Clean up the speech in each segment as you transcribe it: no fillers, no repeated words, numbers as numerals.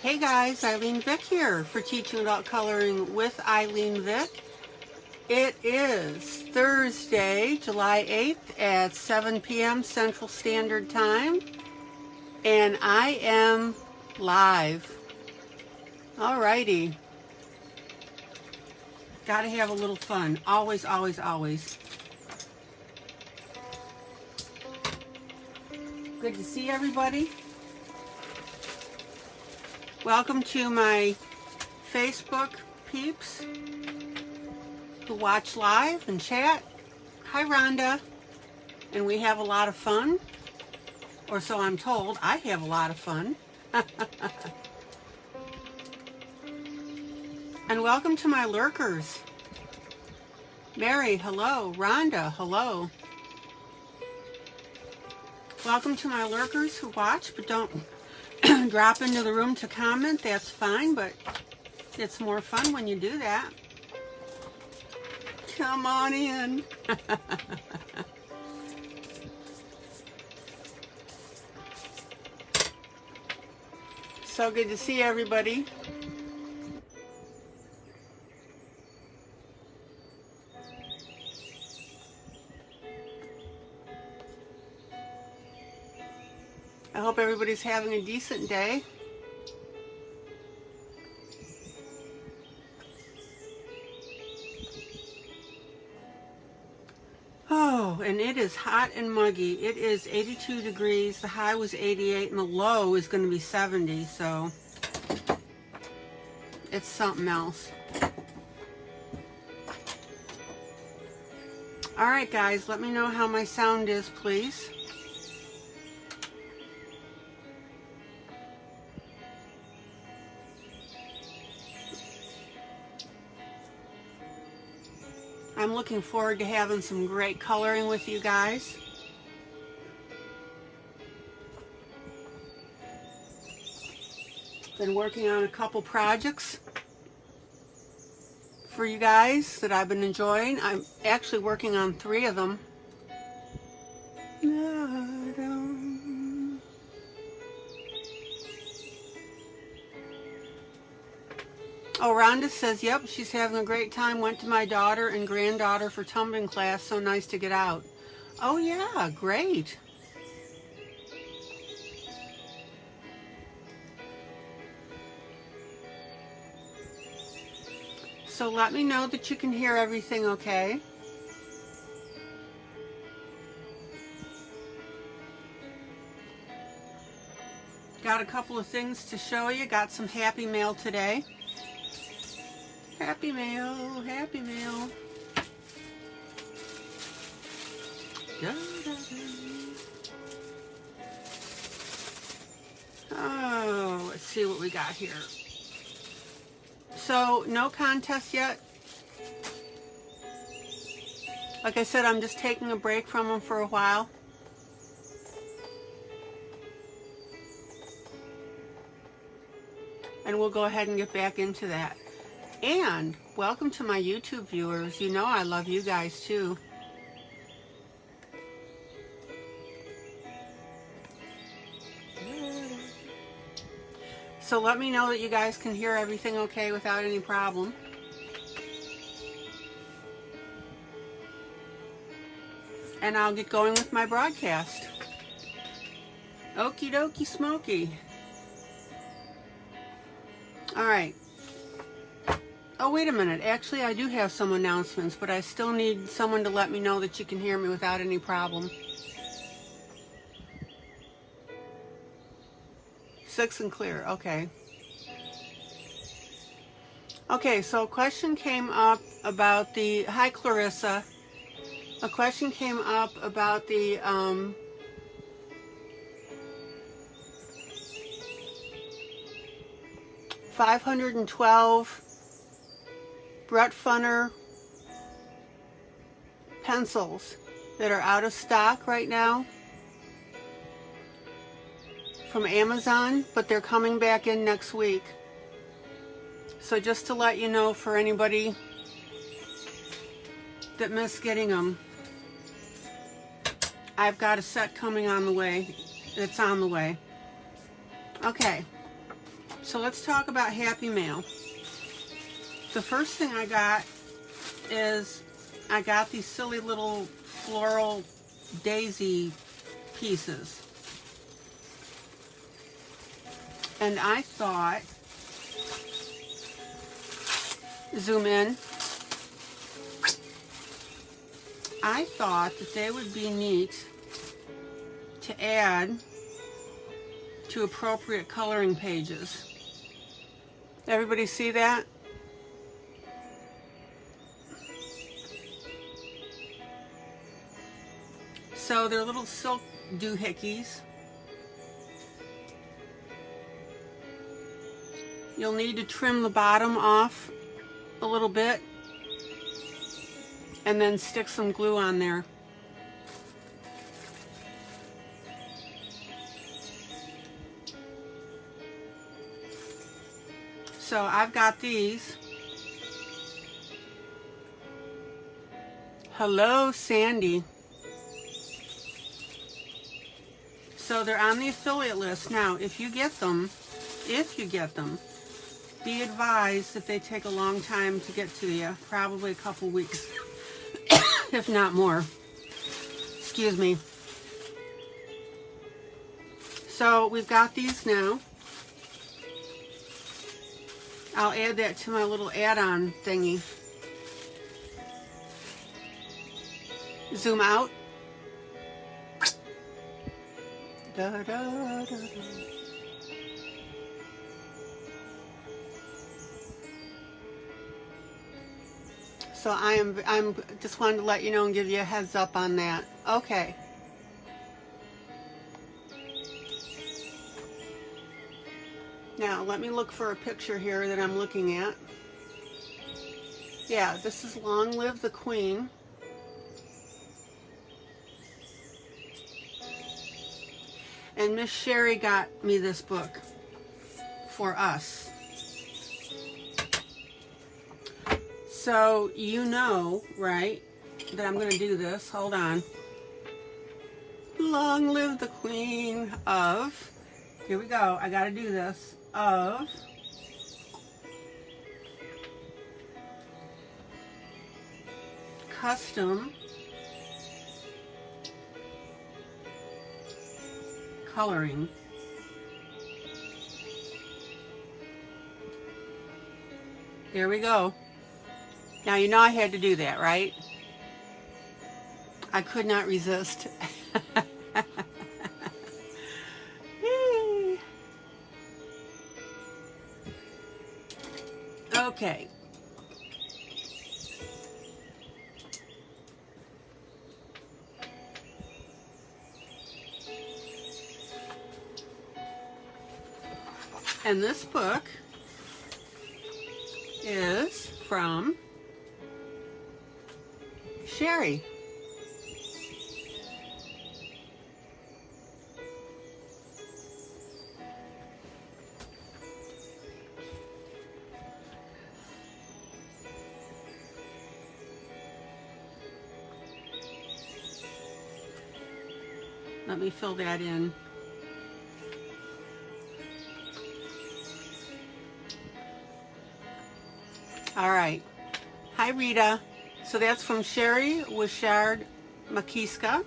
Hey guys, ILene Vick here for teaching about coloring with ILene Vick. It is Thursday, July 8th at 7 p.m. Central Standard Time, and I am live. Alrighty. Gotta have a little fun. Always, always, always. Good to see everybody. Welcome to my Facebook peeps who watch live and chat. Hi Rhonda. And we have a lot of fun, or so I'm told. I have a lot of fun. And welcome to my lurkers. Mary, hello. Rhonda, hello. Welcome to my lurkers who watch but don't drop into the room to comment. That's fine, but it's more fun when you do that. Come on in. So good to see everybody. I hope everybody's having a decent day. Oh, and it is hot and muggy. It is 82 degrees. The high was 88 and the low is going to be 70, so it's something else. All right, guys, let me know how my sound is, please. I'm looking forward to having some great coloring with you guys. Been working on a couple projects for you guys that I've been enjoying. I'm actually working on 3 of them. Oh, Rhonda says, yep, she's having a great time. Went to my daughter and granddaughter for tumbling class. So nice to get out. Oh, yeah, great. So let me know that you can hear everything okay. Got a couple of things to show you. Got some happy mail today. Happy mail, happy mail. Da, da, da. Oh, let's see what we got here. So, no contest yet. Like I said, I'm just taking a break from them for a while. And we'll go ahead and get back into that. And welcome to my YouTube viewers. You know I love you guys too. So let me know that you guys can hear everything okay without any problem. And I'll get going with my broadcast. Okie dokie smoky. All right. Oh, wait a minute. Actually, I do have some announcements, but I still need someone to let me know that you can hear me without any problem. 6 and clear. Okay. Okay, so a question came up about the... Hi, Clarissa. A question came up about the... 512 Brett Funner pencils that are out of stock right now from Amazon, but they're coming back in next week. So just to let you know, for anybody that missed getting them, I've got a set coming on the way. It's on the way. Okay. So let's talk about Happy Mail. The first thing I got is I got these silly little floral daisy pieces. And I thought, zoom in, I thought that they would be neat to add to appropriate coloring pages. Everybody see that? So they're little silk doohickeys. You'll need to trim the bottom off a little bit and then stick some glue on there. So I've got these. Hello, Sandy. So they're on the affiliate list. Now, if you get them, be advised that they take a long time to get to you, probably a couple weeks, if not more. Excuse me. So we've got these now. I'll add that to my little add-on thingy. Zoom out. Da, da, da, da. So I'm just wanted to let you know and give you a heads up on that. Okay. Now let me look for a picture here that I'm looking at. Yeah, this is Long Live the Queen. And Miss Sherry got me this book for us. So you know, right, that I'm going to do this. Hold on. Long live the Queen of, here we go, I got to do this, of custom coloring. There we go. Now you know I had to do that, right? I could not resist. Okay. And this book is from Sherry. Let me fill that in. All right. Hi, Rita. So that's from Sherry Wishard Makiska.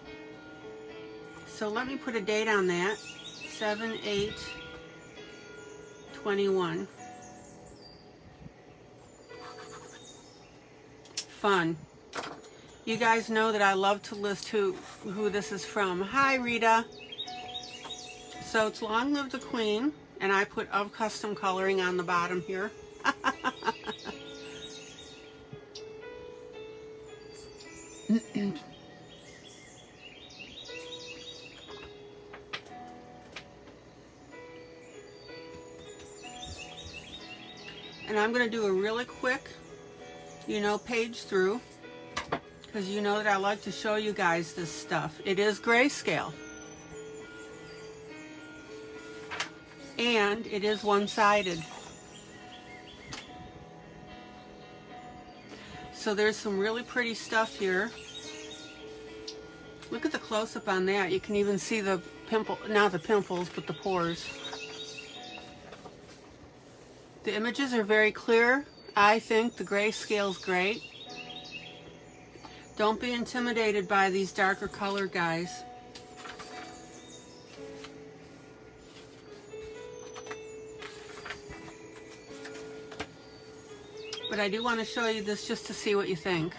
So let me put a date on that. 7/8/21. Fun. You guys know that I love to list who this is from. Hi, Rita. So it's Long Live the Queen, and I put of custom coloring on the bottom here. And I'm going to do a really quick, page through, because you know that I like to show you guys this stuff. It is grayscale. And it is one-sided. So there's some really pretty stuff here. Look at the close-up on that. You can even see the pimple, not the pimples, but the pores. The images are very clear. I think the grayscale's great. Don't be intimidated by these darker color, guys. But I do want to show you this just to see what you think.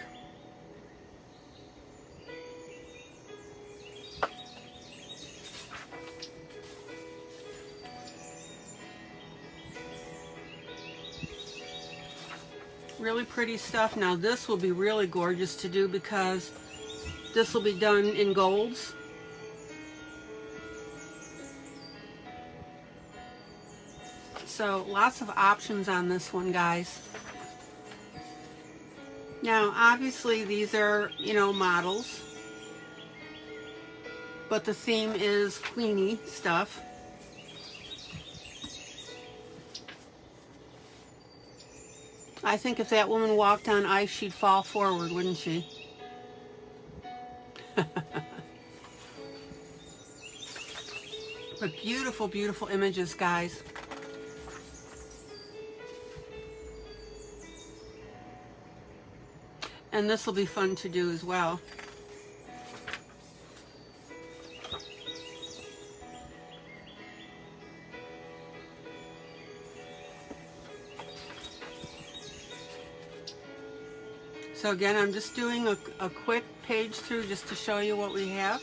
Really pretty stuff. Now this will be really gorgeous to do because this will be done in golds. So lots of options on this one, guys. Now obviously these are, you know, models, but the theme is Queenie stuff. I think if that woman walked on ice, she'd fall forward, wouldn't she? But beautiful, beautiful images, guys. And this will be fun to do as well. So again, I'm just doing a quick page through just to show you what we have.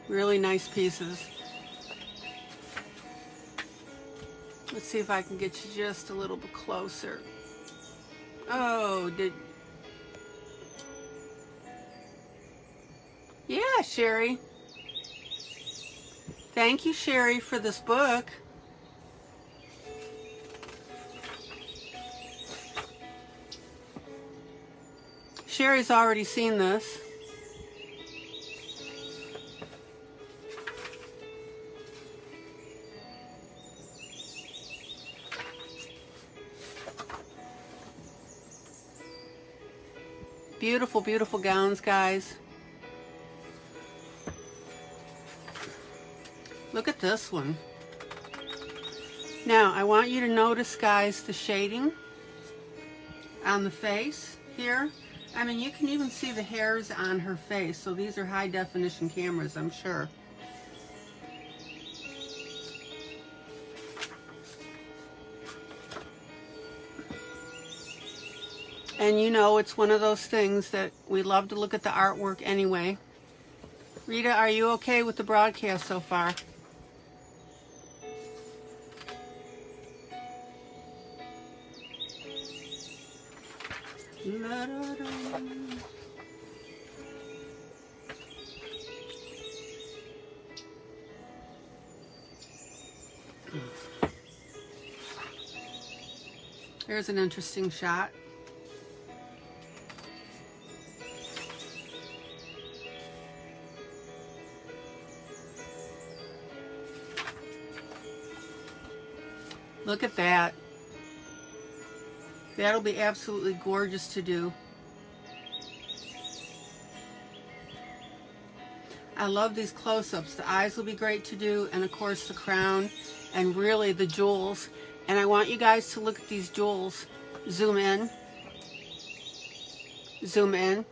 Really nice pieces. Let's see if I can get you just a little bit closer. Oh, yeah, Sherry. Thank you, Sherry, for this book. Sherry's already seen this. Beautiful, beautiful gowns, guys. Look at this one. Now, I want you to notice, guys, the shading on the face here. I mean, you can even see the hairs on her face. So these are high definition cameras, I'm sure. And you know, it's one of those things that we love to look at the artwork anyway. Rita, are you okay with the broadcast so far? Here's an interesting shot. Look at that. That'll be absolutely gorgeous to do. I love these close-ups. The eyes will be great to do, and of course the crown, and really the jewels. And I want you guys to look at these jewels. Zoom in. Zoom in.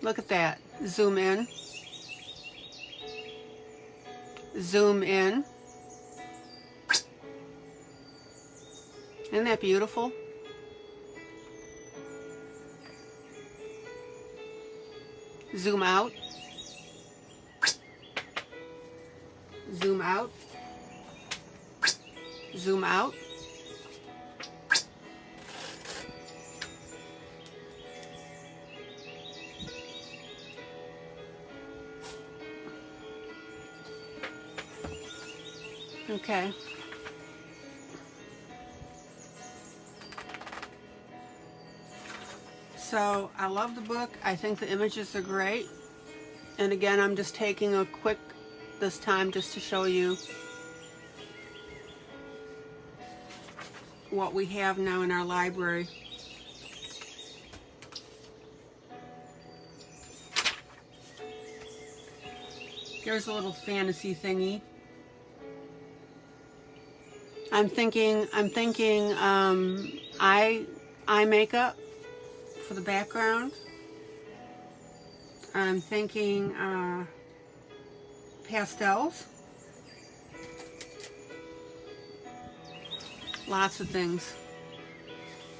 Look at that. Zoom in. Zoom in. Isn't that beautiful? Zoom out. Zoom out. Zoom out. Okay. So I love the book. I think the images are great. And again, I'm just taking a quick this time just to show you what we have now in our library. Here's a little fantasy thingy. I'm thinking eye makeup for the background. I'm thinking pastels. Lots of things.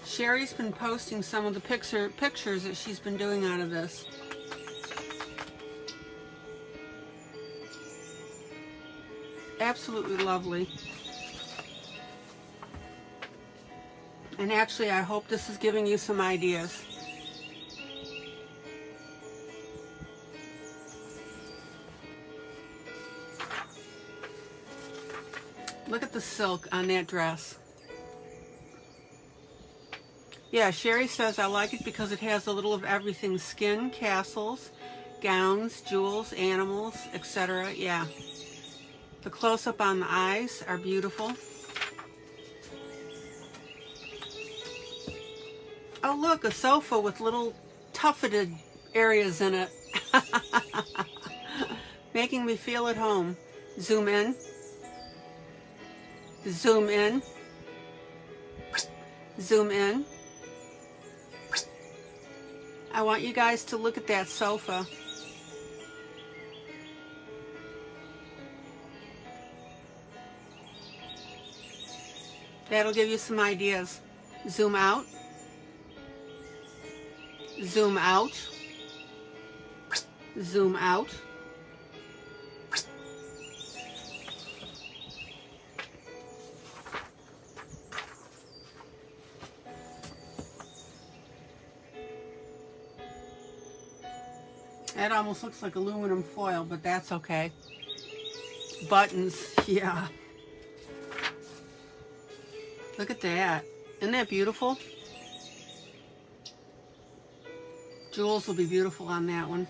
Sherry's been posting some of the pictures that she's been doing out of this. Absolutely lovely. And actually, I hope this is giving you some ideas. Look at the silk on that dress. Yeah, Sherry says, I like it because it has a little of everything. Skin, castles, gowns, jewels, animals, etc. Yeah. The close-up on the eyes are beautiful. Oh, look, a sofa with little tufted areas in it. Making me feel at home. Zoom in. Zoom in. Zoom in. I want you guys to look at that sofa. That'll give you some ideas. Zoom out. Zoom out. Zoom out. That almost looks like aluminum foil, but that's okay. Buttons, yeah. Look at that. Isn't that beautiful? Jewels will be beautiful on that one.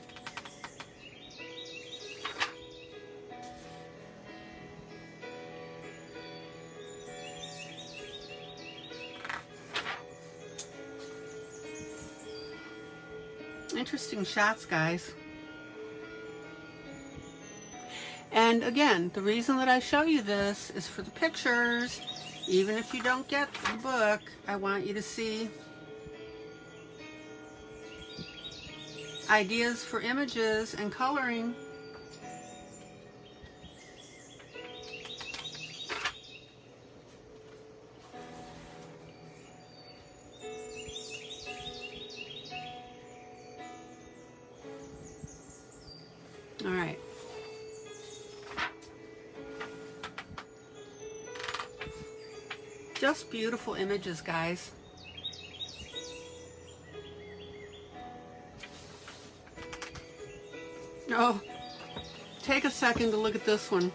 Interesting shots, guys. And again, the reason that I show you this is for the pictures. Even if you don't get the book, I want you to see ideas for images and coloring. All right. Just beautiful images, guys. Oh, take a second to look at this one.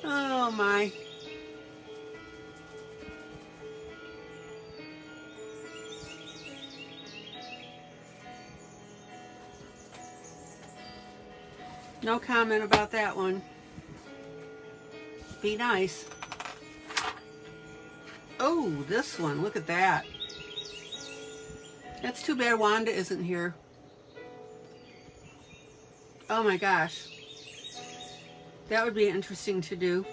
Oh my. No comment about that one. Be nice. Oh, this one, look at that. That's too bad Wanda isn't here. Oh my gosh. That would be interesting to do.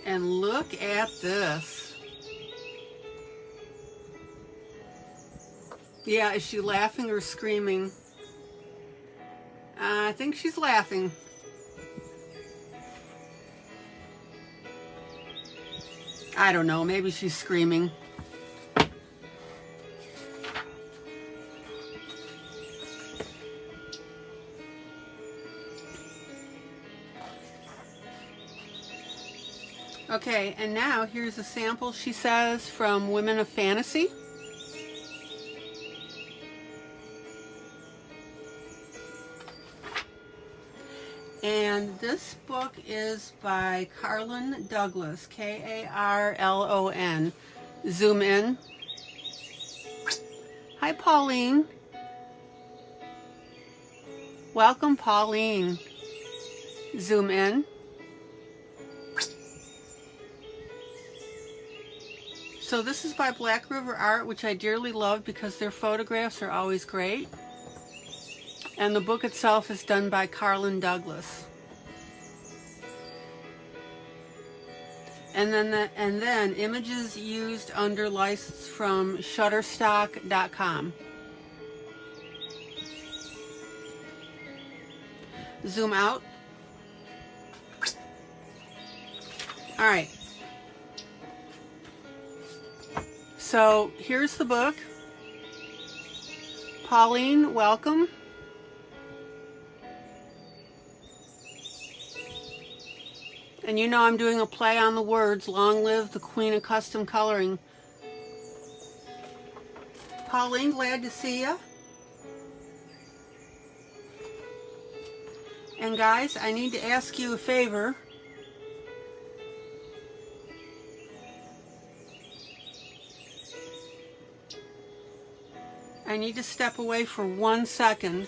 And look at this. Yeah, is she laughing or screaming? I think she's laughing. I don't know, maybe she's screaming. Okay, and now here's a sample, she says, from Women of Fantasy. And this book is by Karlon Douglas, K-A-R-L-O-N. Zoom in. Hi, Pauline. Welcome, Pauline. Zoom in. So this is by Black River Art, which I dearly love because their photographs are always great. And the book itself is done by Karlon Douglas. And then images used under license from Shutterstock.com. Zoom out. All right. So here's the book. Pauline, welcome. And you know I'm doing a play on the words, long live the Queen of Custom Coloring. Pauline, glad to see you. And guys, I need to ask you a favor. I need to step away for 1 second.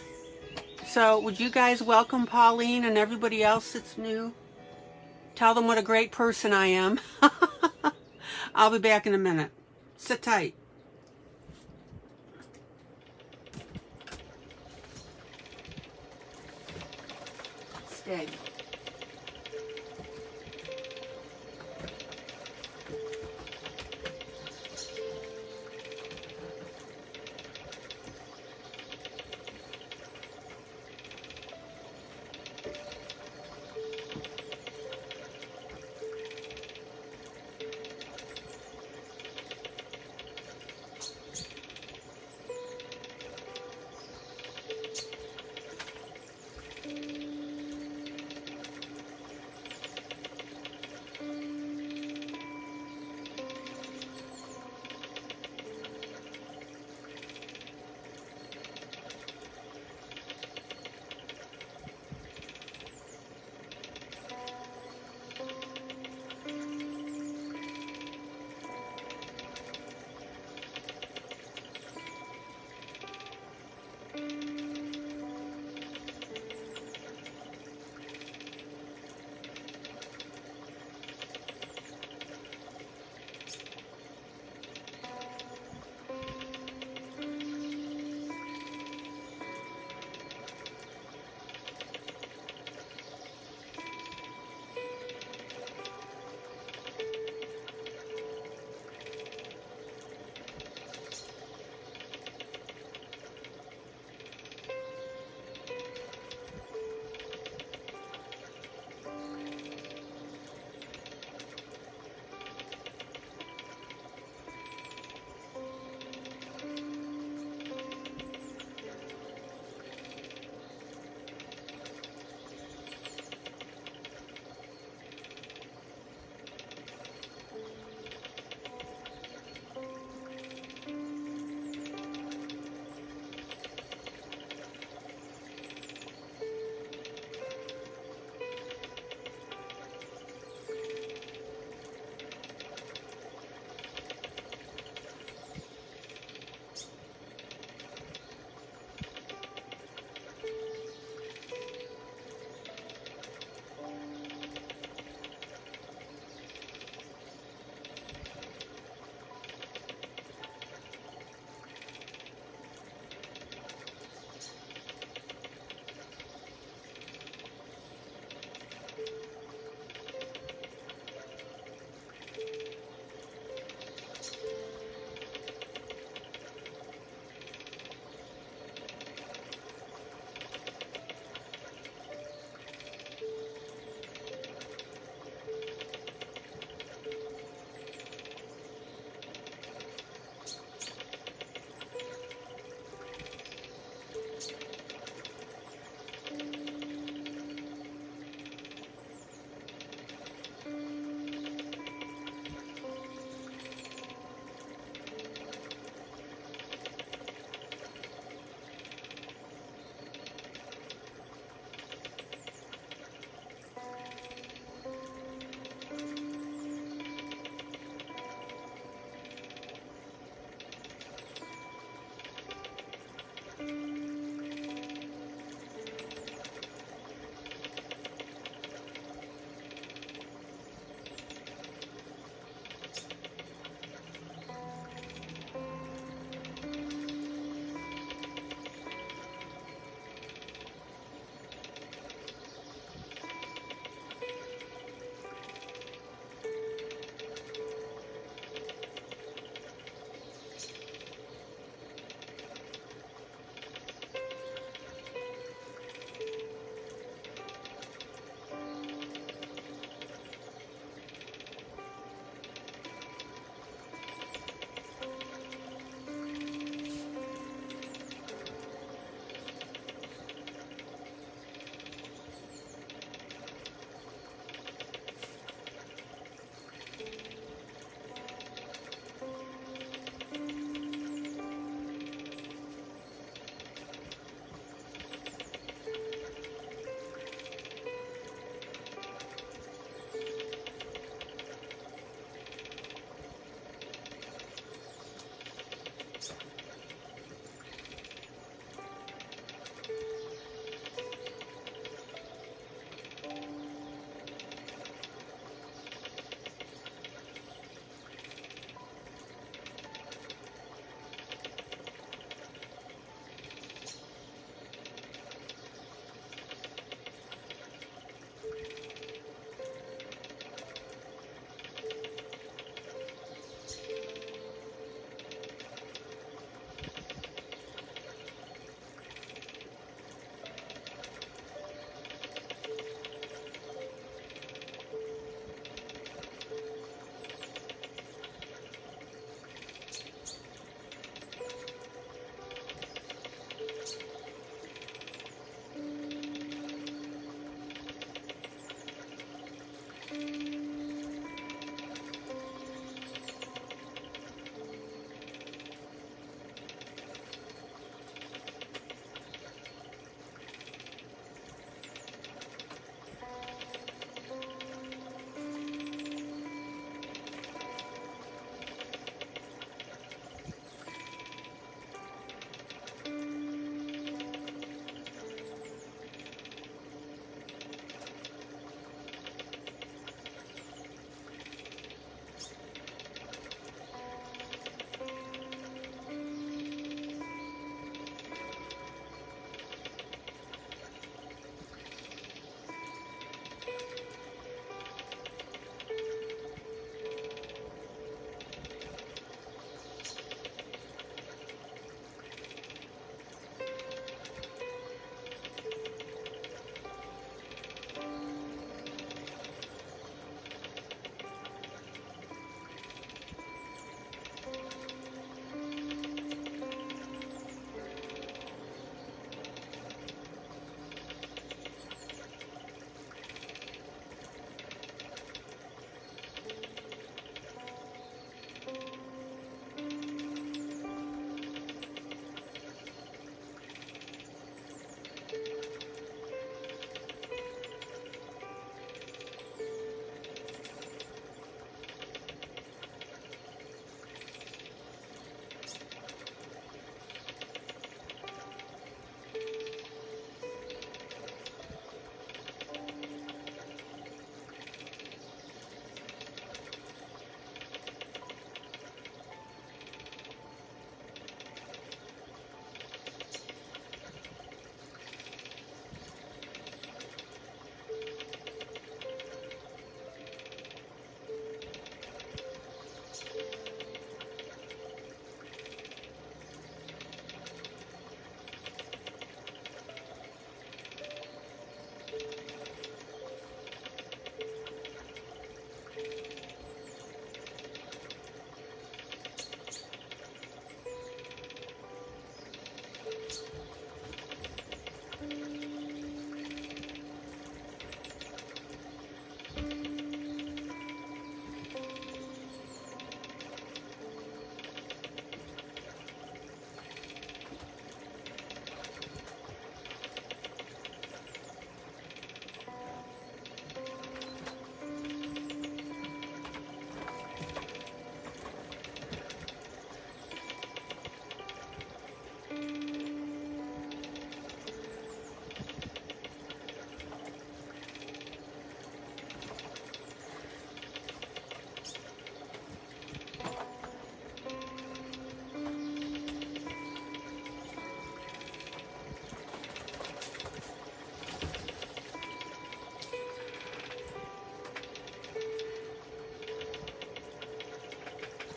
So would you guys welcome Pauline and everybody else that's new? Tell them what a great person I am. I'll be back in a minute. Sit tight. Stay.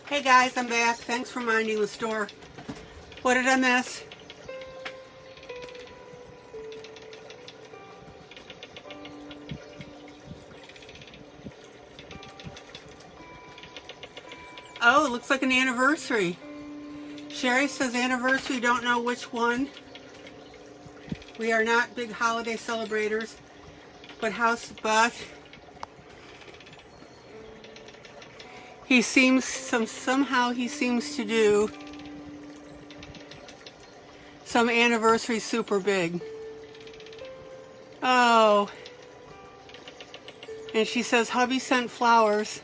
Hey guys, I'm back. Thanks for minding the store. What did I miss? Oh, it looks like an anniversary. Sherry says anniversary, don't know which one. We are not big holiday celebrators, but he seems somehow he seems to do some anniversary super big. Oh, and she says hubby sent flowers.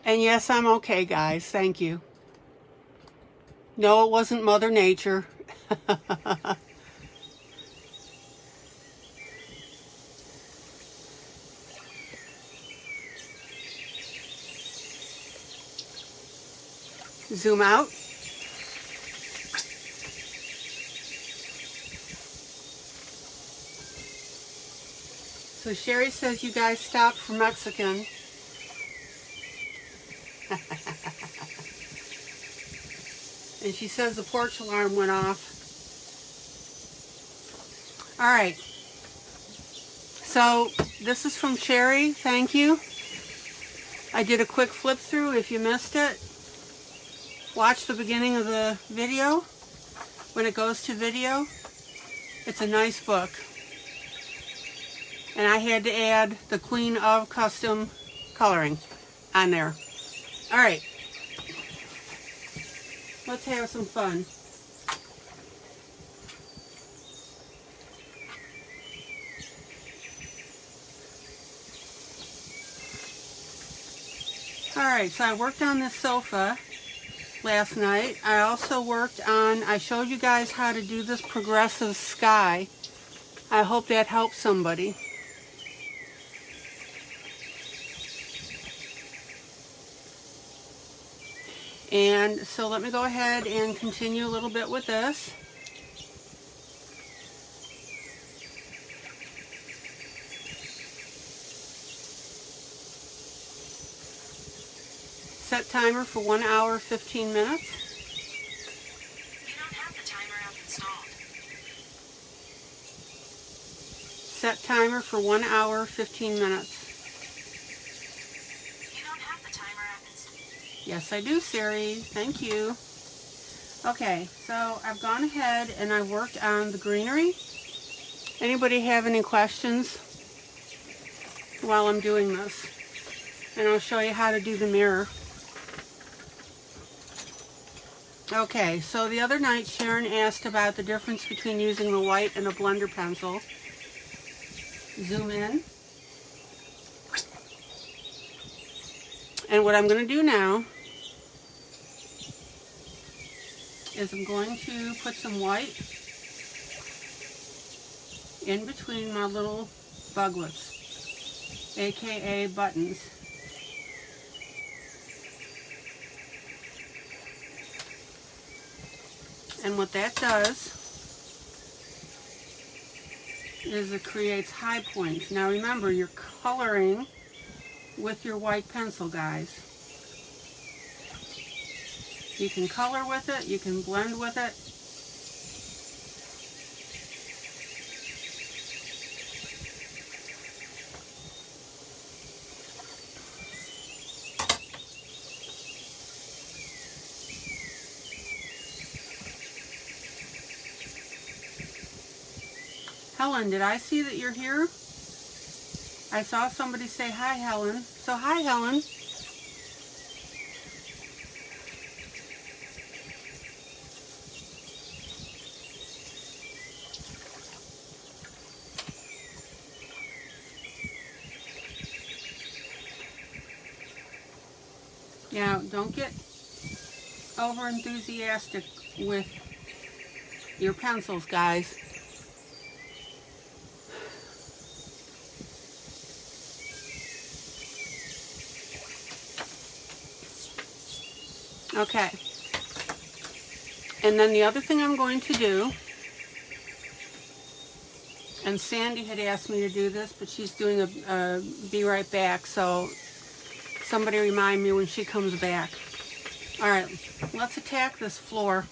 And yes, I'm okay, guys. Thank you. No, it wasn't Mother Nature. Zoom out. So Sherry says you guys stopped for Mexican. And she says the porch alarm went off. All right. So this is from Sherry. Thank you. I did a quick flip through. If you missed it, watch the beginning of the video. When it goes to video, it's a nice book. And I had to add the Queen of Custom Coloring on there. All right. Let's have some fun. Alright, so I worked on this sofa last night. I also worked on, I showed you guys how to do this progressive sky. I hope that helps somebody. And so let me go ahead and continue a little bit with this. Set timer for 1 hour, 15 minutes. You don't have the timer app installed. Set timer for 1 hour, 15 minutes. You don't have the timer app installed. Yes, I do, Siri. Thank you. Okay, so I've gone ahead and I worked on the greenery. Anybody have any questions while I'm doing this? And I'll show you how to do the mirror. Okay, so the other night Sharon asked about the difference between using the white and a blender pencil. Zoom in. And what I'm going to do now is I'm going to put some white in between my little buglets, aka buttons. And what that does is it creates high points. Now remember, you're coloring with your white pencil, guys. You can color with it, you can blend with it. Helen, did I see that you're here? I saw somebody say hi, Helen. So hi, Helen. Now, don't get over enthusiastic with your pencils, guys. Okay. And then the other thing I'm going to do, and Sandy had asked me to do this, but she's doing a be right back, so somebody remind me when she comes back. All right, let's attack this floor.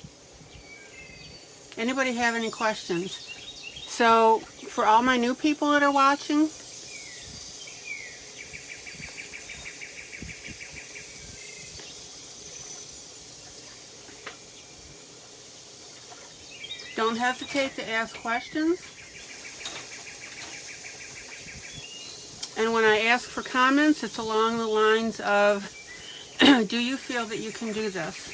Anybody have any questions? So for all my new people that are watching, don't hesitate to ask questions. And when I ask for comments, it's along the lines of, do you feel that you can do this?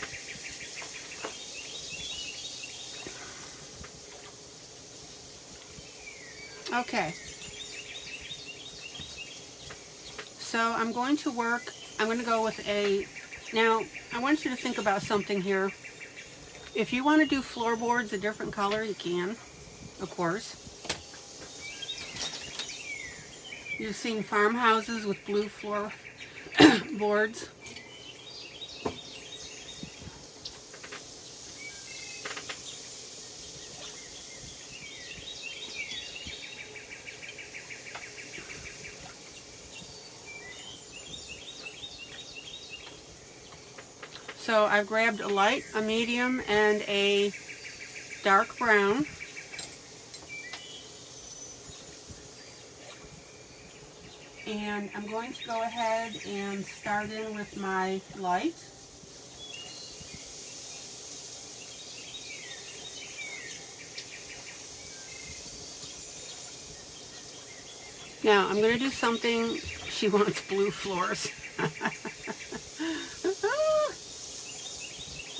Okay. So I'm going to go with now I want you to think about something here. If you want to do floorboards a different color, you can, of course. You've seen farmhouses with blue floor boards. So I've grabbed a light, a medium, and a dark brown. And I'm going to go ahead and start in with my light. Now I'm going to do something. She wants blue floors.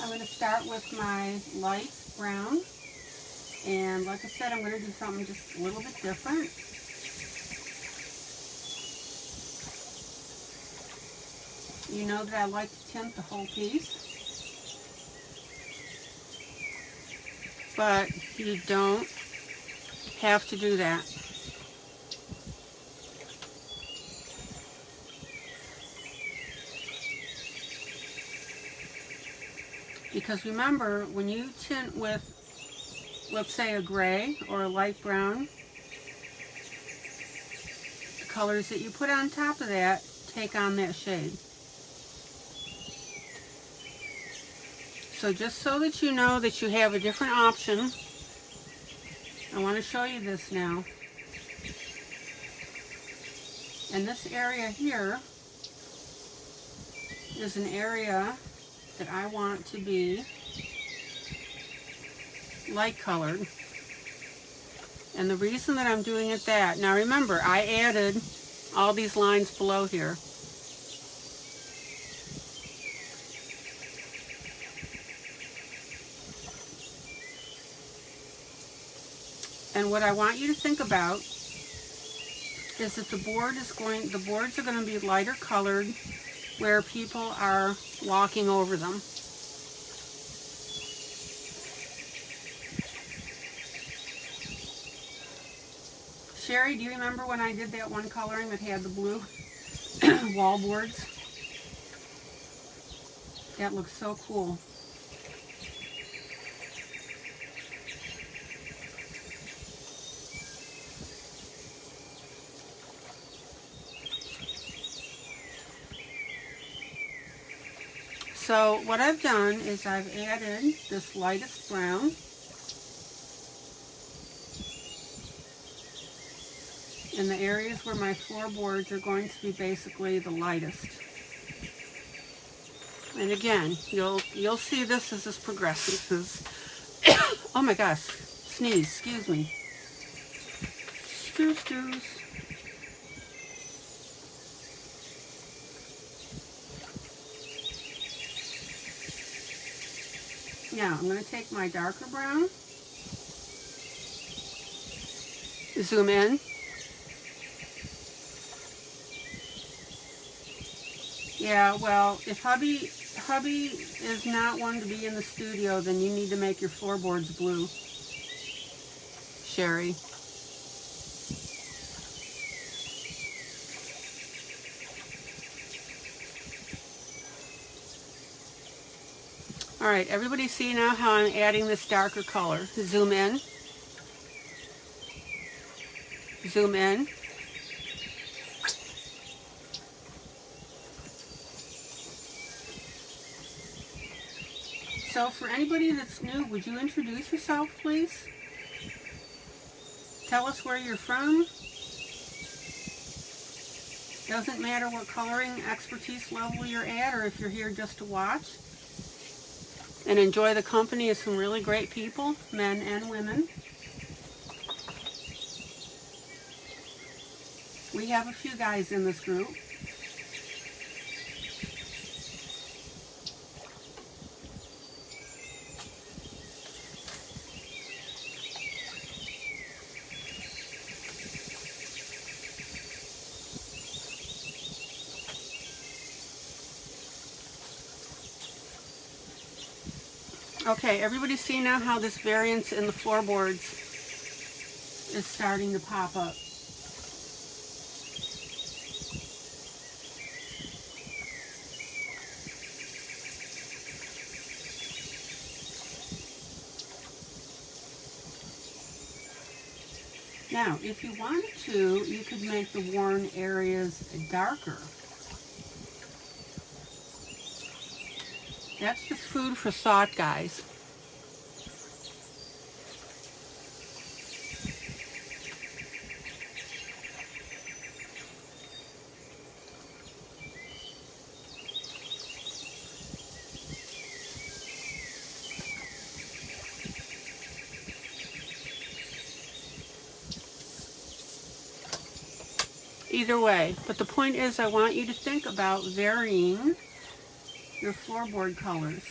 I'm going to start with my light brown. And like I said, I'm going to do something just a little bit different. You know that I like to tint the whole piece. But you don't have to do that. Because remember, when you tint with, let's say, a gray or a light brown, the colors that you put on top of that take on that shade. So just so that you know that you have a different option, I want to show you this now. And this area here is an area that I want to be light colored. And the reason that I'm doing it that, now remember, I added all these lines below here. And what I want you to think about is that the boards are going to be lighter colored where people are walking over them. Sherry, do you remember when I did that one coloring that had the blue wall boards? That looks so cool. So what I've done is I've added this lightest brown. In the areas where my floorboards are going to be basically the lightest. And again, you'll see this as this progresses. Oh my gosh, sneeze, excuse me. Excuse. Now I'm going to take my darker brown, zoom in. Yeah, well, if hubby is not one to be in the studio, then you need to make your floorboards blue, Sherry. All right, everybody see now how I'm adding this darker color. Zoom in. Zoom in. So for anybody that's new, would you introduce yourself, please? Tell us where you're from. Doesn't matter what coloring expertise level you're at, or if you're here just to watch and enjoy the company of some really great people, men and women. We have a few guys in this group. Okay, everybody see now how this variance in the floorboards is starting to pop up. Now, if you wanted to, you could make the worn areas darker. That's just food for thought, guys. Either way, but the point is I want you to think about varying your floorboard colors,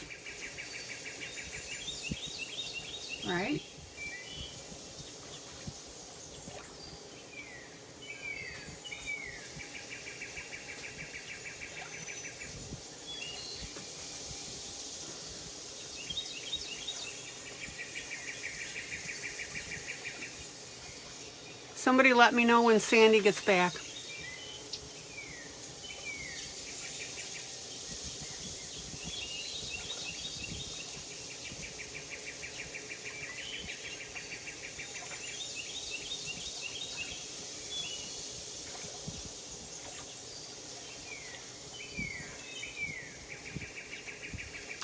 right? Somebody let me know when Sandy gets back.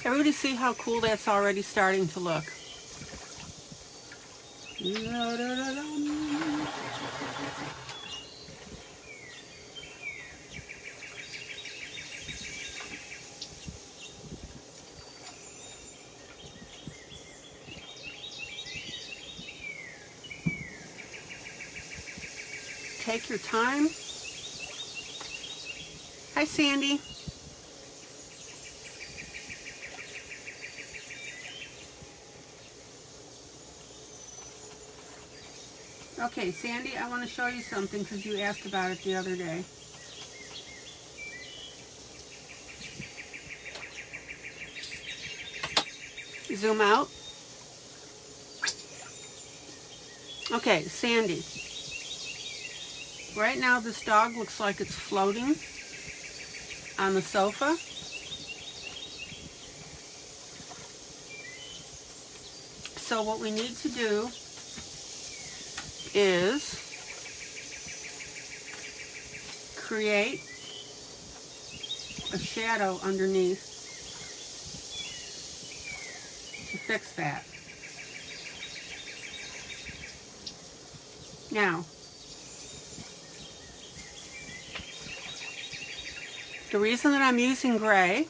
Everybody see how cool that's already starting to look. Take your time. Hi, Sandy. Okay, Sandy, I want to show you something because you asked about it the other day. Zoom out. Okay, Sandy. Right now this dog looks like it's floating on the sofa. So what we need to do is create a shadow underneath to fix that. Now, the reason that I'm using gray,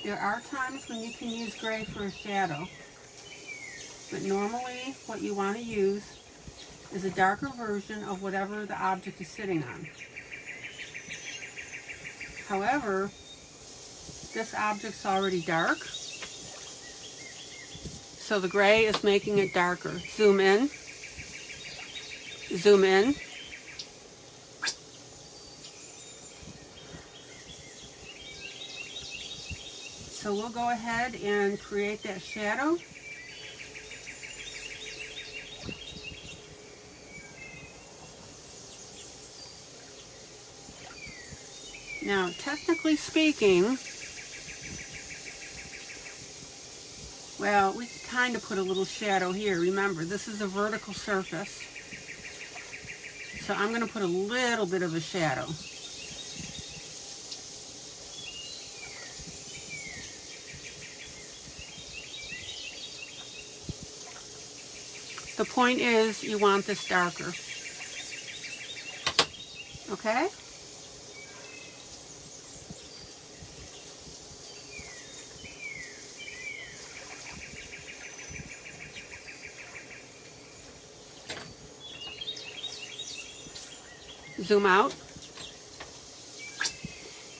there are times when you can use gray for a shadow, but normally what you want to use is a darker version of whatever the object is sitting on. However, this object's already dark, so the gray is making it darker. Zoom in, zoom in. So we'll go ahead and create that shadow. Now, technically speaking, Well, we can kind of put a little shadow here. Remember, this is a vertical surface. So I'm going to put a little bit of a shadow. The point is, you want this darker. Okay? Zoom out.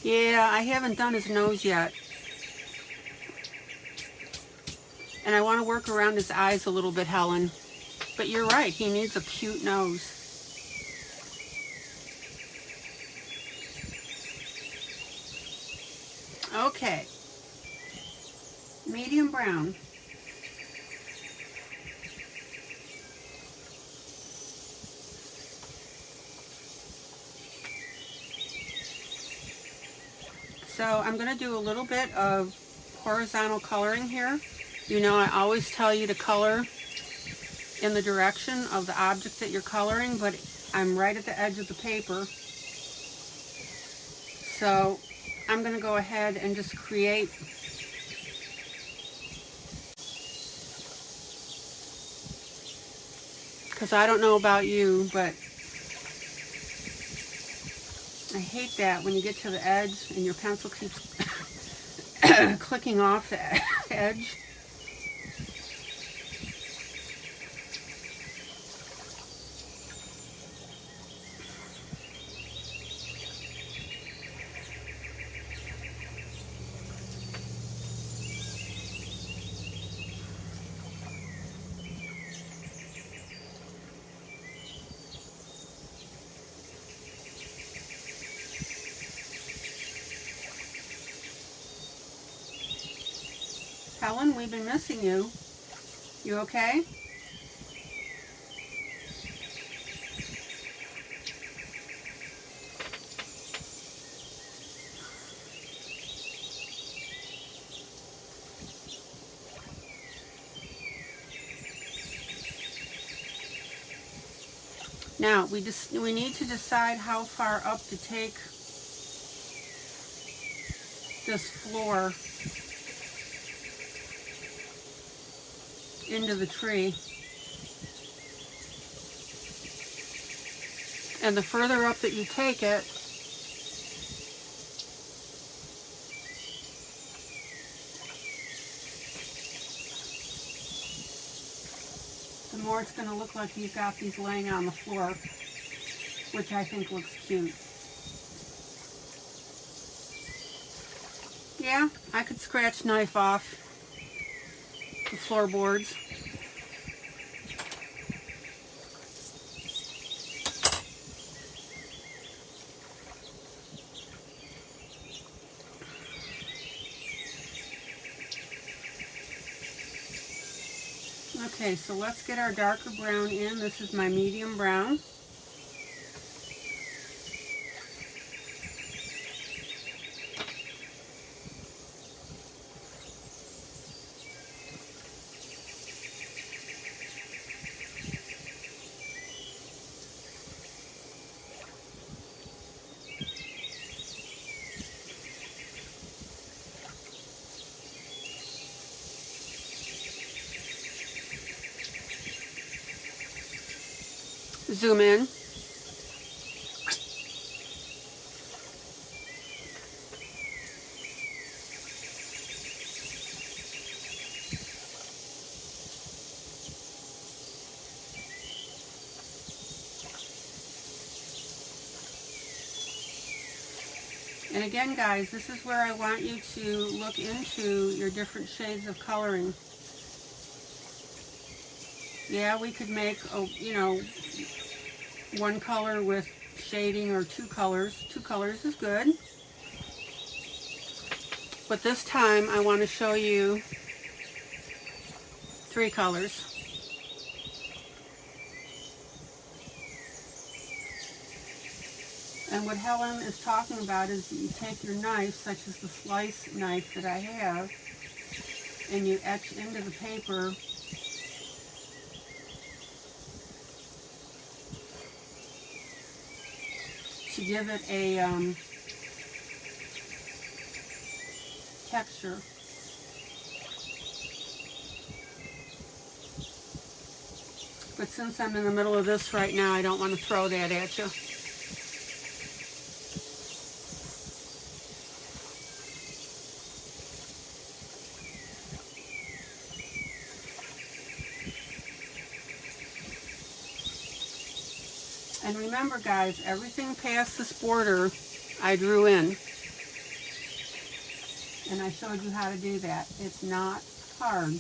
Yeah, I haven't done his nose yet. And I want to work around his eyes a little bit, Helen. But you're right, he needs a cute nose. Okay. Medium brown. So I'm going to do a little bit of horizontal coloring here. You know, I always tell you to color in the direction of the object that you're coloring, but I'm right at the edge of the paper. So I'm going to go ahead and just create because I don't know about you, but I hate that when you get to the edge and your pencil keeps clicking off the edge. Helen, we've been missing you. You okay? Now, we need to decide how far up to take this floor into the tree. And the further up that you take it, the more it's going to look like you've got these laying on the floor, which I think looks cute. Yeah, I could scratch knife off the floorboards. Okay, so let's get our darker brown in. This is my medium brown. Zoom in. And again, guys, this is where I want you to look into your different shades of coloring. Yeah, we could make, you know, one color with shading or two colors. Two colors is good. But this time I want to show you three colors. And what Helen is talking about is that you take your knife, such as the slice knife that I have, and you etch into the paper to give it a texture. But since I'm in the middle of this right now, I don't want to throw that at you. And remember, guys, everything past this border I drew in. And I showed you how to do that. It's not hard.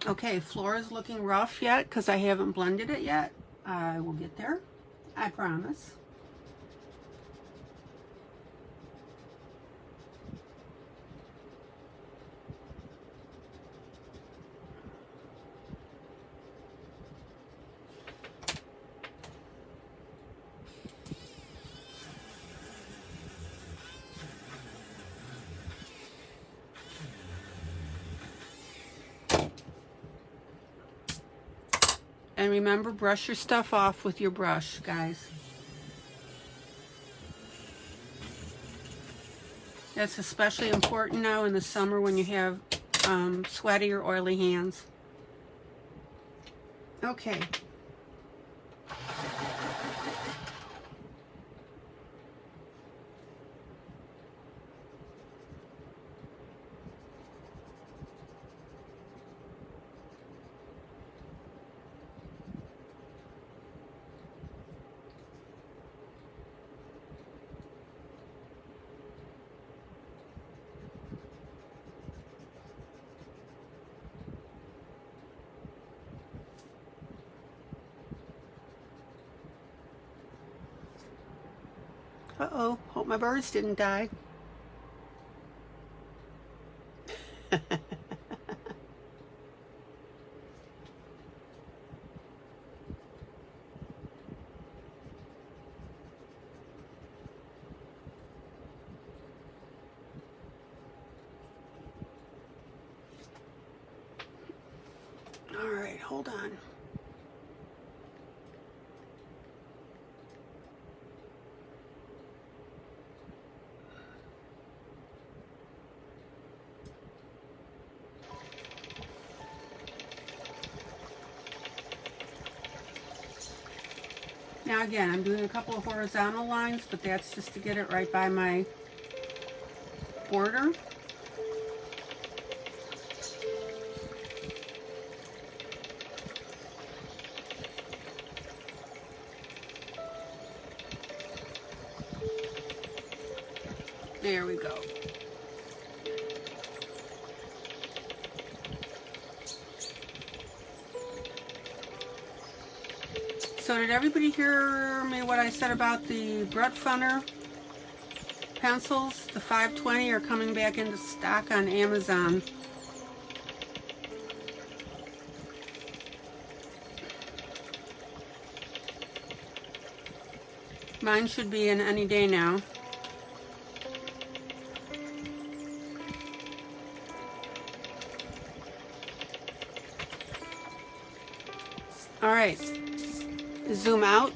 Okay, floor is looking rough yet because I haven't blended it yet. I will get there, I promise. And remember, brush your stuff off with your brush, guys. That's especially important now in the summer when you have sweaty or oily hands. Okay. Uh-oh, hope my birds didn't die. All right, hold on. Now again, I'm doing a couple of horizontal lines, but that's just to get it right by my border. There we go. So did everybody hear me what I said about the Brett Funner pencils? The 520 are coming back into stock on Amazon. Mine should be in any day now. All right, zoom out.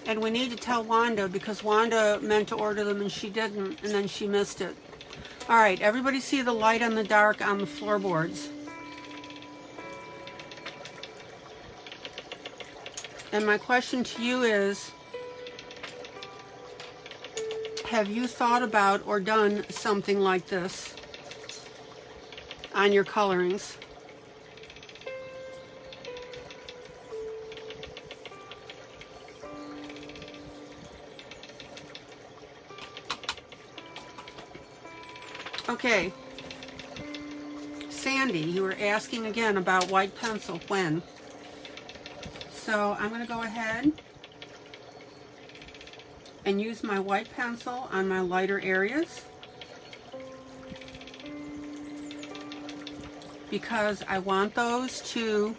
And we need to tell Wanda because Wanda meant to order them and she didn't, and then she missed it. All right, everybody see the light and the dark on the floorboards. And my question to you is, have you thought about or done something like this on your colorings? Okay, Sandy, you were asking again about white pencil, when? So I'm going to go ahead and use my white pencil on my lighter areas because I want those to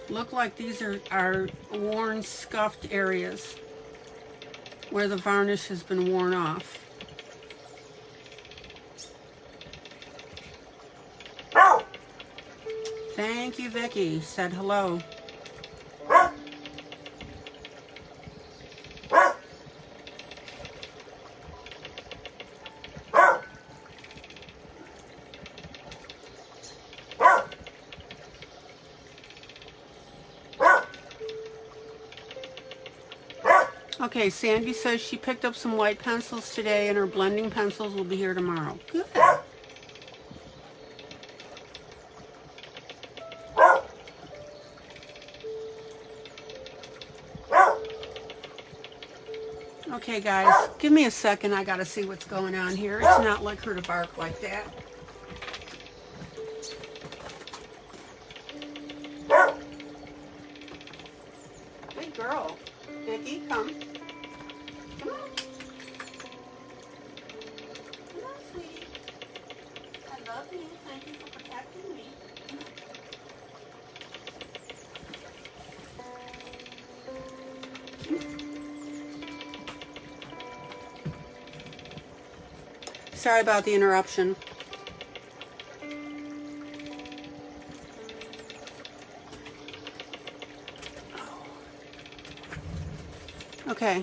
look like these are worn, scuffed areas where the varnish has been worn off. Thank you, Vicky. Said hello. Okay, Sandy says she picked up some white pencils today and her blending pencils will be here tomorrow. Good. Okay, guys, give me a second. I gotta see what's going on here. It's not like her to bark like that. Good girl. Vicky, come. Come on. Come on, sweetie. I love you. Thank you for protecting me. Sorry about the interruption. Okay.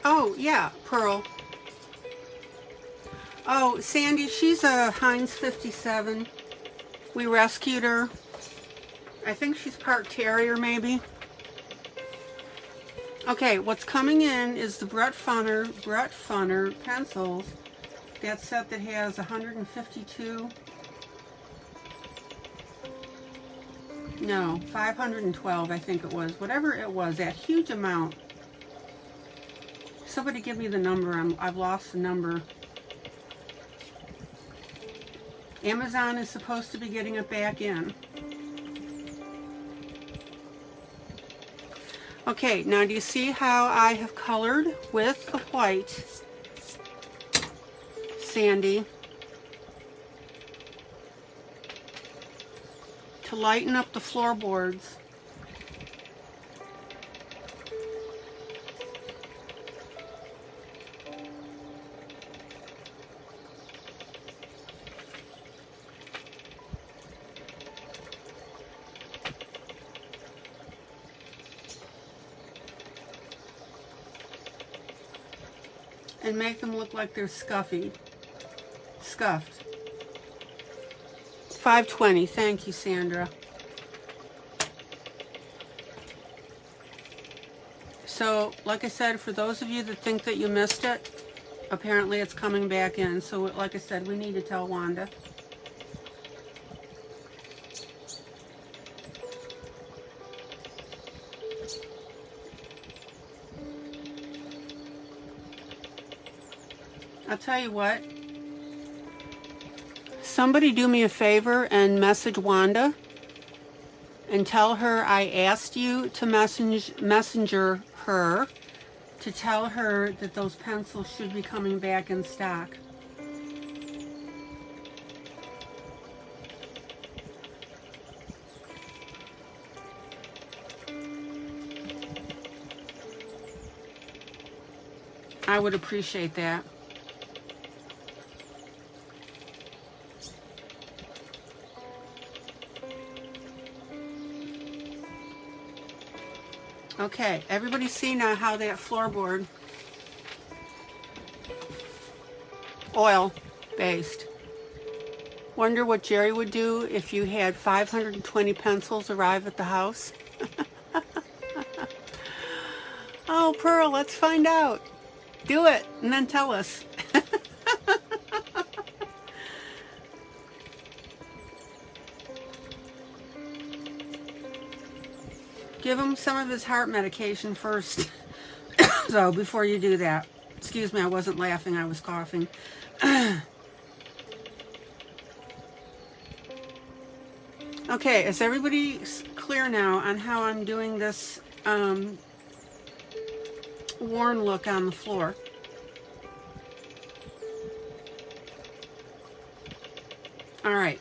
Oh, yeah, Pearl. Oh, Sandy, she's a Heinz 57. We rescued her. I think she's part terrier, maybe. Okay, what's coming in is the Brett Funner pencils. That set that has 152. No, 512, I think it was. Whatever it was, that huge amount. Somebody give me the number. I've lost the number. Amazon is supposed to be getting it back in. Okay, now do you see how I have colored with the white, Sandy, to lighten up the floorboards? And make them look like they're scuffed. 520, thank you, Sandra. So, like I said, for those of you that think that you missed it, apparently it's coming back in. So, like I said, we need to tell Wanda. I'll tell you what, somebody do me a favor and message Wanda and tell her I asked you to messenger her to tell her that those pencils should be coming back in stock. I would appreciate that. Okay, everybody see now how that floorboard, oil based. Wonder what Jerry would do if you had 520 pencils arrive at the house? Oh, Pearl, let's find out. Do it and then tell us. Give him some of his heart medication first, though, before you do that. Excuse me, I wasn't laughing, I was coughing. Okay, is everybody clear now on how I'm doing this worn look on the floor? All right.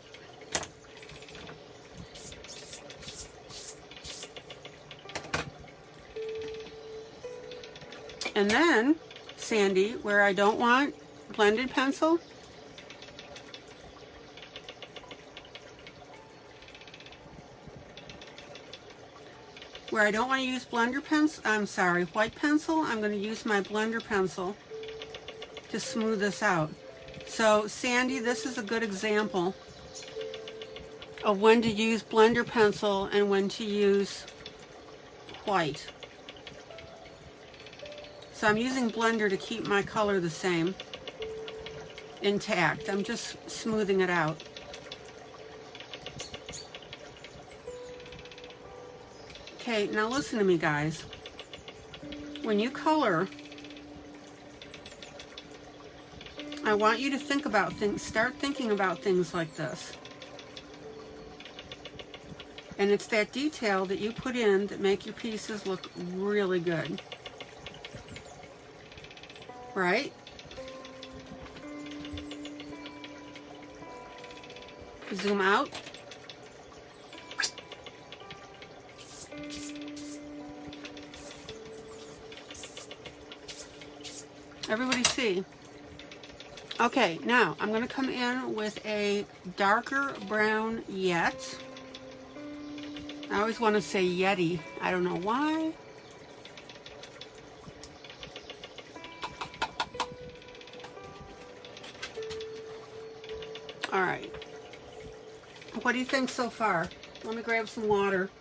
And then, Sandy, where I don't want blended pencil, where I don't want to use white pencil, I'm going to use my blender pencil to smooth this out. So, Sandy, this is a good example of when to use blender pencil and when to use white. So I'm using blender to keep my color the same, intact. I'm just smoothing it out. Okay, now listen to me, guys. When you color, I want you to think about things, start thinking about things like this. And it's that detail that you put in that make your pieces look really good. Right? Zoom out. Everybody see? Okay, now I'm going to come in with a darker brown yet. I always want to say Yeti. I don't know why. All right. What do you think so far? Let me grab some water.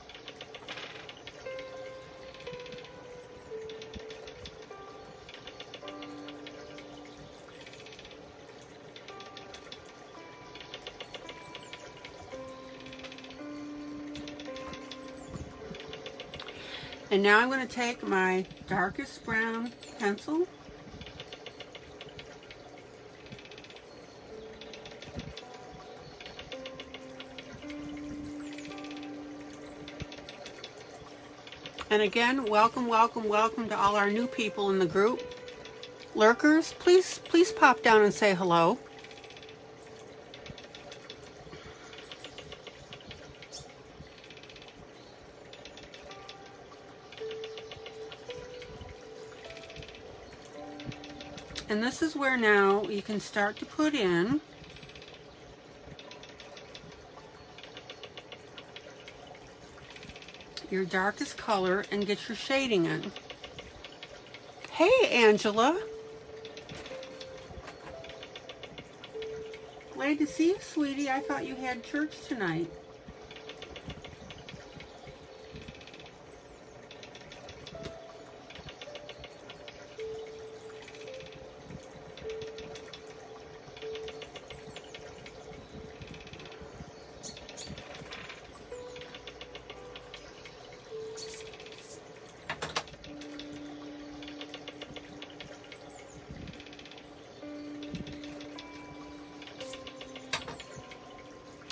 And now I'm going to take my darkest brown pencil and again, welcome, welcome, welcome to all our new people in the group. Lurkers, please pop down and say hello. And this is where now you can start to put in your darkest color and get your shading in. Hey, Angela. Glad to see you, sweetie. I thought you had church tonight.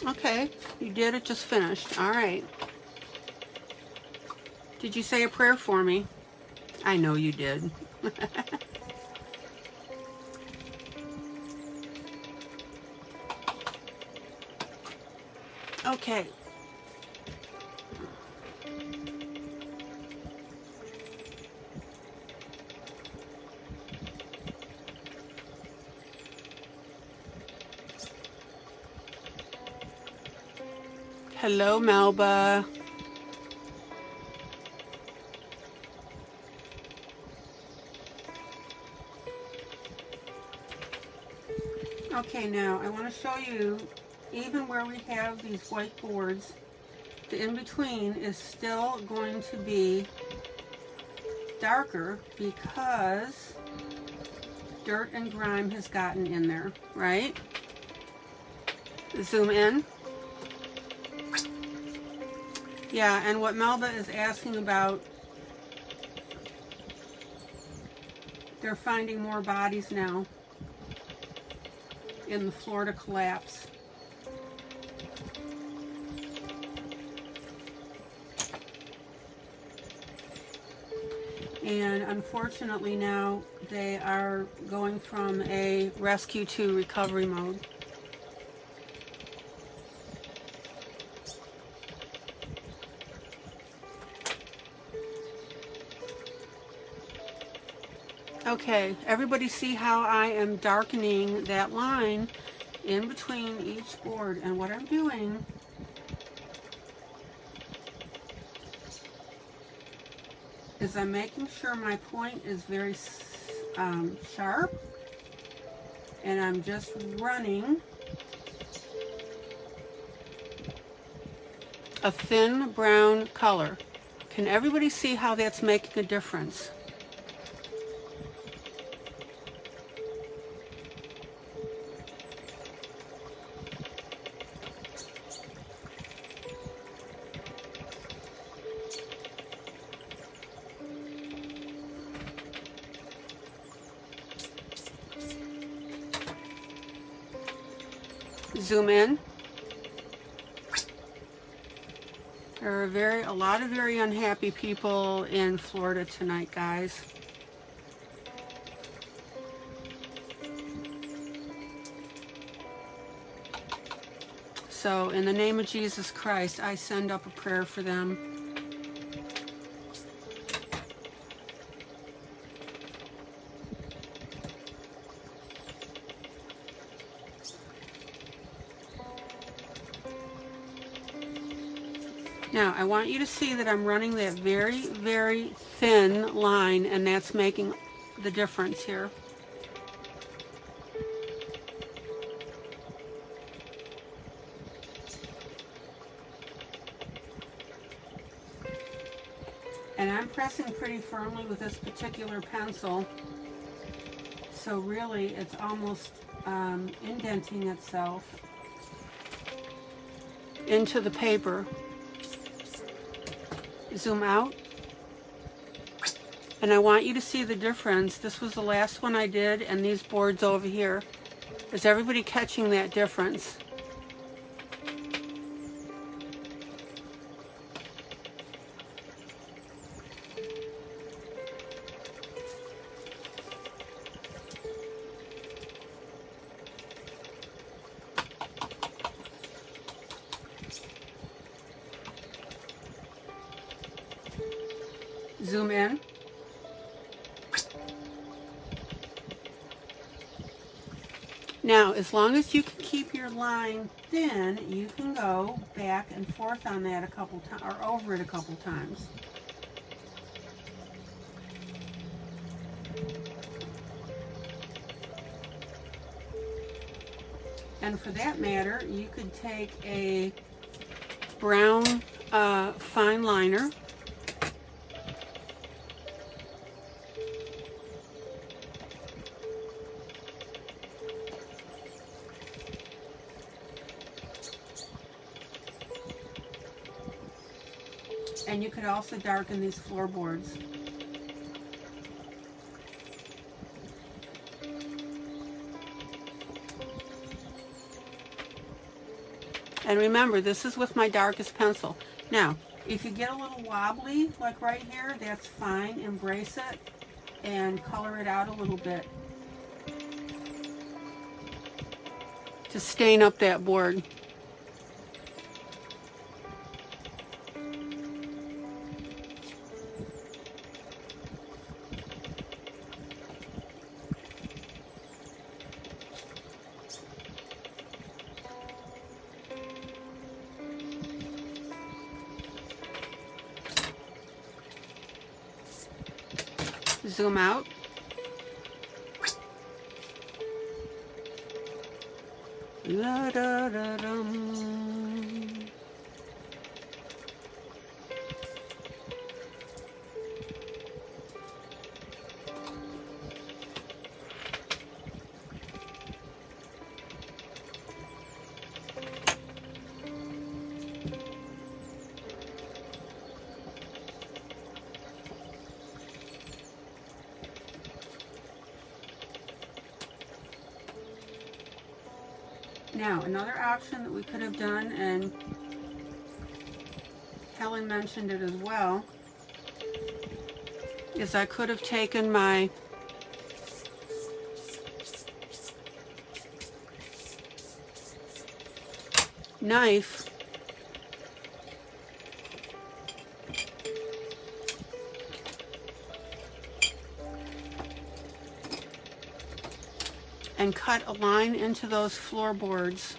Okay, you did it, just finished. All right. Did you say a prayer for me? I know you did. Okay. Hello, Melba. Okay, now I want to show you, even where we have these white boards, the in-between is still going to be darker because dirt and grime has gotten in there, right? Zoom in. Yeah, and what Melba is asking about, they're finding more bodies now in the Florida collapse. And unfortunately now they are going from a rescue to recovery mode. Okay, everybody see how I am darkening that line in between each board, and what I'm doing is I'm making sure my point is very sharp, and I'm just running a thin brown color. Can everybody see how that's making a difference? Zoom in. There are a lot of very unhappy people in Florida tonight, guys. So, in the name of Jesus Christ, I send up a prayer for them. Now, I want you to see that I'm running that very, very thin line, and that's making the difference here. And I'm pressing pretty firmly with this particular pencil, so really it's almost indenting itself into the paper. Zoom out. And I want you to see the difference. This was the last one I did, and these boards over here. Is everybody catching that difference? Zoom in. Now, as long as you can keep your line thin, you can go back and forth on that a couple times, or over it a couple times. And for that matter, you could take a brown fine liner, and you could also darken these floorboards. And remember, this is with my darkest pencil. Now, if you get a little wobbly, like right here, that's fine. Embrace it and color it out a little bit to stain up that board. Zoom out. La da da dum. Now, another option that we could have done, and Helen mentioned it as well, is I could have taken my knife and cut a line into those floorboards.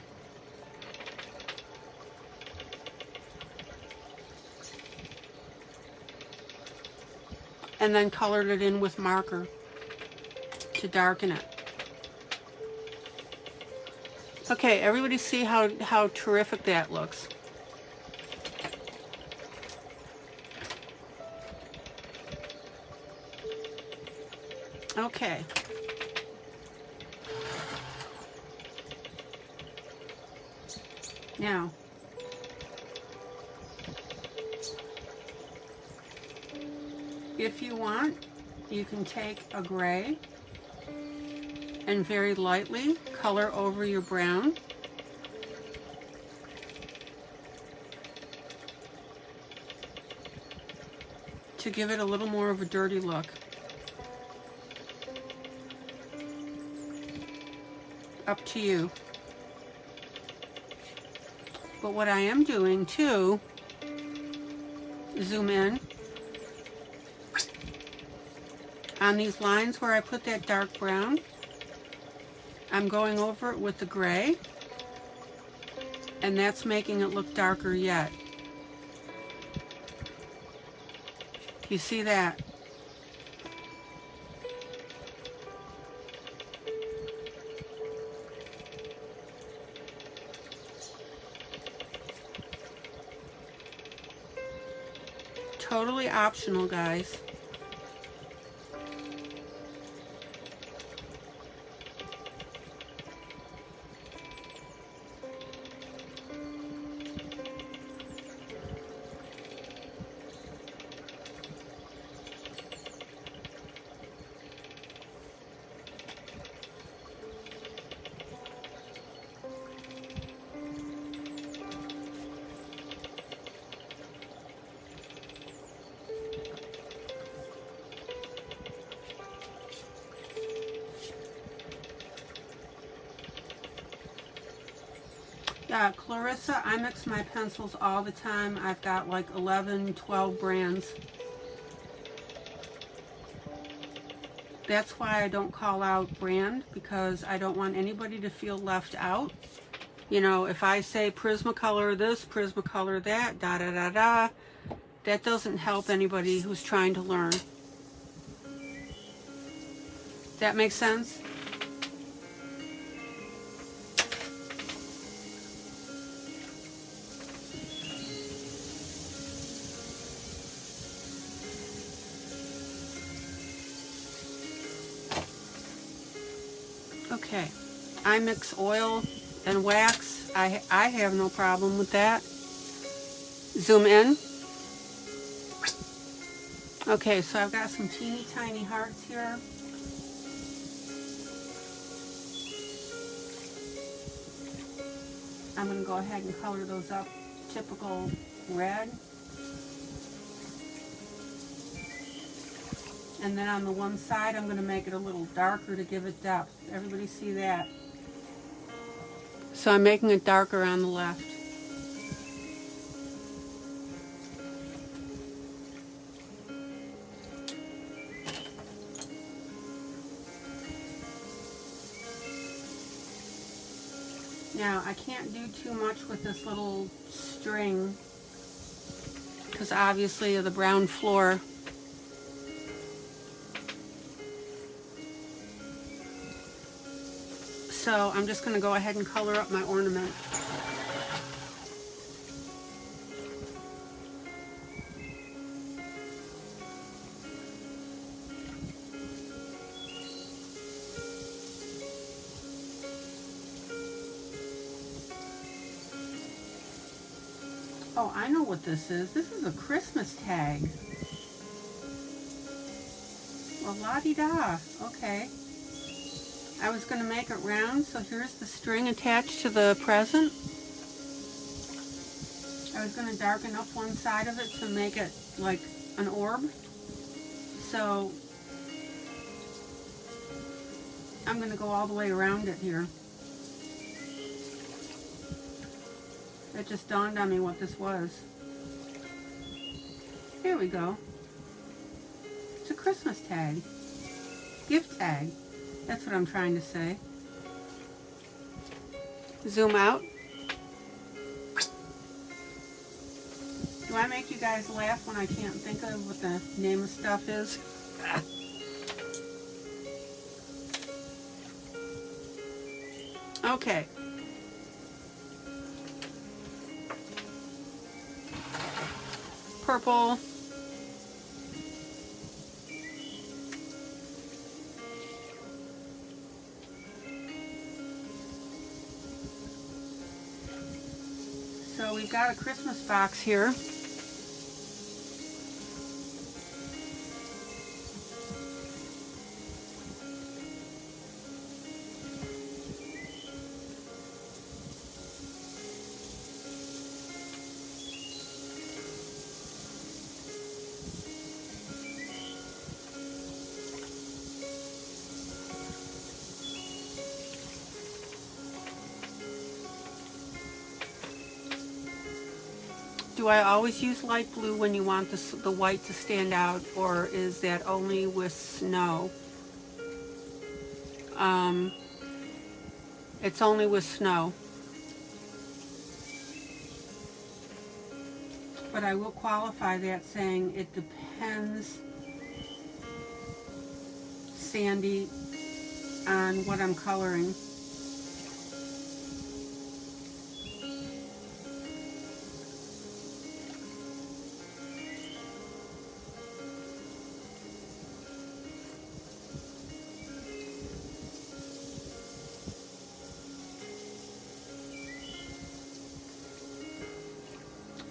And then colored it in with marker to darken it. Okay, everybody see how terrific that looks. Okay. Now, if you want, you can take a gray and very lightly color over your brown. To give it a little more of a dirty look. Up to you. But what I am doing too, zoom in, on these lines where I put that dark brown, I'm going over it with the gray, and that's making it look darker yet. You see that? Totally optional, guys. Clarissa, I mix my pencils all the time. I've got like 11, 12 brands. That's why I don't call out brand, because I don't want anybody to feel left out. You know, if I say Prismacolor this, Prismacolor that, da da da da, that doesn't help anybody who's trying to learn. That makes sense? Okay, I mix oil and wax. I have no problem with that. Zoom in. Okay, so I've got some teeny tiny hearts here. I'm going to go ahead and color those up typical red. And then on the one side, I'm going to make it a little darker to give it depth. Everybody see that? So I'm making it darker on the left. Now, I can't do too much with this little string because obviously of the brown floor. So I'm just going to go ahead and color up my ornament. Oh, I know what this is. This is a Christmas tag. Well, la-di-da. Okay. I was going to make it round, so here's the string attached to the present. I was going to darken up one side of it to make it like an orb. So I'm going to go all the way around it here. It just dawned on me what this was. Here we go. It's a Christmas tag. Gift tag. That's what I'm trying to say. Zoom out. Do I make you guys laugh when I can't think of what the name of stuff is? Okay. Purple. So we've got a Christmas box here. Do I always use light blue when you want the white to stand out, or is that only with snow? It's only with snow. But I will qualify that saying it depends, Sandy, on what I'm coloring.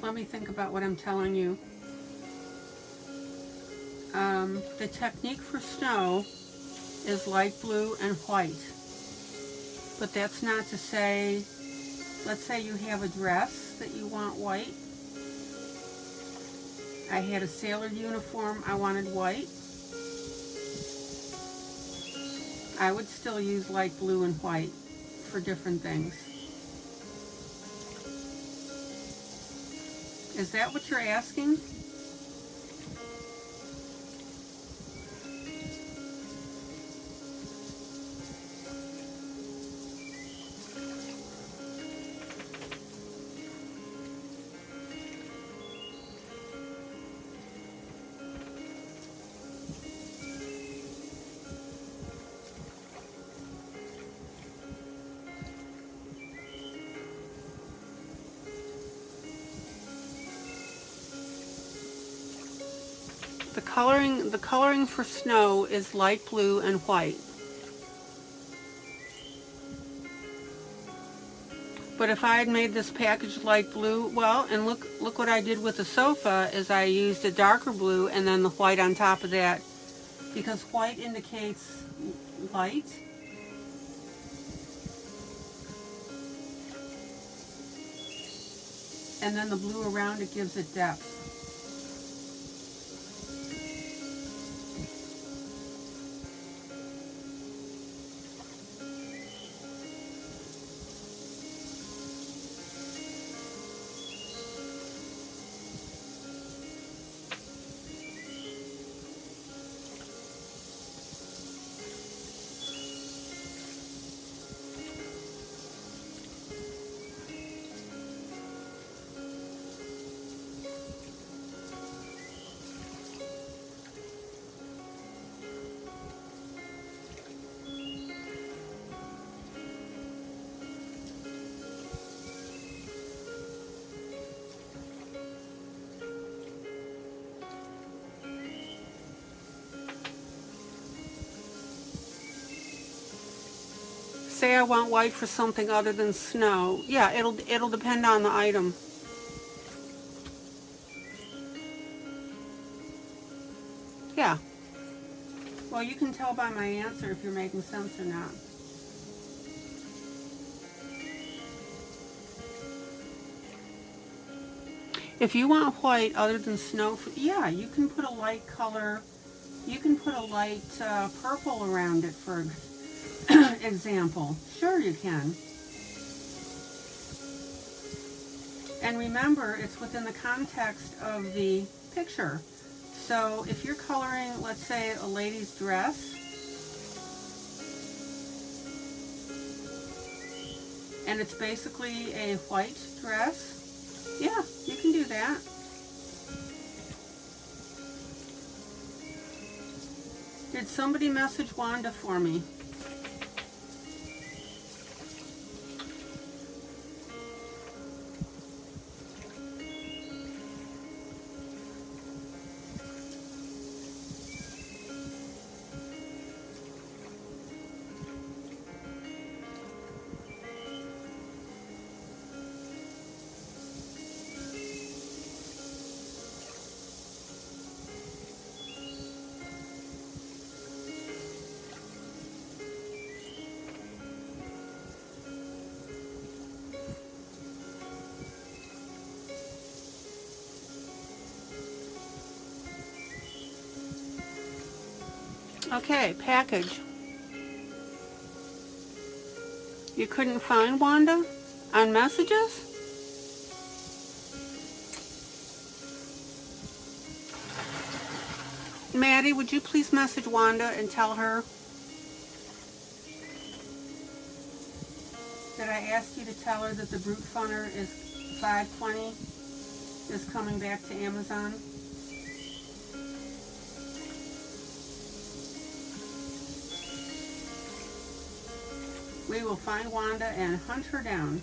Let me think about what I'm telling you. The technique for snow is light blue and white. But that's not to say, let's say you have a dress that you want white. I had a sailor uniform, I wanted white. I would still use light blue and white for different things. Is that what you're asking? The coloring for snow is light blue and white. But if I had made this package light blue, well, and look what I did with the sofa is I used a darker blue and then the white on top of that, because white indicates light. And then the blue around it gives it depth. Say I want white for something other than snow. Yeah, it'll depend on the item. Yeah. Well, you can tell by my answer if you're making sense or not. If you want white other than snow, yeah, you can put a light color. You can put a light purple around it, for example. Sure you can. And remember, it's within the context of the picture. So if you're coloring, let's say, a lady's dress, and it's basically a white dress, yeah, you can do that. Did somebody message Wanda for me? Okay, package. You couldn't find Wanda on messages? Maddie, would you please message Wanda and tell her that I asked you to tell her that the Brute Funner is $5.20 is coming back to Amazon? We will find Wanda and hunt her down.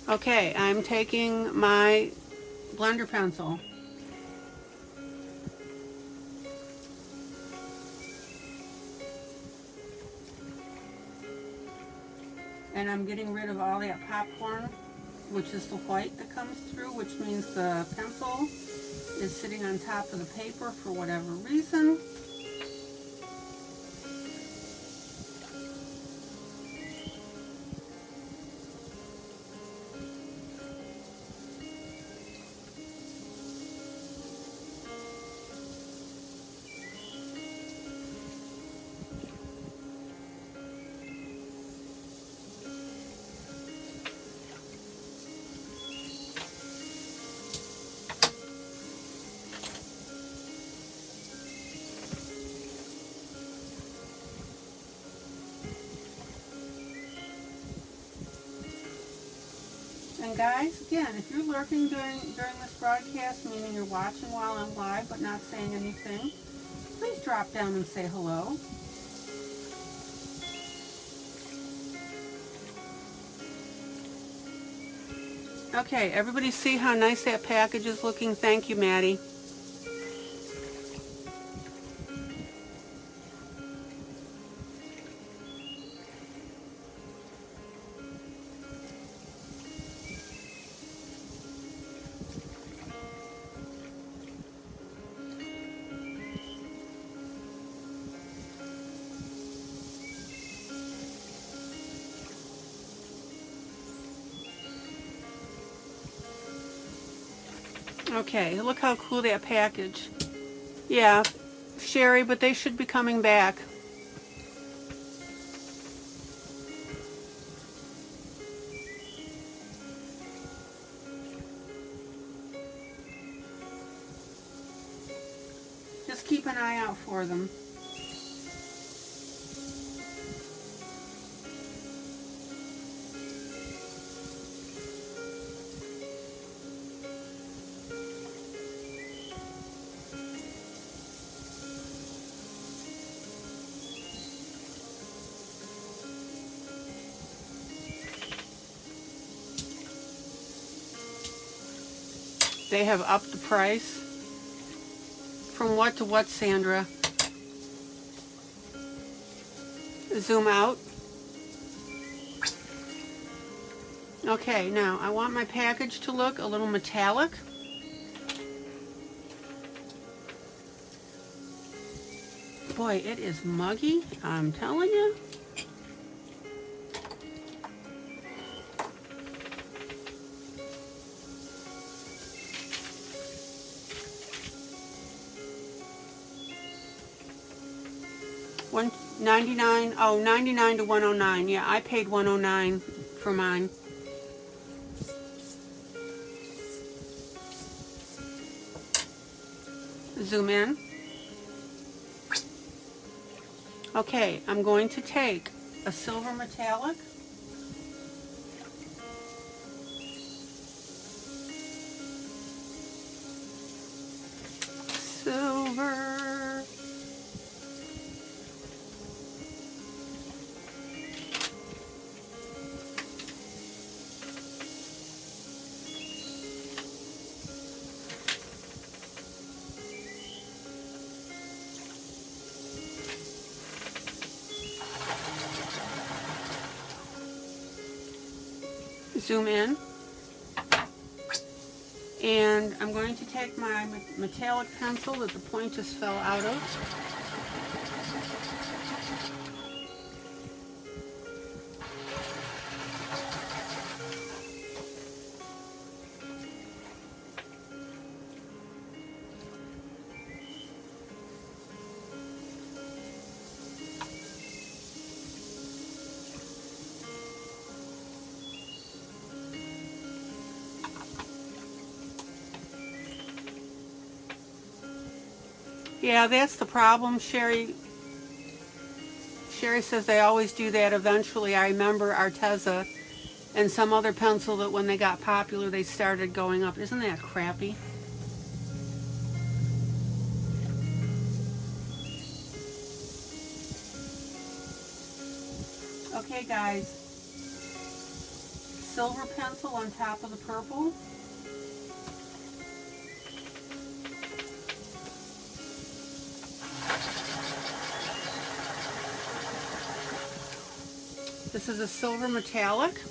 Okay, I'm taking my blender pencil. And I'm getting rid of all that popcorn, which is the white that comes through, which means the pencil is sitting on top of the paper for whatever reason. And guys, again, if you're lurking during this broadcast, meaning you're watching while I'm live but not saying anything, please drop down and say hello. Okay, everybody see how nice that package is looking? Thank you, Maddie. Okay, look how cool that package. Yeah, Sherry, but they should be coming back. Just keep an eye out for them. They have upped the price. From what to what, Sandra? Zoom out. Okay, now I want my package to look a little metallic. Boy, it is muggy, I'm telling you. $99, oh, $99 to $109. Yeah, I paid $109 for mine. Zoom in. Okay, I'm going to take a silver metallic. Silver. Zoom in. And I'm going to take my metallic pencil that the point just fell out of. Yeah, that's the problem, Sherry. Sherry says they always do that eventually. I remember Arteza and some other pencil that when they got popular, they started going up. Isn't that crappy? Okay, guys. Silver pencil on top of the purple. This is a silver metallic.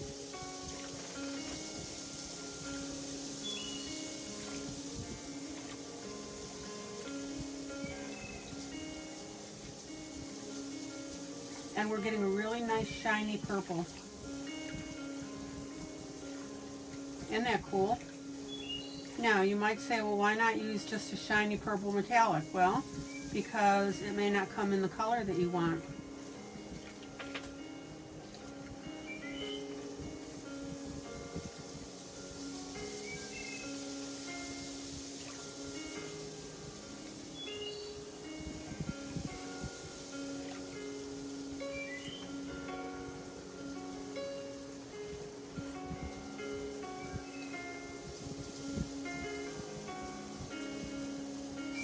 And we're getting a really nice shiny purple. Isn't that cool? Now, you might say, well, why not use just a shiny purple metallic? Well, because it may not come in the color that you want.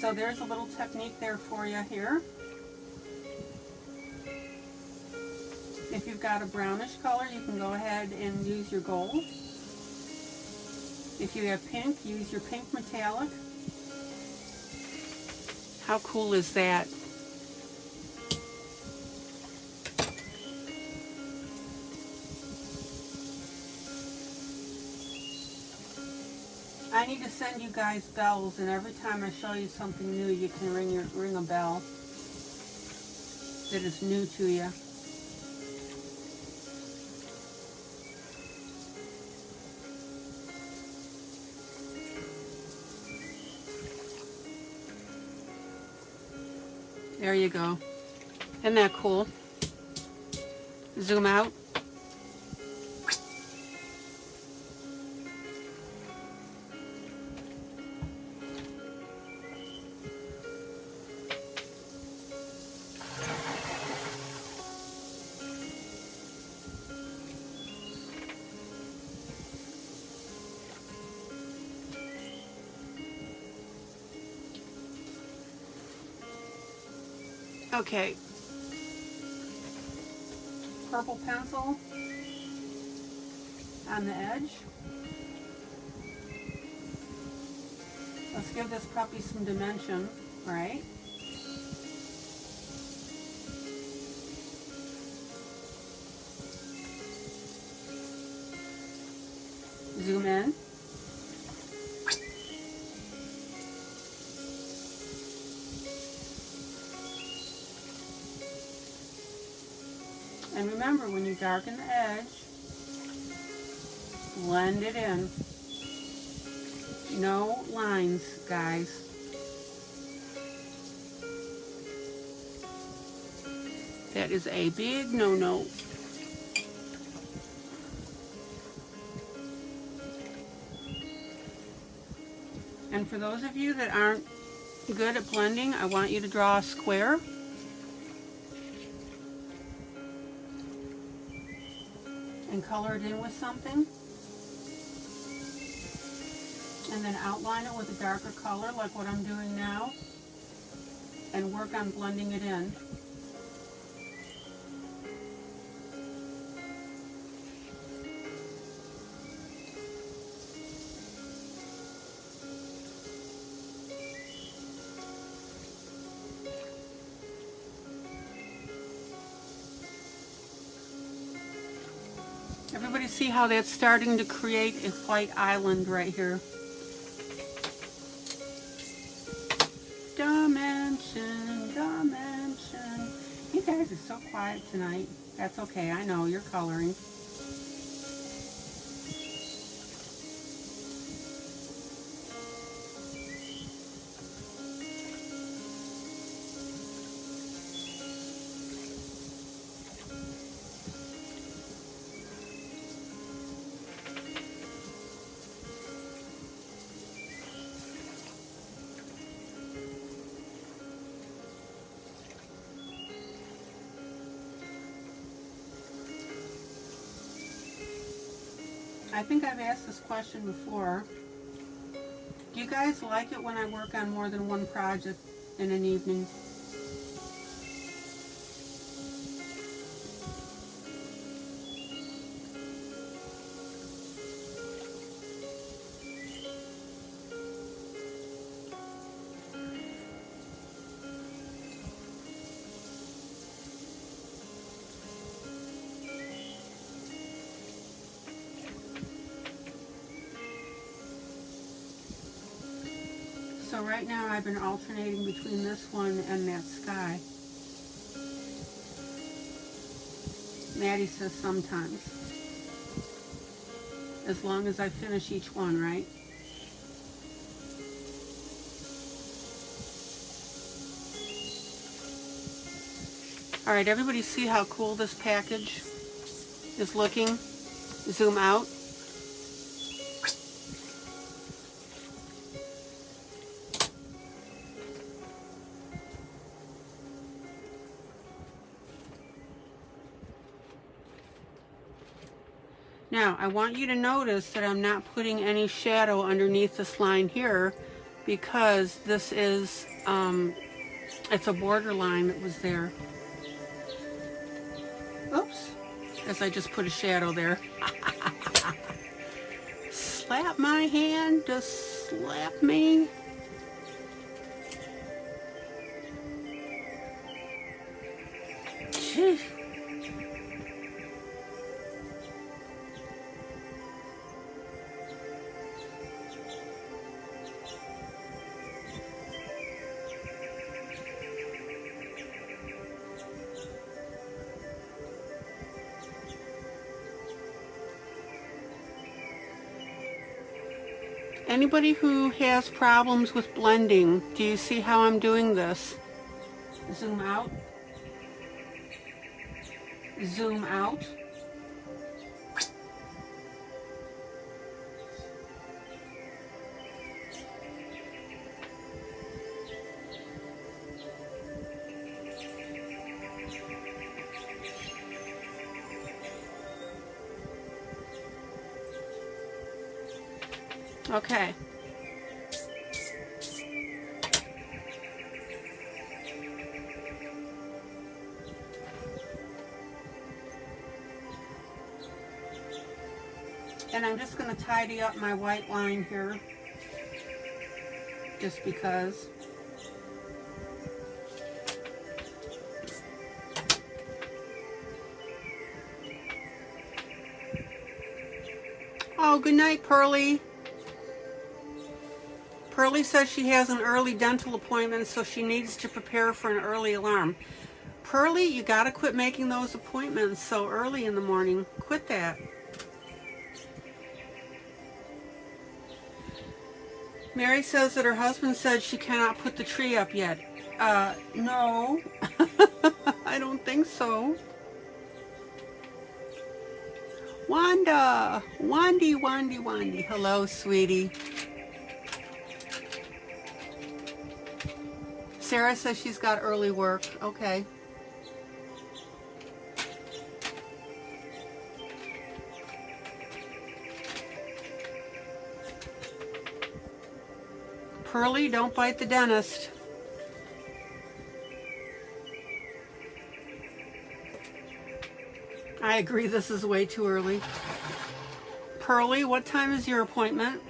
So there's a little technique there for you here. If you've got a brownish color, you can go ahead and use your gold. If you have pink, use your pink metallic. How cool is that? I need to send you guys bells, and every time I show you something new, you can ring a bell that is new to you. There you go. Isn't that cool? Zoom out. Okay. Purple pencil on the edge. Let's give this puppy some dimension, right? Zoom in. And remember, when you darken the edge, blend it in. No lines, guys. That is a big no-no. And for those of you that aren't good at blending, I want you to draw a square. And color it in with something. And then outline it with a darker color like what I'm doing now. And work on blending it in. Everybody see how that's starting to create a white island right here? Dimension, dimension. You guys are so quiet tonight. That's okay, I know, you're coloring. I think I've asked this question before. Do you guys like it when I work on more than one project in an evening? So right now I've been alternating between this one and that sky. Maddie says sometimes. As long as I finish each one, right? Alright, everybody see how cool this package is looking? Zoom out. Now, I want you to notice that I'm not putting any shadow underneath this line here because this is, it's a border line that was there. Oops, as I just put a shadow there. Slap my hand, just slap me. Jeez. Anybody who has problems with blending, do you see how I'm doing this? Zoom out. Zoom out. Okay. And I'm just going to tidy up my white line here, just because. Oh, good night, Pearlie. Pearlie says she has an early dental appointment, so she needs to prepare for an early alarm. Pearlie, you got to quit making those appointments so early in the morning. Quit that. Mary says that her husband said she cannot put the tree up yet. No. I don't don't think so. Wanda, Wandy. Hello, sweetie. Sarah says she's got early work. Okay. Pearly, don't bite the dentist. I agree, this is way too early. Pearly, what time is your appointment?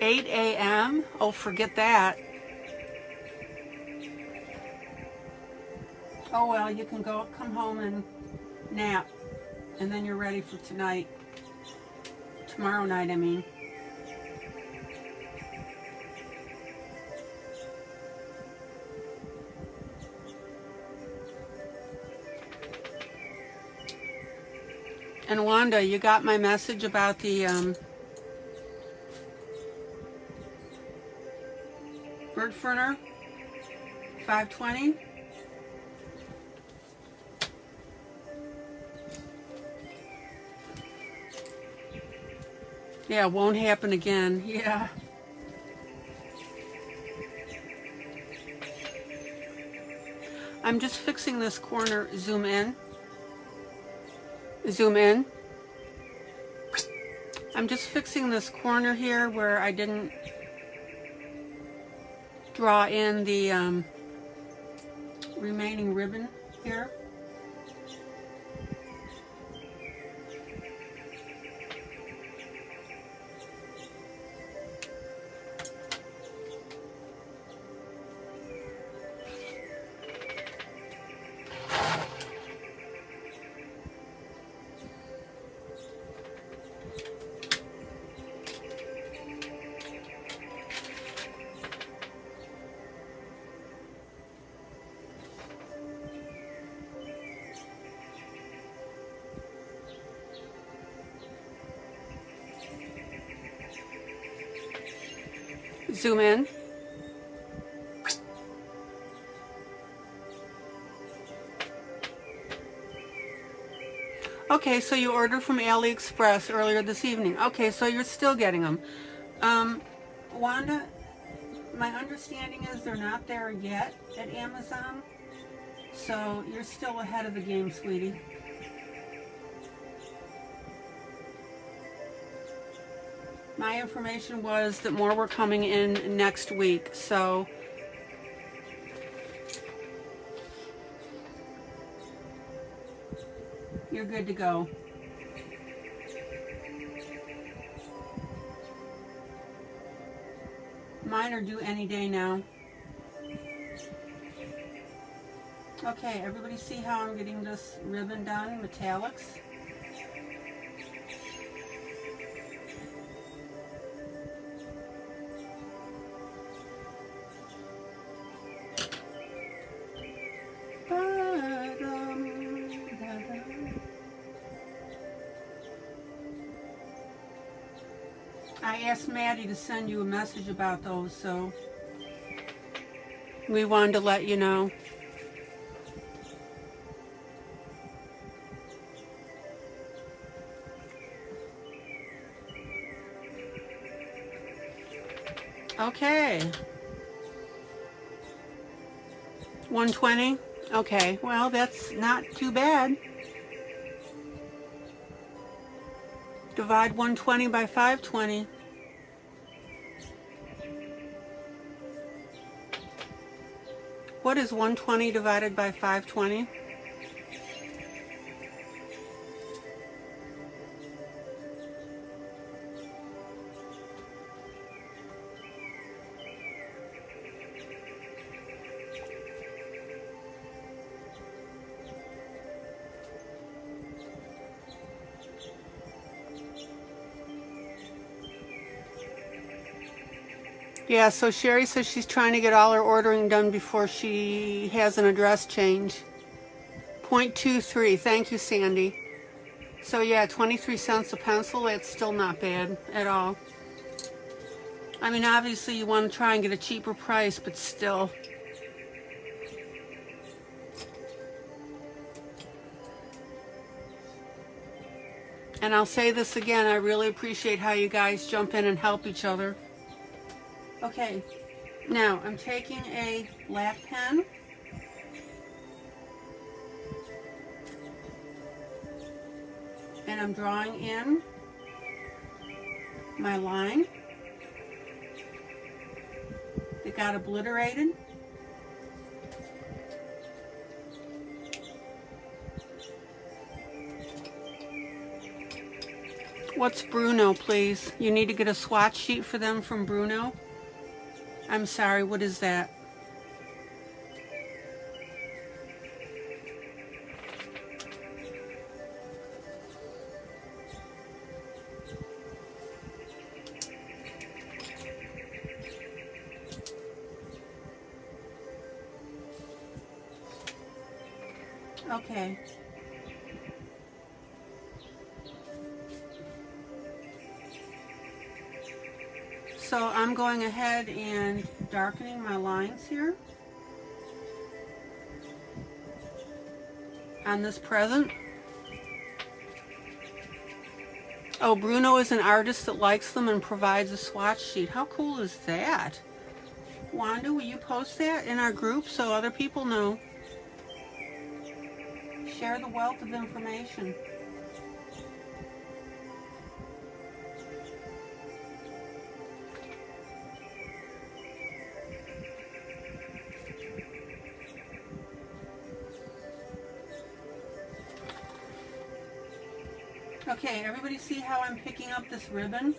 $8 a.m.? Oh, forget that. Oh well, you can come home and nap, and then you're ready for tonight. Tomorrow night, I mean. And Wanda, you got my message about the bird ferner? 520? Yeah, won't happen again. Yeah. I'm just fixing this corner. Zoom in. Zoom in. I'm just fixing this corner here where I didn't draw in the remaining ribbon here. Zoom in. Okay, so you ordered from AliExpress earlier this evening. Okay, so you're still getting them. Wanda, my understanding is they're not there yet at Amazon, so you're still ahead of the game, sweetie. My information was that more were coming in next week, so you're good to go. Mine are due any day now. Okay, everybody see how I'm getting this ribbon done, metallics? I asked Maddie to send you a message about those, so we wanted to let you know. Okay. 120? Okay, well, that's not too bad. Divide 120 by 520. What is 120 divided by 520? Yeah, so Sherry says she's trying to get all her ordering done before she has an address change. 0.23. Thank you, Sandy. So yeah, 23 cents a pencil. That's still not bad at all. I mean, obviously you want to try and get a cheaper price, but still. And I'll say this again, I really appreciate how you guys jump in and help each other. Okay, now I'm taking a black pen. And I'm drawing in my line that got obliterated. What's Bruno, please? You need to get a swatch sheet for them from Bruno? I'm sorry, what is that? Okay. So I'm going ahead and darkening my lines here on this present. Oh, Bruno is an artist that likes them and provides a swatch sheet. How cool is that? Wanda, will you post that in our group so other people know? Share the wealth of information. Okay, everybody see how I'm picking up this ribbon?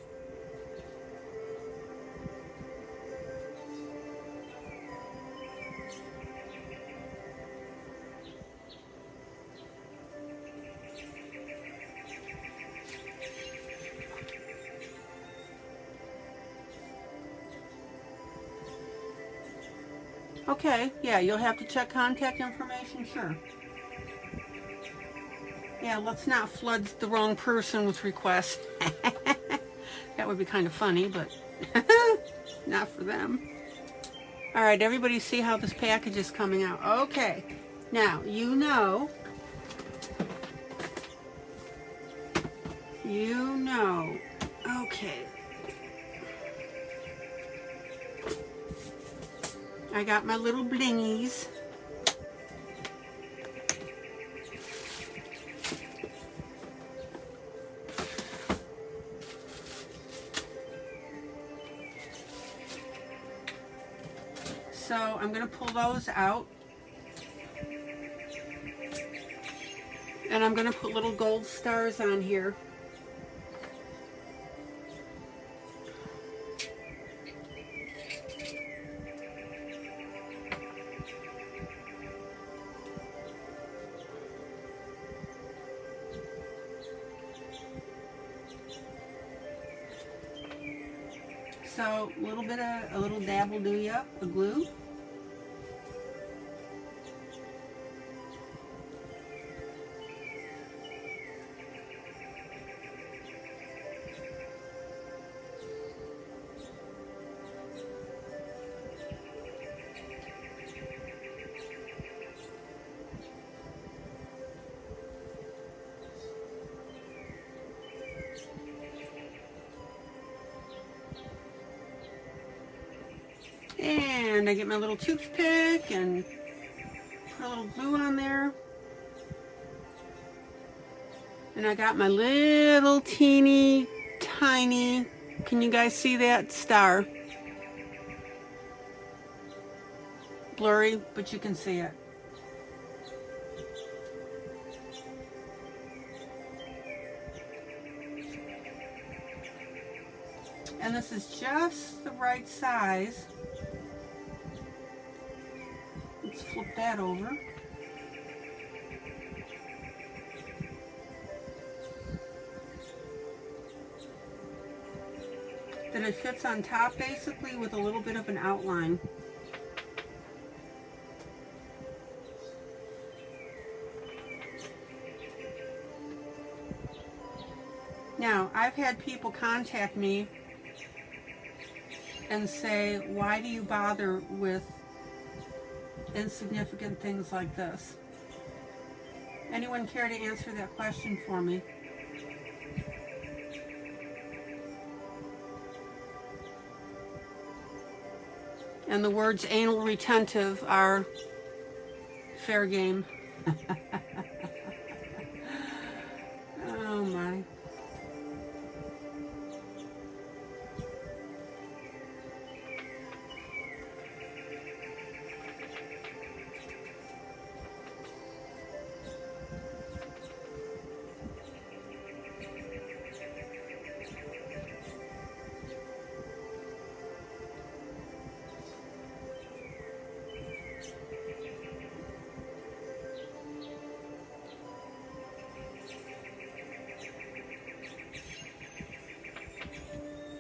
Okay, yeah, you'll have to check contact information, sure. Yeah, let's not flood the wrong person with requests. That would be kind of funny, but not for them. All right, everybody see how this package is coming out. Okay, now, okay. I got my little blingies. So I'm going to pull those out. And I'm going to put little gold stars on here. So a little dab will do ya, a glue. And I get my little toothpick and put a little glue on there. And I got my little teeny tiny, can you guys see that star? Blurry, but you can see it. And this is just the right size. Let's flip that over. That and it fits on top basically with a little bit of an outline. Now, I've had people contact me and say, why do you bother with insignificant things like this? Anyone care to answer that question for me? And the words anal retentive are fair game. Oh my.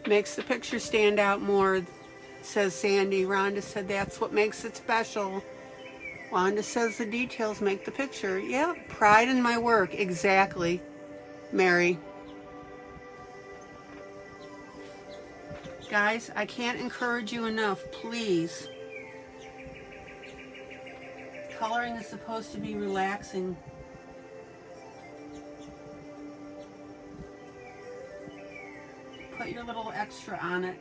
Makes the picture stand out more, says Sandy. Rhonda said that's what makes it special. Wanda says the details make the picture. Yeah, pride in my work. Exactly, Mary. Guys, I can't encourage you enough. Please. Coloring is supposed to be relaxing. Put your little extra on it.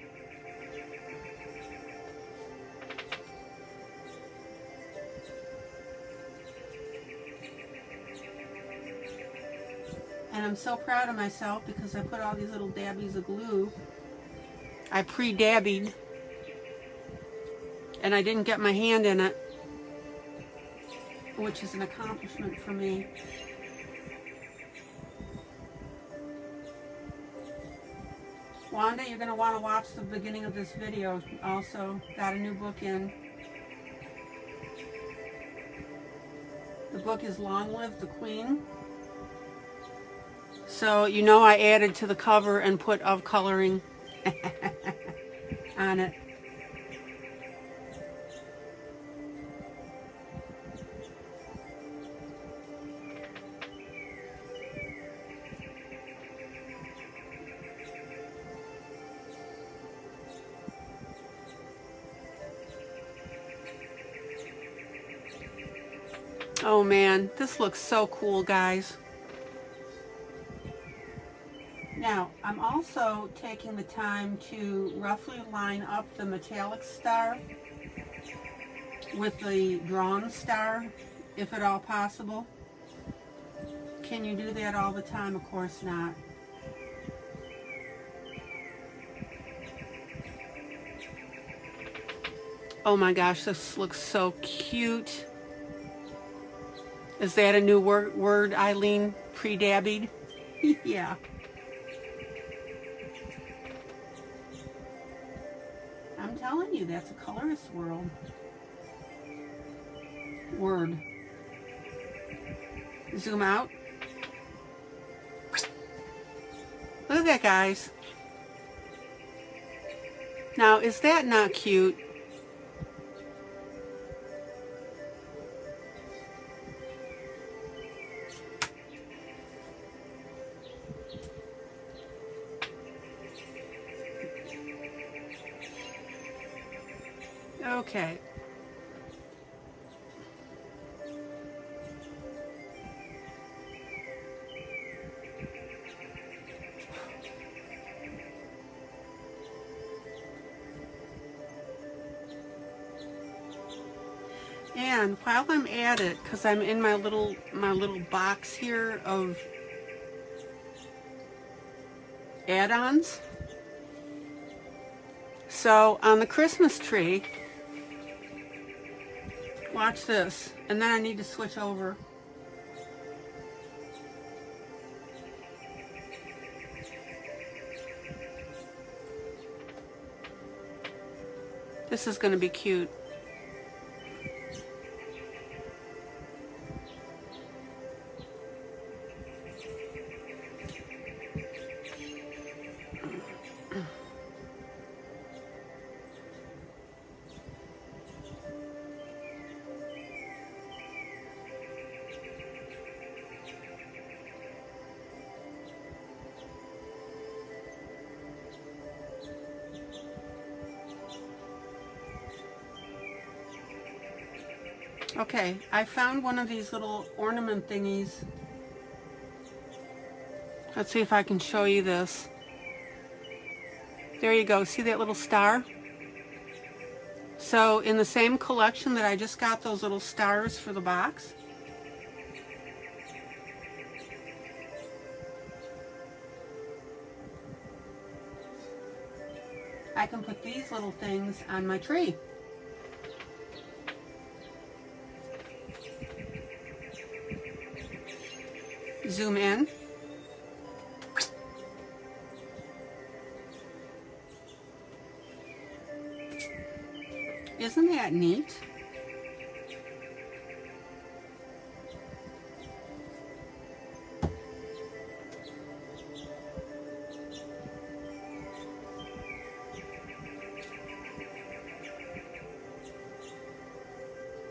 And I'm so proud of myself because I put all these little dabbies of glue. I pre-dabbied and I didn't get my hand in it, which is an accomplishment for me. Wanda, you're going to want to watch the beginning of this video also. Got a new book in. The book is Long Live the Queen. So, you know, I added to the cover and put of coloring on it. Oh man, this looks so cool, guys. Now, I'm also taking the time to roughly line up the metallic star with the drawn star, if at all possible. Can you do that all the time? Of course not. Oh my gosh, this looks so cute. Is that a new word ILene pre-dabbied? Yeah. I'm telling you, that's a colorist world. Word. Zoom out. Look at that, guys. Now, is that not cute? Okay. And while I'm at it, because I'm in my little box here of add-ons. So on the Christmas tree, watch this, and then I need to switch over. This is going to be cute. Okay, I found one of these little ornament thingies. Let's see if I can show you this. There you go. See that little star? So in the same collection that I just got those little stars for the box, I can put these little things on my tree. Zoom in. Isn't that neat?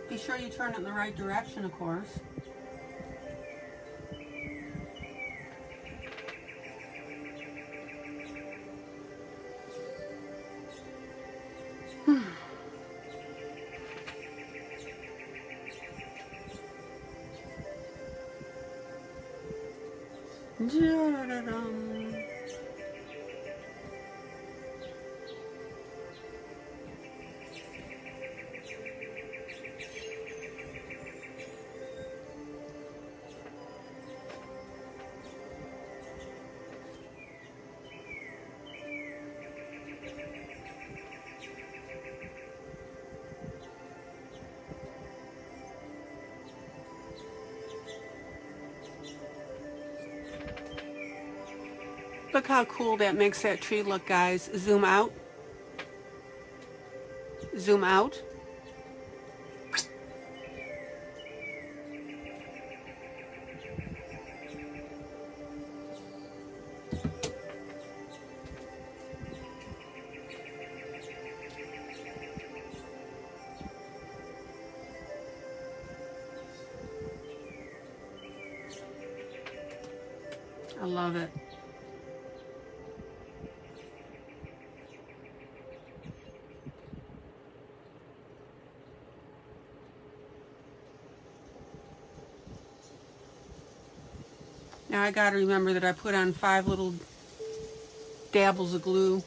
Be sure you turn it in the right direction, of course. Look how cool that makes that tree look, guys. Zoom out. Zoom out. I love it. Now I gotta remember that I put on 5 little dabbles of glue.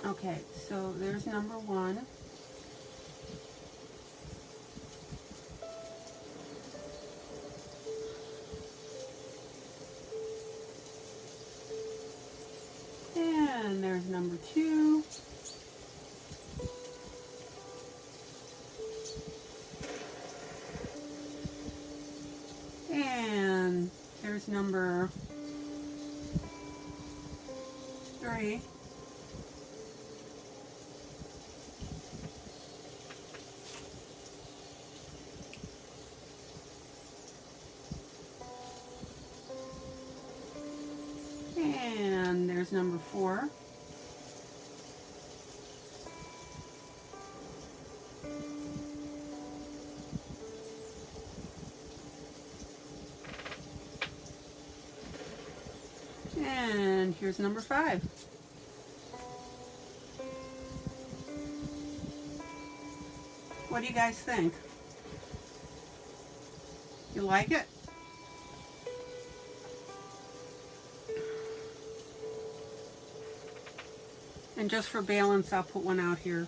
Okay, so there's number 1. And there's number 2. And here's number 3. And there's number 4. And here's number 5. What do you guys think? You like it? And just for balance, I'll put one out here.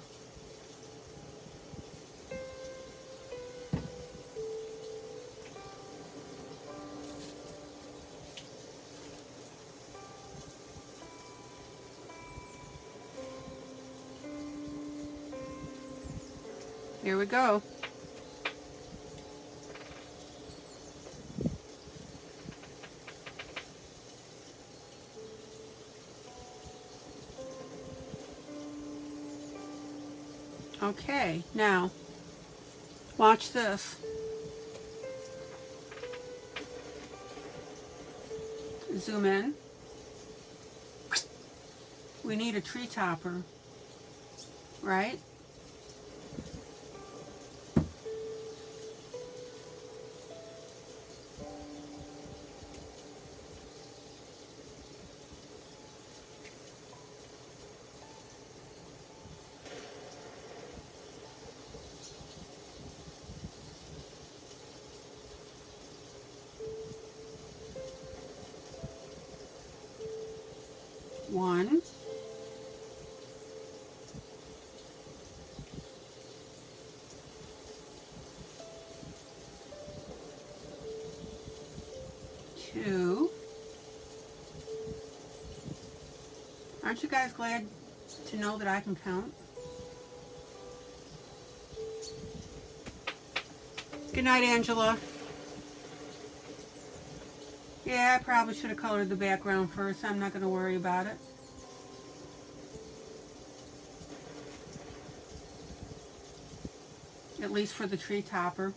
Here we go. Okay, now watch this. Zoom in. We need a tree topper, right? 2. Aren't you guys glad to know that I can count? Good night, Angela. Yeah, I probably should have colored the background first. I'm not going to worry about it. At least for the tree topper.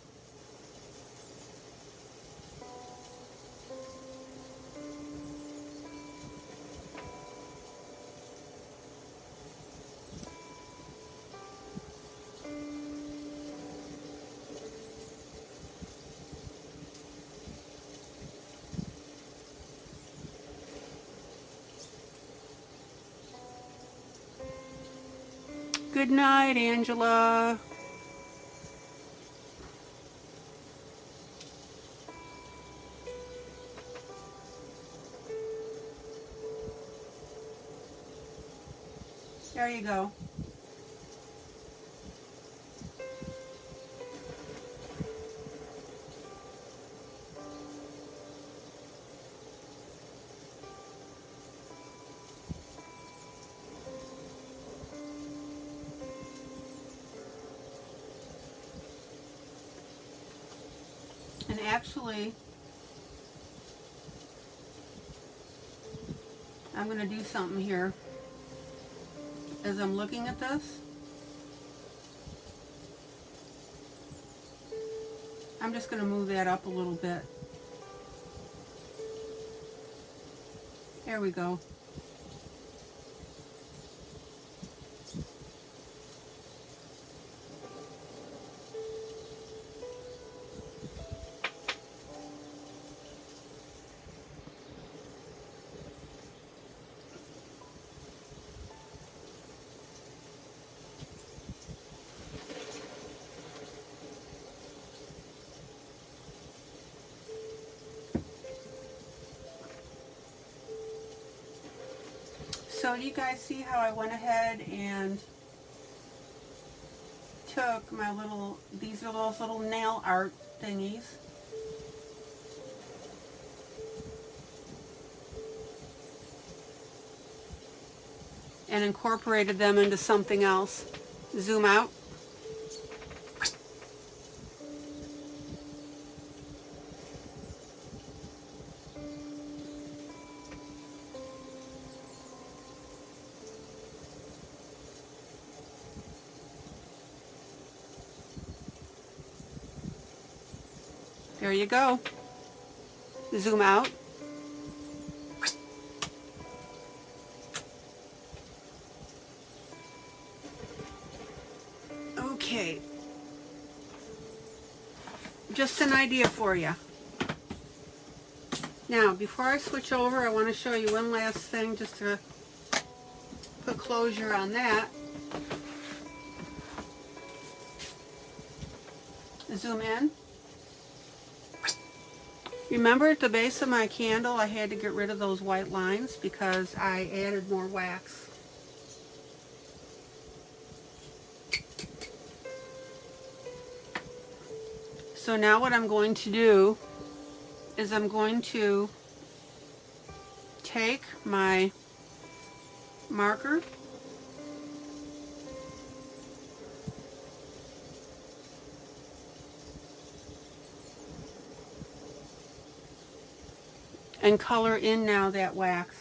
Good night, Angela. There you go. And actually, I'm going to do something here. As I'm looking at this, I'm just going to move that up a little bit. There we go. So do you guys see how I went ahead and took my these are those little nail art thingies, and incorporated them into something else. Zoom out. There you go. Zoom out. Okay. Just an idea for you. Now, before I switch over, I want to show you one last thing just to put closure on that. Zoom in. Remember at the base of my candle I had to get rid of those white lines because I added more wax. So now what I'm going to do is I'm going to take my marker and color in now that wax.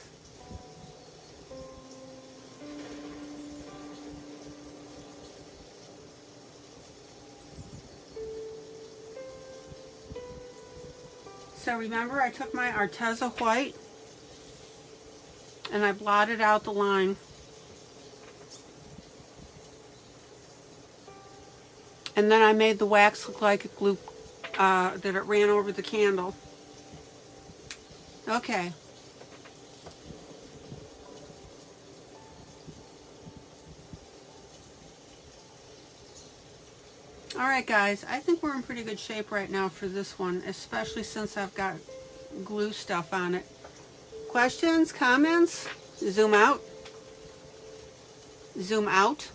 So remember I took my Arteza white and I blotted out the line. And then I made the wax look like it glue, that it ran over the candle. Okay. Alright guys, I think we're in pretty good shape right now for this one, especially since I've got glue stuff on it. Questions? Comments? Zoom out. Zoom out.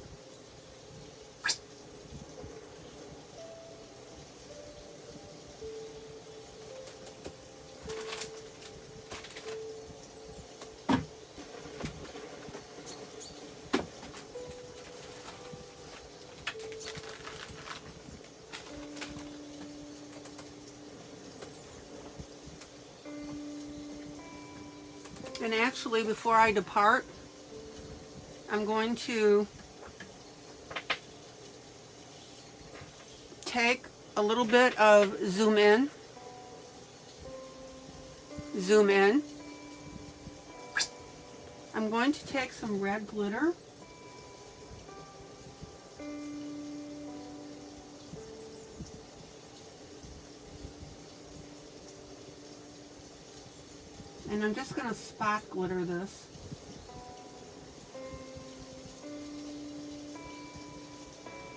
And actually, before I depart, I'm going to take a little bit of zoom in, zoom in. I'm going to take some red glitter, and I'm just going to spot glitter this.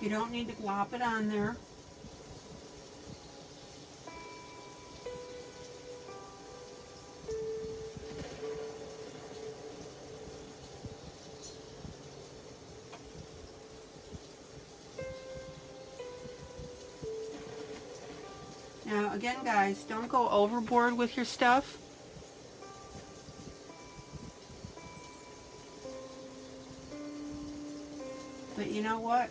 You don't need to glop it on there. Now again, guys, don't go overboard with your stuff. But you know what?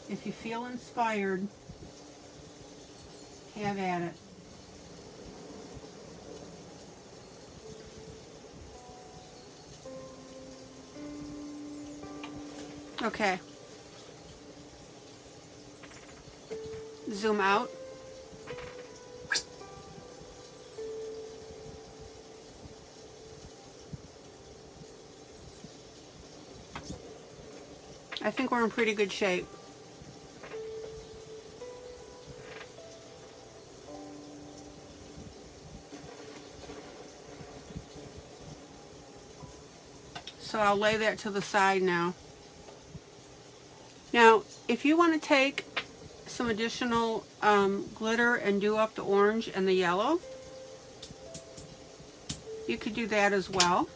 If you feel inspired, have at it. Okay. Zoom out. I think we're in pretty good shape. So I'll lay that to the side now. Now, if you want to take some additional glitter and do up the orange and the yellow, you could do that as well.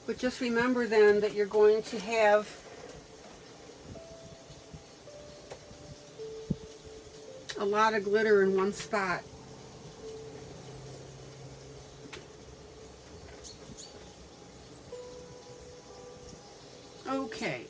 But just remember then that you're going to have a lot of glitter in one spot. Okay.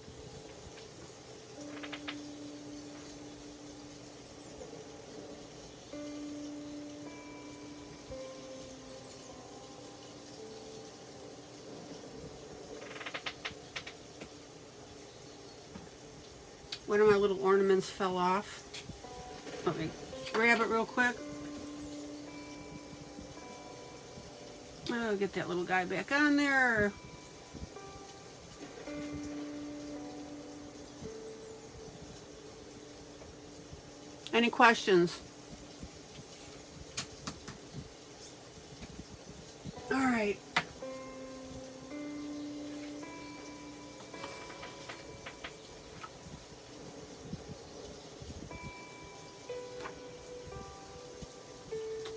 One of my little ornaments fell off. Let me grab it real quick. Oh, get that little guy back on there. Any questions? All right.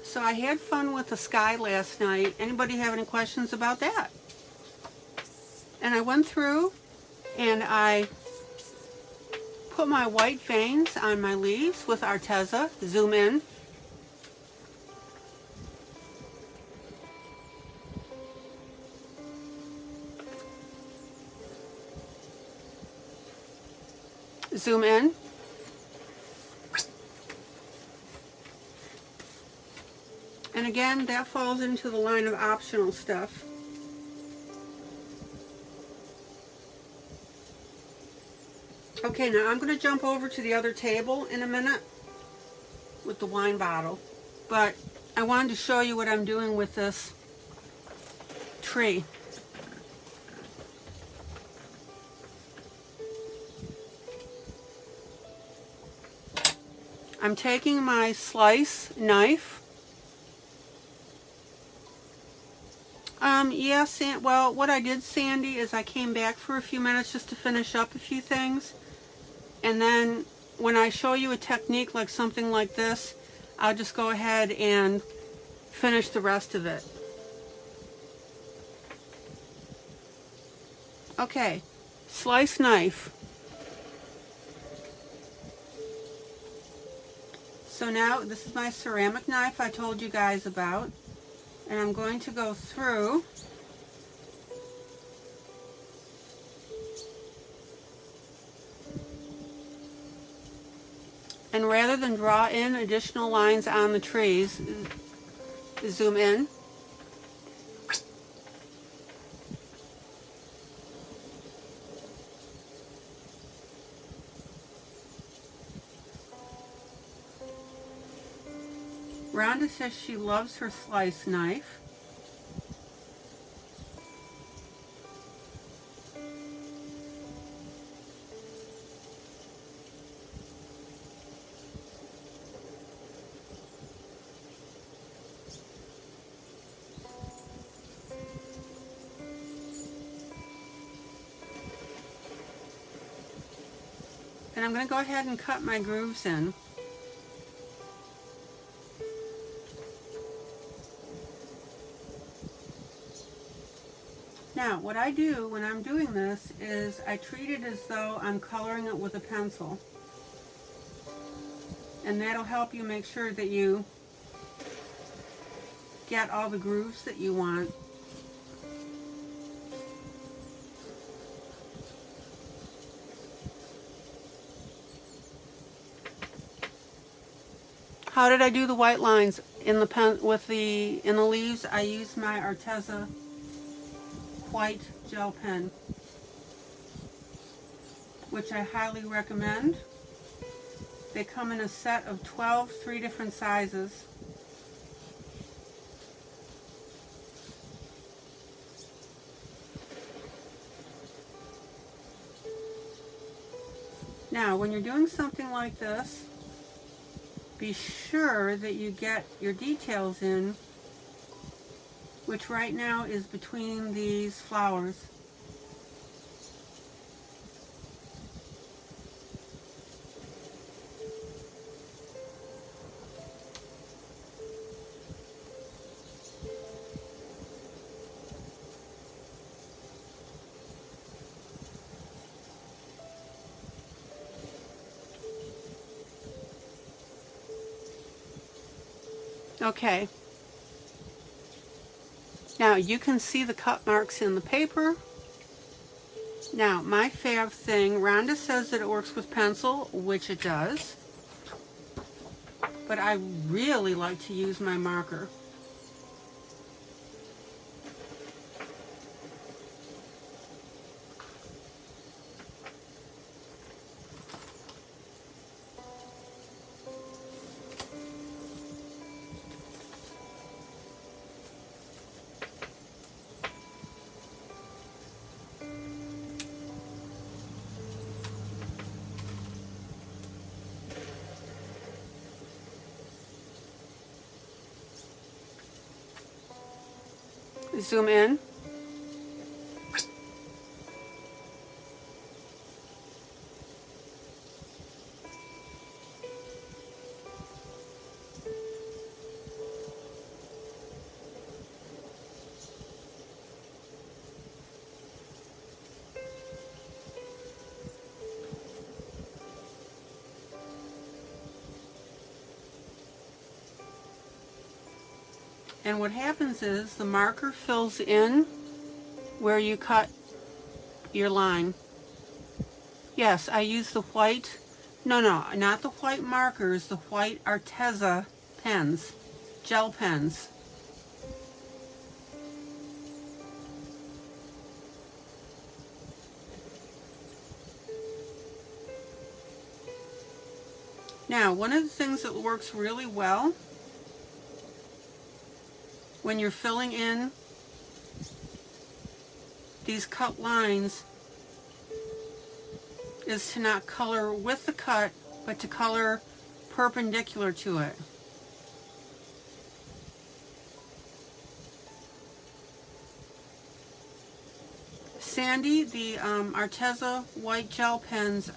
So I had fun with the sky last night. Anybody have any questions about that? And I went through and I put my white veins on my leaves with Arteza. Zoom in. Zoom in. And again, that falls into the line of optional stuff. Okay, now I'm going to jump over to the other table in a minute with the wine bottle. But I wanted to show you what I'm doing with this tree. I'm taking my slice knife. Yes, well, what I did, Sandy, is I came back for a few minutes just to finish up a few things. And then when I show you a technique like something like this, I'll just go ahead and finish the rest of it. Okay, slice knife. So now this is my ceramic knife I told you guys about. And I'm going to go through and rather than draw in additional lines on the trees, zoom in, Rhonda says she loves her slice knife. And I'm going to go ahead and cut my grooves in. Now, what I do when I'm doing this is I treat it as though I'm coloring it with a pencil. And that'll help you make sure that you get all the grooves that you want. How did I do the white lines in the pen in the leaves? I used my Arteza white gel pen, which I highly recommend. They come in a set of 12, 3 different sizes. Now, when you're doing something like this, be sure that you get your details in, which right now is between these flowers. Okay. Now you can see the cut marks in the paper. Now my fab thing, Rhonda says that it works with pencil, which it does. But I really like to use my marker. Zoom in. And what happens is the marker fills in where you cut your line. Yes, I use the white, no, not the white markers, the white Arteza pens, gel pens. Now, one of the things that works really well when you're filling in these cut lines is to not color with the cut, but to color perpendicular to it. Sandy, the Arteza white gel pens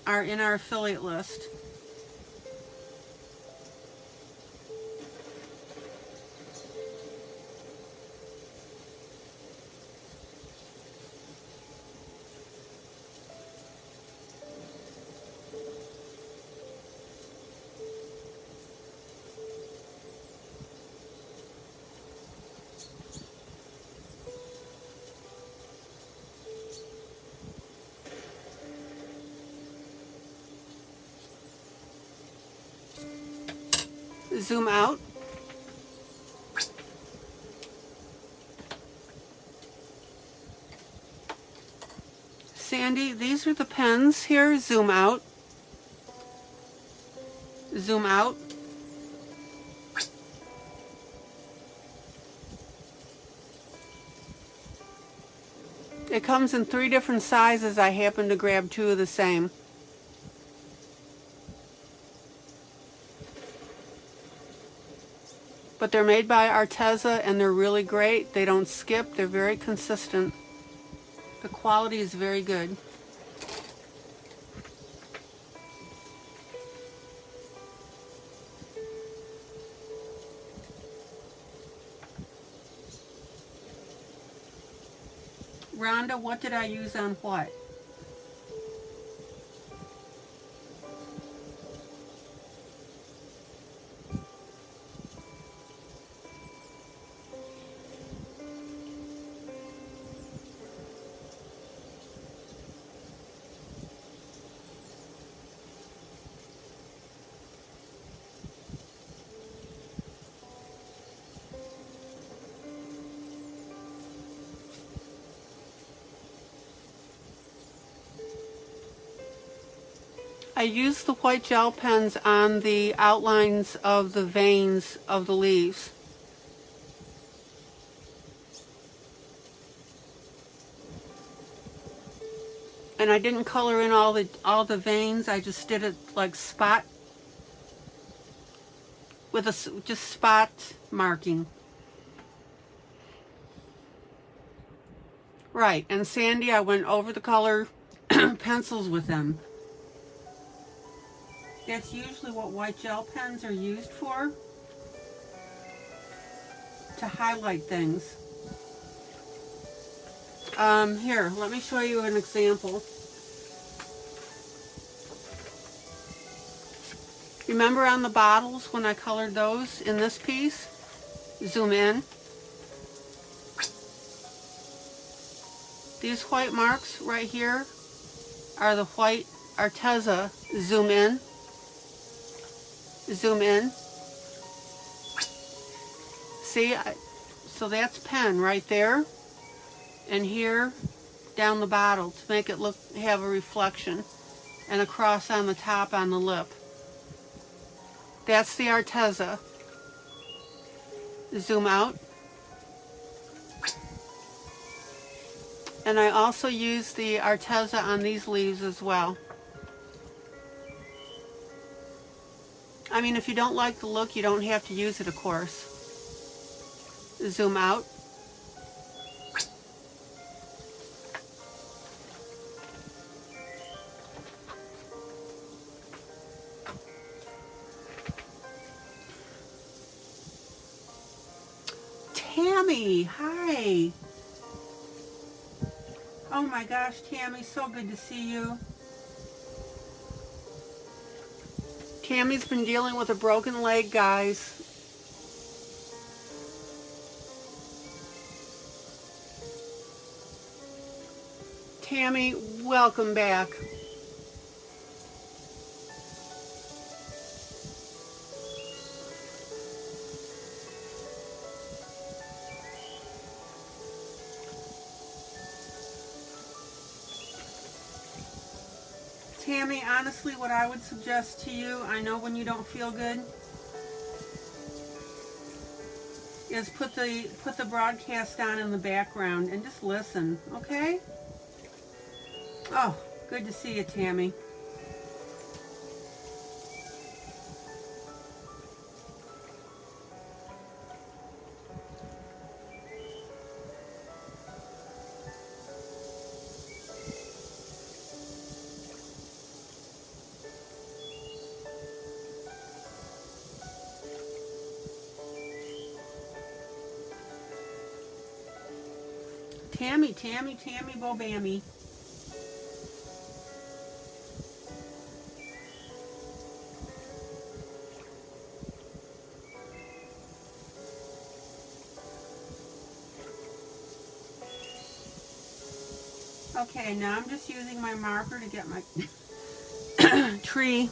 are in our affiliate list. Zoom out. Sandy, these are the pens here. Zoom out. Zoom out. It comes in 3 different sizes. I happened to grab 2 of the same. But they're made by Arteza and they're really great. They don't skip. They're very consistent. The quality is very good. Rhonda, what did I use on what? I used the white gel pens on the outlines of the veins of the leaves. And I didn't color in all the veins. I just did it like spot with just spot marking. Right, and Sandy, I went over the color pencils with them. That's usually what white gel pens are used for, to highlight things. Here, let me show you an example. Remember on the bottles when I colored those in this piece? Zoom in. These white marks right here are the white Arteza. Zoom in. Zoom in. See, so that's pen right there, and here down the bottle to make it have a reflection, and a cross on the top on the lip. That's the Arteza. Zoom out. And I also use the Arteza on these leaves as well. I mean, if you don't like the look, you don't have to use it, of course. Zoom out. Tammy, hi. Oh my gosh, Tammy, so good to see you. Tammy's been dealing with a broken leg, guys. Tammy, welcome back. Tammy, honestly, what I would suggest to you, I know when you don't feel good, is put the broadcast on in the background and just listen, okay? Oh, good to see you, Tammy. Tammy Bobammy. Okay, now I'm just using my marker to get my tree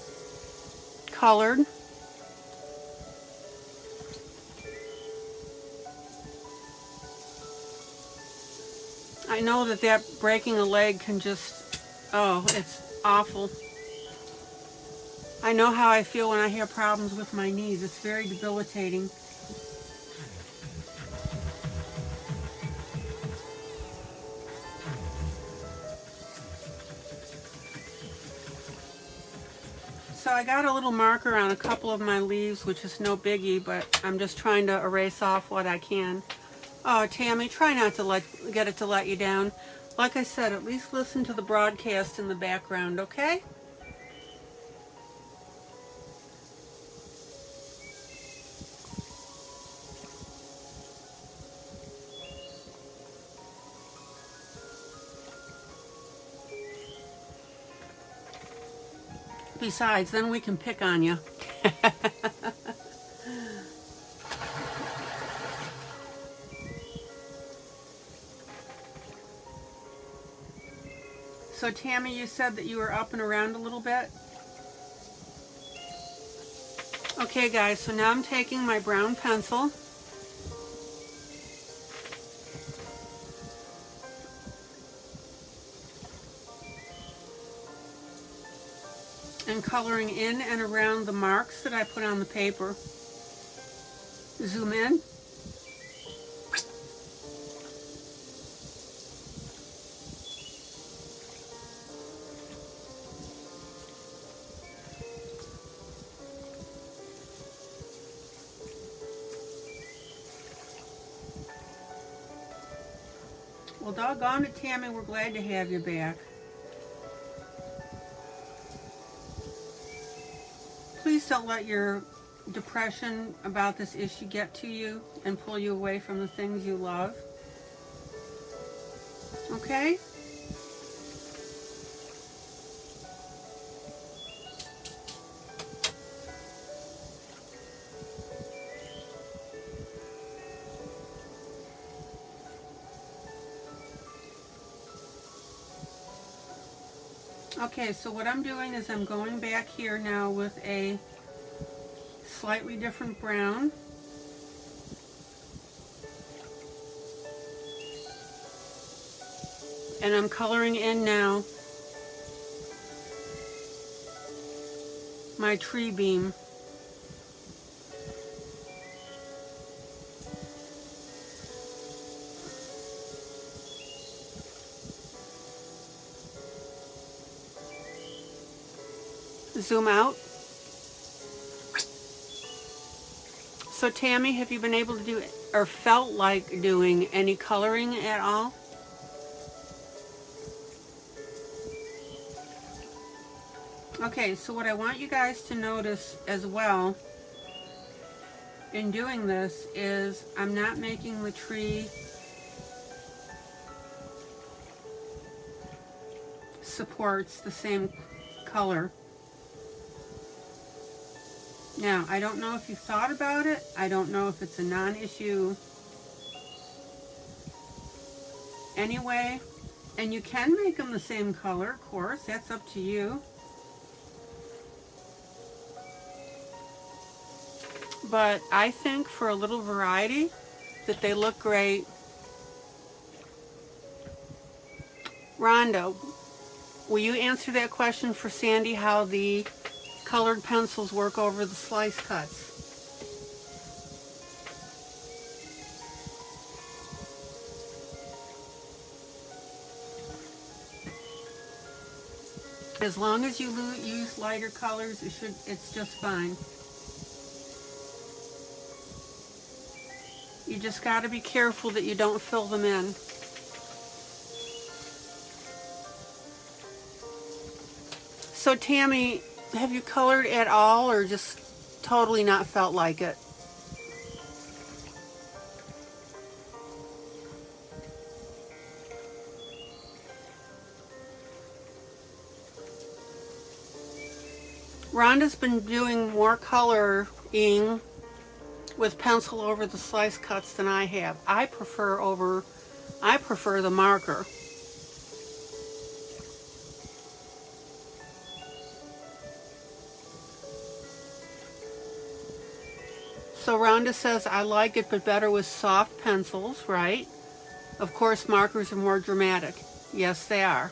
colored. I know that breaking a leg can just, oh, it's awful. I know how I feel when I have problems with my knees. It's very debilitating. So I got a little marker on a couple of my leaves, which is no biggie, but I'm just trying to erase off what I can. Oh, Tammy, try not to get it to let you down. Like I said, at least listen to the broadcast in the background, okay? Besides, then we can pick on you. So Tammy, you said that you were up and around a little bit? Okay guys, so now I'm taking my brown pencil and coloring in and around the marks that I put on the paper. Zoom in. Well, doggone it, Tammy, we're glad to have you back. Please don't let your depression about this issue get to you and pull you away from the things you love. Okay? Okay, so what I'm doing is I'm going back here now with a slightly different brown. And I'm coloring in now my tree beam. Zoom out. So Tammy, have you been able to do or felt like doing any coloring at all? Okay, so what I want you guys to notice as well in doing this is I'm not making the tree supports the same color. Now, I don't know if you've thought about it. I don't know if it's a non-issue anyway. And you can make them the same color, of course. That's up to you. But I think for a little variety that they look great. Rhonda, will you answer that question for Sandy, how the colored pencils work over the slice cuts? As long as you use lighter colors, it's just fine. You just got to be careful that you don't fill them in. So Tammy, have you colored at all or just totally not felt like it? Rhonda's been doing more coloring with pencil over the slice cuts than I have. I prefer the marker. So Rhonda says, I like it, but better with soft pencils, right? Of course, markers are more dramatic. Yes, they are.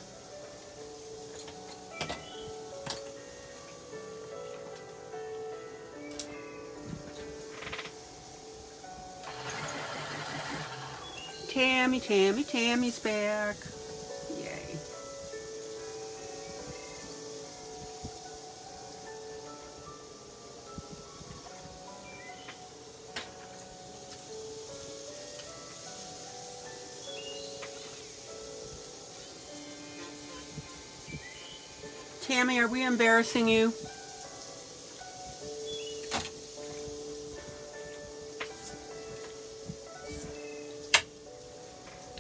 Tammy's back. Yay. Tammy, are we embarrassing you?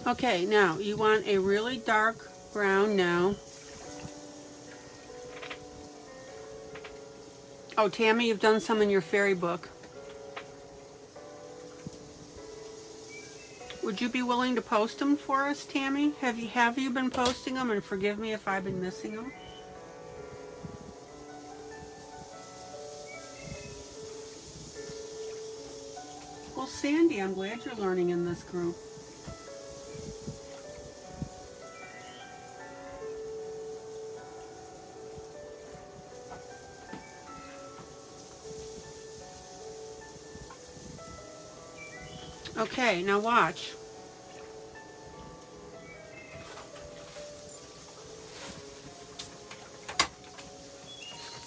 Okay, now you want a really dark brown now. Oh, Tammy, you've done some in your fairy book. Would you be willing to post them for us, Tammy? Have you been posting them? And forgive me if I've been missing them. Well, Sandy, I'm glad you're learning in this group. Okay, now watch.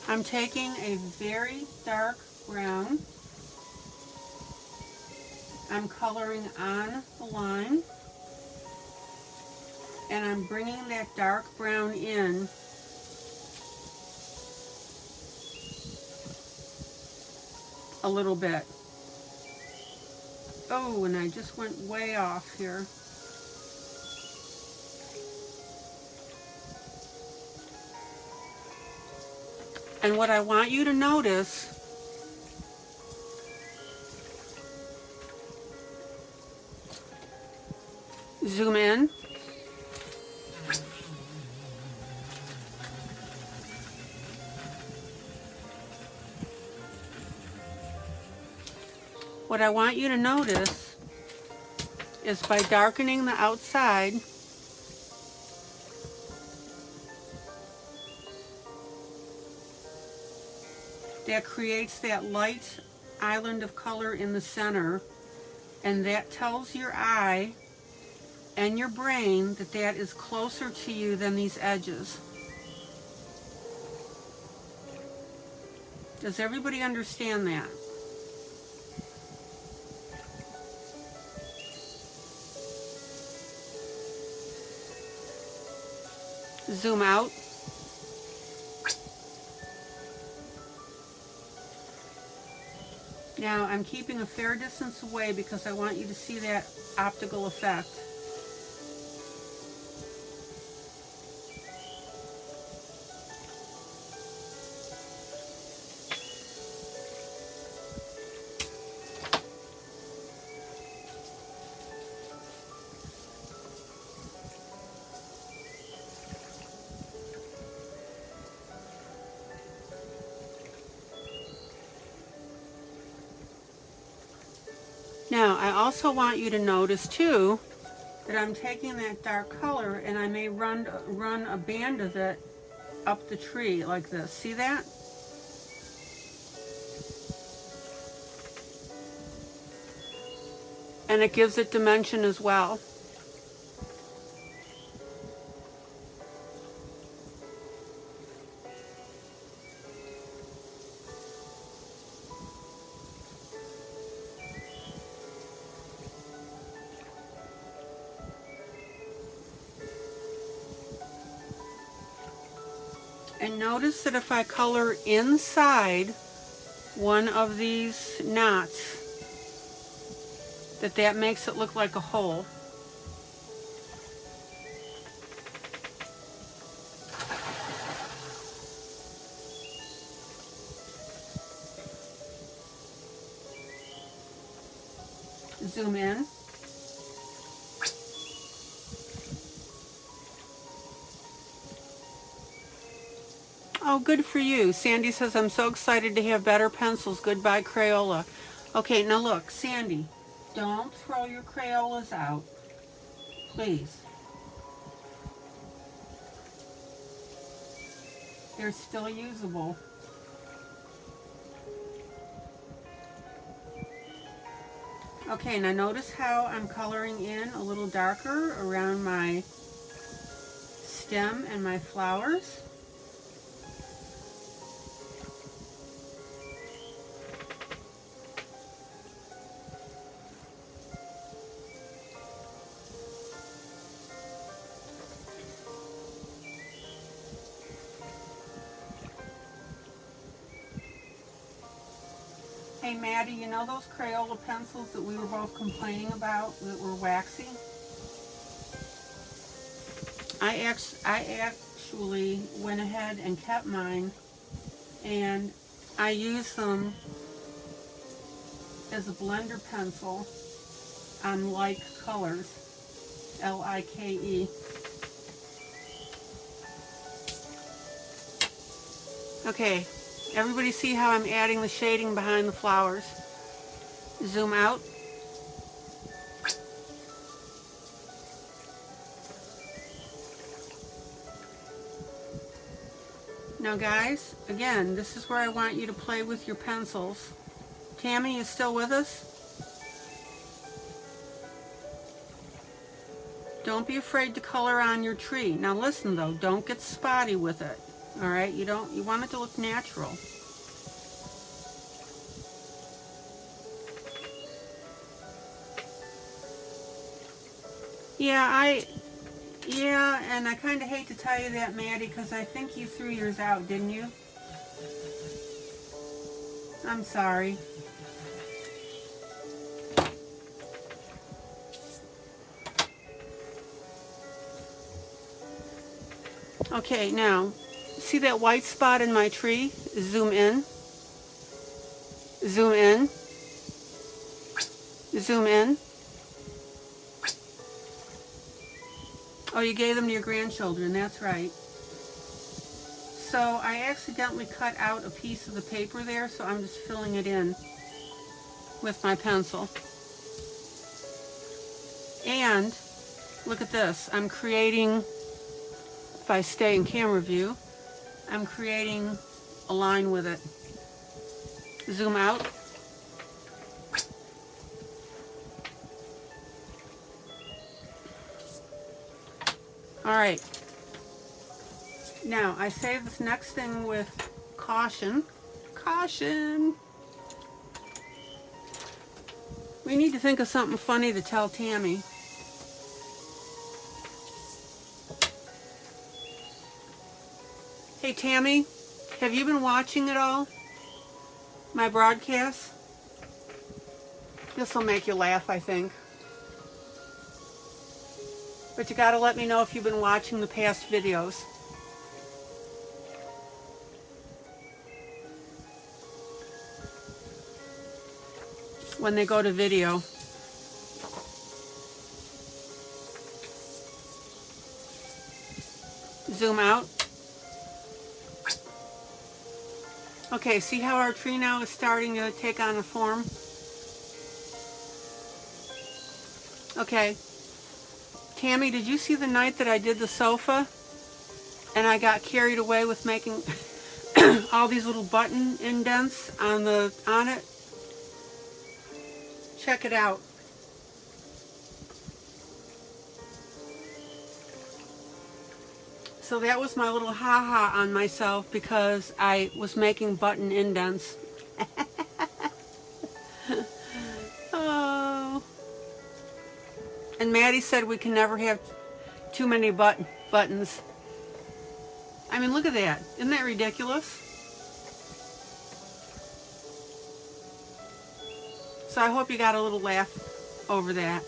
I'm taking a very dark brown. I'm coloring on the line. And I'm bringing that dark brown in a little bit. Oh, and I just went way off here. And what I want you to notice, zoom in. What I want you to notice is by darkening the outside, that creates that light island of color in the center, and that tells your eye and your brain that that is closer to you than these edges. Does everybody understand that? Zoom out. Now I'm keeping a fair distance away because I want you to see that optical effect. Now, I also want you to notice too that I'm taking that dark color and I may run a band of it up the tree like this. See that? And it gives it dimension as well. And notice that if I color inside one of these knots, that makes it look like a hole. Zoom in. Oh, good for you. Sandy says, I'm so excited to have better pencils. Goodbye, Crayola. Okay, now look, Sandy, don't throw your Crayolas out, please. They're still usable. Okay, now notice how I'm coloring in a little darker around my stem and my flowers. Hey Maddie, you know those Crayola pencils that we were both complaining about that were waxy? I actually went ahead and kept mine, and I use them as a blender pencil on like colors, L-I-K-E. Okay, everybody see how I'm adding the shading behind the flowers? Zoom out. Now guys, again, this is where I want you to play with your pencils. Tammy, you still with us? Don't be afraid to color on your tree. Now listen though, don't get spotty with it. All right, you want it to look natural. Yeah, and I kind of hate to tell you that, Maddie, because I think you threw yours out, didn't you? I'm sorry. Okay, now, see that white spot in my tree? Zoom in. Zoom in. Zoom in. Oh, you gave them to your grandchildren, that's right. So I accidentally cut out a piece of the paper there, so I'm just filling it in with my pencil. And look at this, I'm creating, if I stay in camera view, I'm creating a line with it. Zoom out. All right. Now, I say this next thing with caution. Caution! We need to think of something funny to tell Tammy. Hey Tammy, have you been watching it all? My broadcast? This will make you laugh, I think. But you gotta let me know if you've been watching the past videos. When they go to video. Zoom out. Okay, see how our tree now is starting to take on a form? Okay. Tammy, did you see the night that I did the sofa? And I got carried away with making all these little button indents on it? Check it out. So that was my little ha-ha on myself because I was making button indents. Oh. And Maddie said we can never have too many buttons. I mean, look at that. Isn't that ridiculous? So I hope you got a little laugh over that.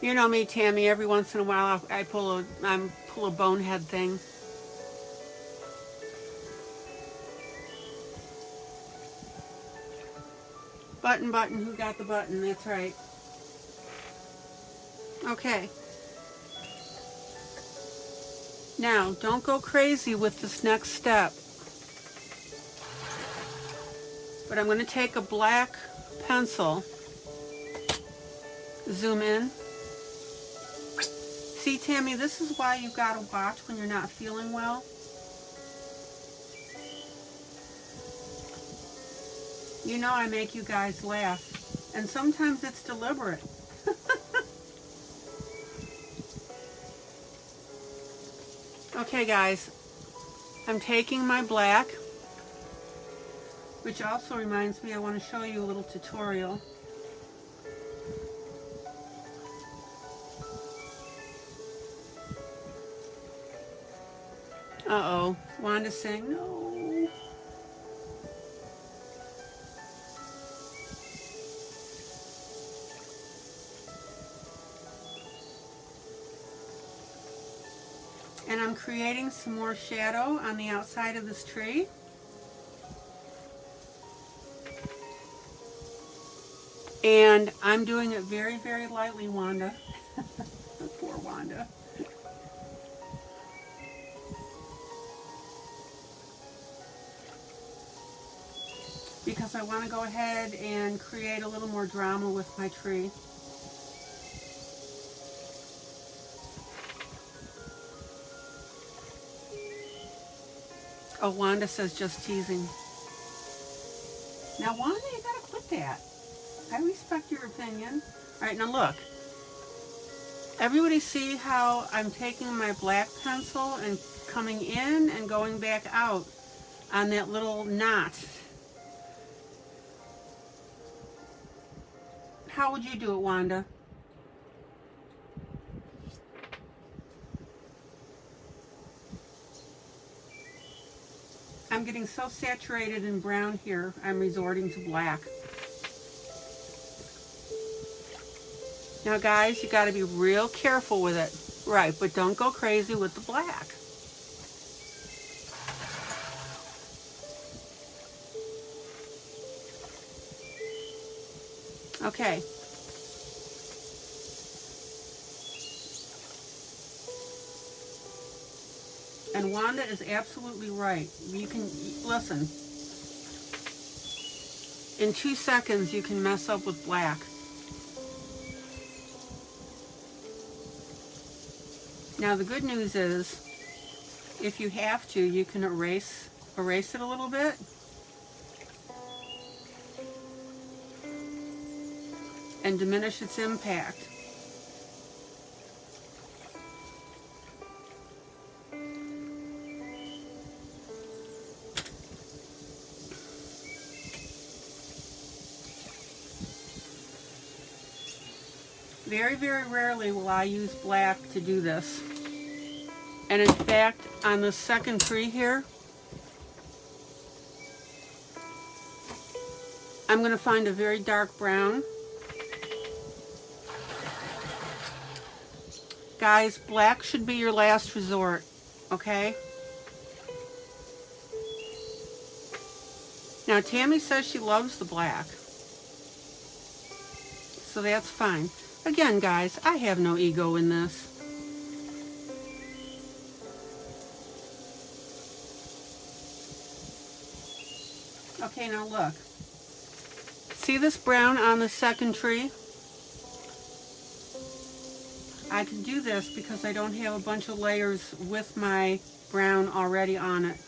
You know me, Tammy, every once in a while I pull a bonehead thing. Button, who got the button? That's right. Okay. Now, don't go crazy with this next step. But I'm going to take a black pencil, zoom in. See, Tammy, this is why you've got to watch when you're not feeling well. You know I make you guys laugh, and sometimes it's deliberate. Okay, guys, I'm taking my black, which also reminds me I want to show you a little tutorial. Uh-oh, Wanda's saying no. creating some more shadow on the outside of this tree. And I'm doing it very, very lightly, Wanda. Poor Wanda. Because I want to go ahead and create a little more drama with my tree. Oh, Wanda says just teasing. Now, Wanda, you gotta quit that. I respect your opinion. All right, now look. Everybody see how I'm taking my black pencil and coming in and going back out on that little knot? How would you do it, Wanda? I'm getting so saturated in brown here, I'm resorting to black. Now guys, you got to be real careful with it. Right, but don't go crazy with the black. Okay. And Wanda is absolutely right. You can, listen, in 2 seconds you can mess up with black. Now the good news is, if you have to, you can erase it a little bit. And diminish its impact. Very, very rarely will I use black to do this. And in fact, on the second tree here, I'm going to find a very dark brown. Guys, black should be your last resort, okay? Now, Tammy says she loves the black, so that's fine. Again, guys, I have no ego in this. Okay, now look. See this brown on the second tree? I can do this because I don't have a bunch of layers with my brown already on it.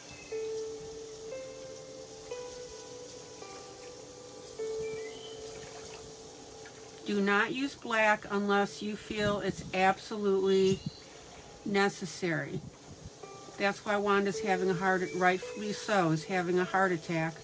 Do not use black unless you feel it's absolutely necessary. That's why Wanda's having a heart, rightfully so, is having a heart attack.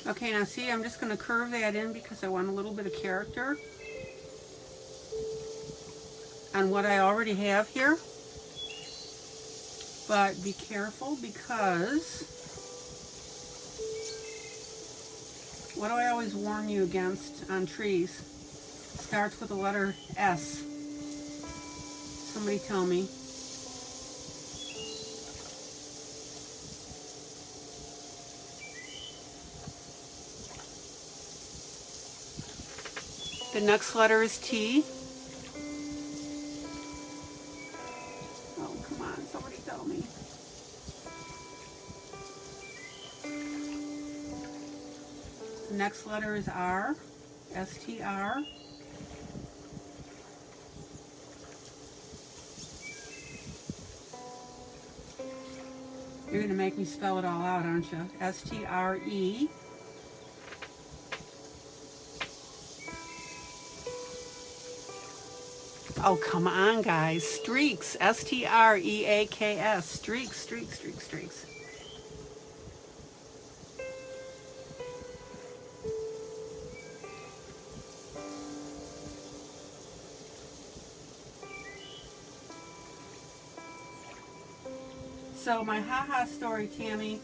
Okay, now see, I'm just going to curve that in because I want a little bit of character on what I already have here. But be careful because what do I always warn you against on trees? Starts with the letter S. Somebody tell me. The next letter is T. Oh, come on, somebody tell me. The next letter is R. S-T-R. You're going to make me spell it all out, aren't you? S-T-R-E. Oh, come on, guys. Streaks. S-T-R-E-A-K-S. Streaks, streaks, streaks, streaks. So my haha story, Tammy,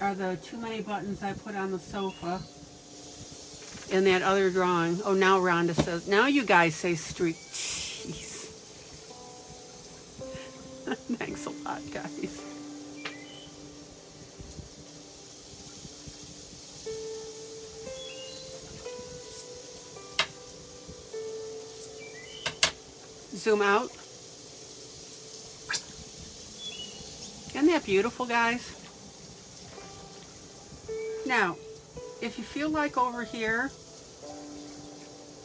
are the too many buttons I put on the sofa in that other drawing. Oh, now Rhonda says, now you guys say streak. Jeez. Thanks a lot, guys. Zoom out. Isn't that beautiful, guys? Now, if you feel like over here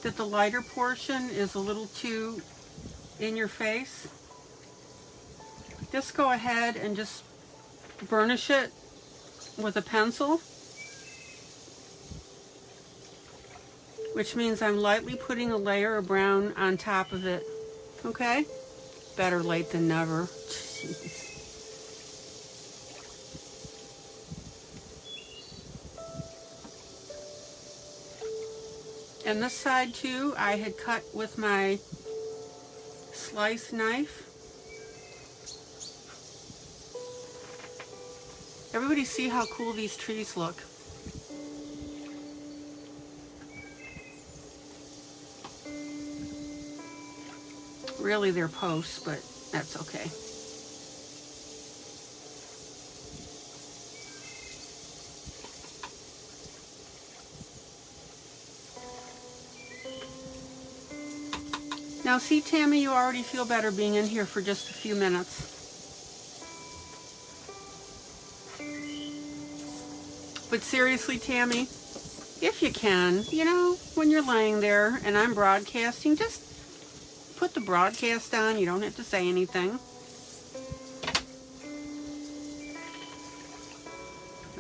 that the lighter portion is a little too in your face, just go ahead and just burnish it with a pencil, which means I'm lightly putting a layer of brown on top of it. Okay? Better late than never. Jeez. And this side too, I had cut with my slice knife. Everybody see how cool these trees look. Really, they're posts, but that's okay. Now see, Tammy, you already feel better being in here for just a few minutes. But seriously, Tammy, if you can, you know, when you're laying there and I'm broadcasting, just put the broadcast on. You don't have to say anything.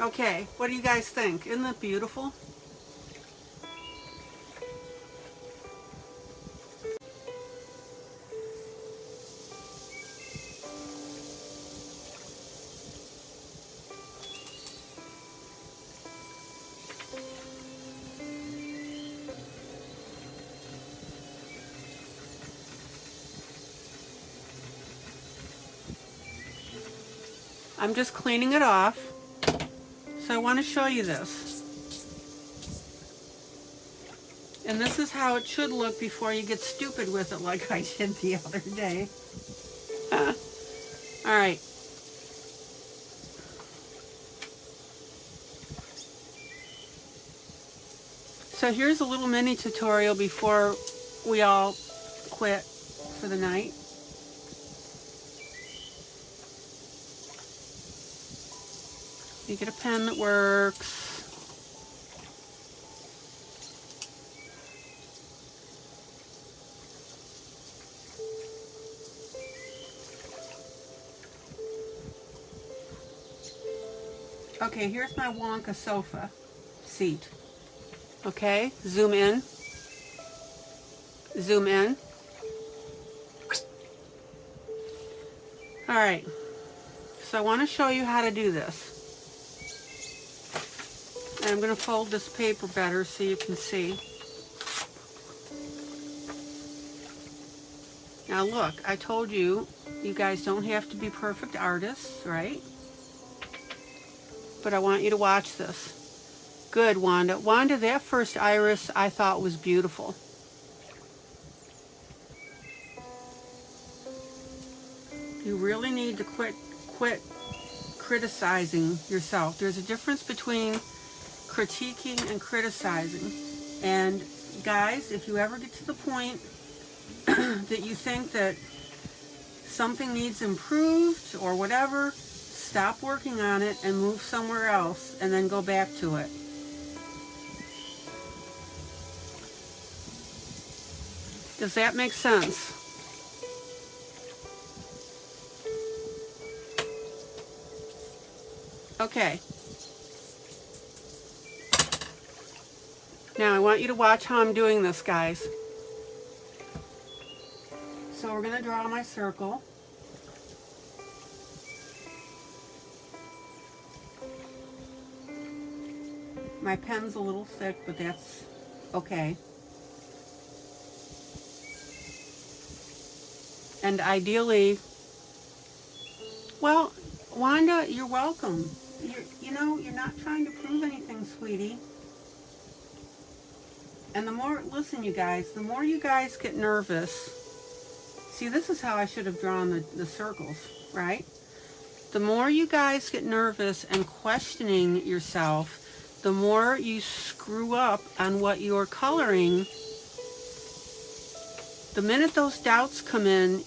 Okay, what do you guys think? Isn't that beautiful? I'm just cleaning it off. So I want to show you this. And this is how it should look before you get stupid with it like I did the other day. All right. So here's a little mini tutorial before we all quit for the night. You get a pen that works. Okay, here's my Wonka sofa seat. Okay, zoom in. Zoom in. All right, so I want to show you how to do this. And I'm going to fold this paper better so you can see. Now look, I told you, you guys don't have to be perfect artists, right? But I want you to watch this. Good, Wanda. Wanda, that first iris I thought was beautiful. You really need to quit criticizing yourself. There's a difference between critiquing and criticizing. And guys, if you ever get to the point that you think that something needs improved or whatever, stop working on it and move somewhere else and then go back to it. Does that make sense? Okay. Now I want you to watch how I'm doing this, guys. So we're going to draw my circle. My pen's a little thick, but that's okay. And ideally, well, Wanda, you're welcome. You know, you're not trying to prove anything, sweetie. And the more, listen you guys, the more you guys get nervous, see, this is how I should have drawn the circles, right? The more you guys get nervous and questioning yourself, the more you screw up on what you're coloring. The minute those doubts come in,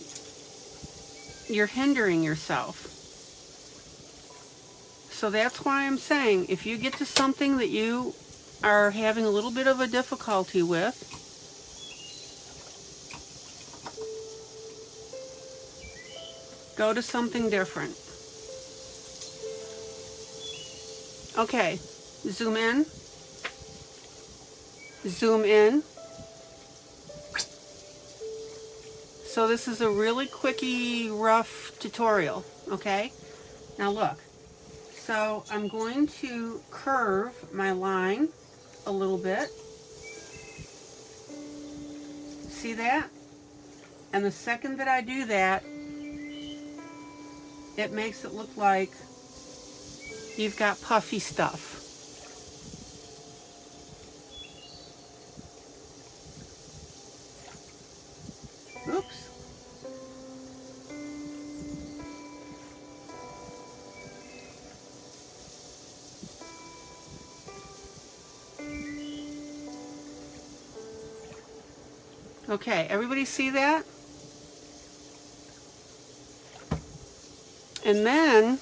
you're hindering yourself. So that's why I'm saying, if you get to something that you are having a little bit of a difficulty with, go to something different. Okay, zoom in, zoom in. So this is a really quickie, rough tutorial, okay? Now look, so I'm going to curve my line a little bit. See that? And the second that I do that, it makes it look like you've got puffy stuff. Oops. Okay, everybody see that? And then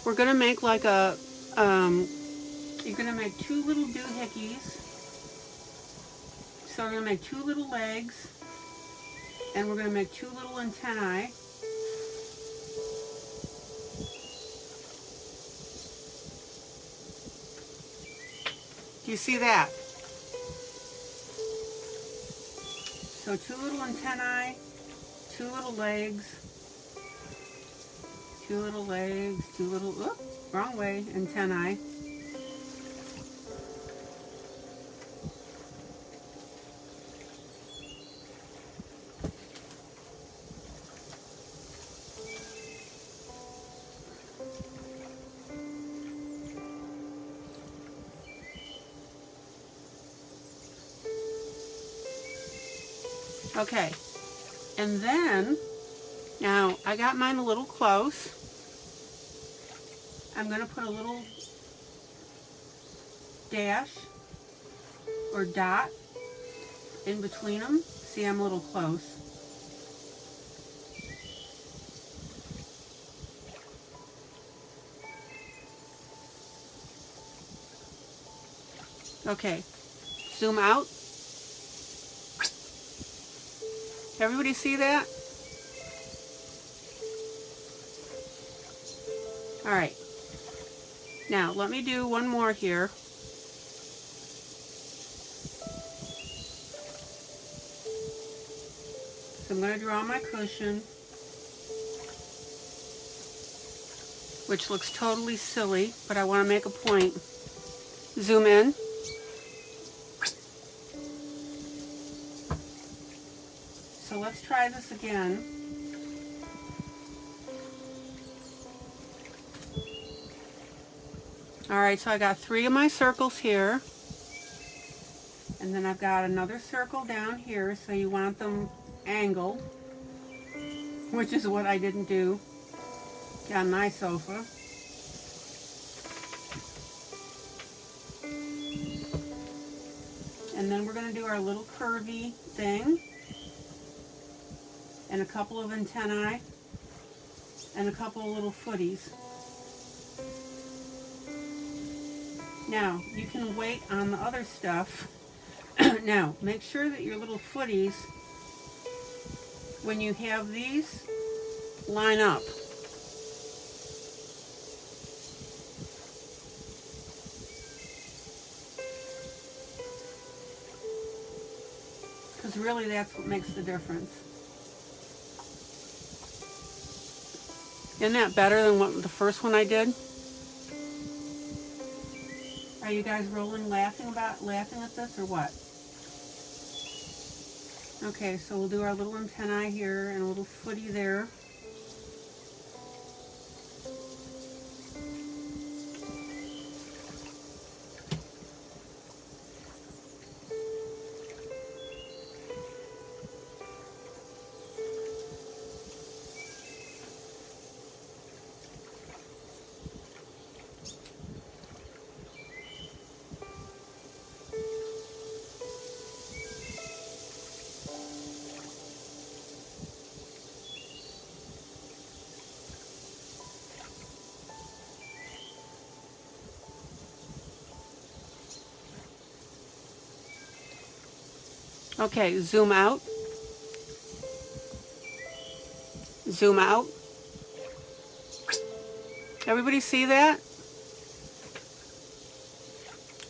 we're gonna make like a, you're gonna make two little doohickeys. So we're gonna make two little legs, and we're gonna make two little antennae. Do you see that? So two little antennae, two little legs, two little legs, two little, oops, wrong way, antennae. Okay, and then, now I got mine a little close. I'm going to put a little dash or dot in between them. See, I'm a little close. Okay, zoom out. Everybody see that? All right. Now, let me do one more here. So I'm going to draw my cushion, which looks totally silly, but I want to make a point. Zoom in. So let's try this again. All right, so I got 3 of my circles here. And then I've got another circle down here, so you want them angled, which is what I didn't do on my sofa. And then we're going to do our little curvy thing, and a couple of antennae, and a couple of little footies. Now, you can wait on the other stuff. Now, make sure that your little footies, when you have these, line up. Because really that's what makes the difference. Isn't that better than what the first one I did? Are you guys rolling laughing at this or what? Okay, so we'll do our little antennae here and a little footy there. Okay, zoom out. Zoom out. Everybody see that?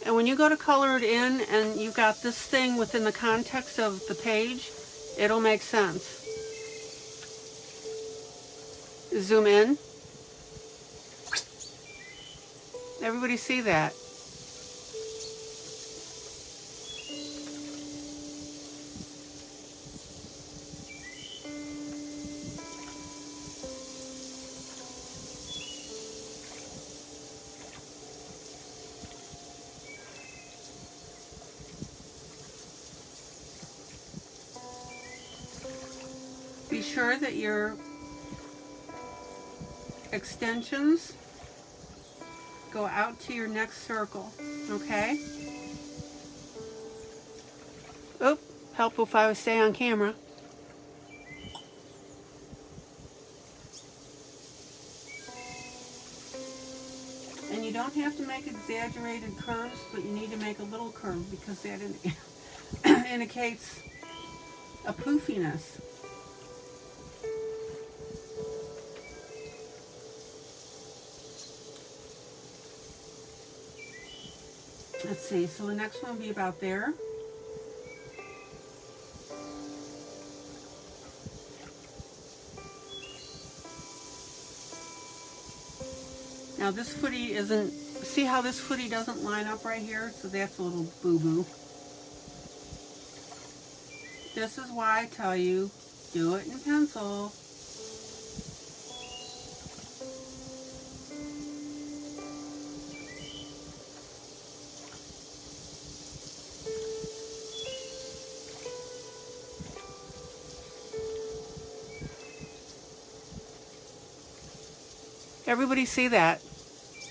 And when you go to color it in and you've got this thing within the context of the page, it'll make sense. Zoom in. Everybody see that? Be sure that your extensions go out to your next circle, okay? Oh, helpful if I would stay on camera. And you don't have to make exaggerated curves, but you need to make a little curve because that indicates a poofiness. Let's see, so the next one will be about there. Now this footy isn't, see how this footy doesn't line up right here? So that's a little boo-boo. This is why I tell you, do it in pencil. Everybody see that?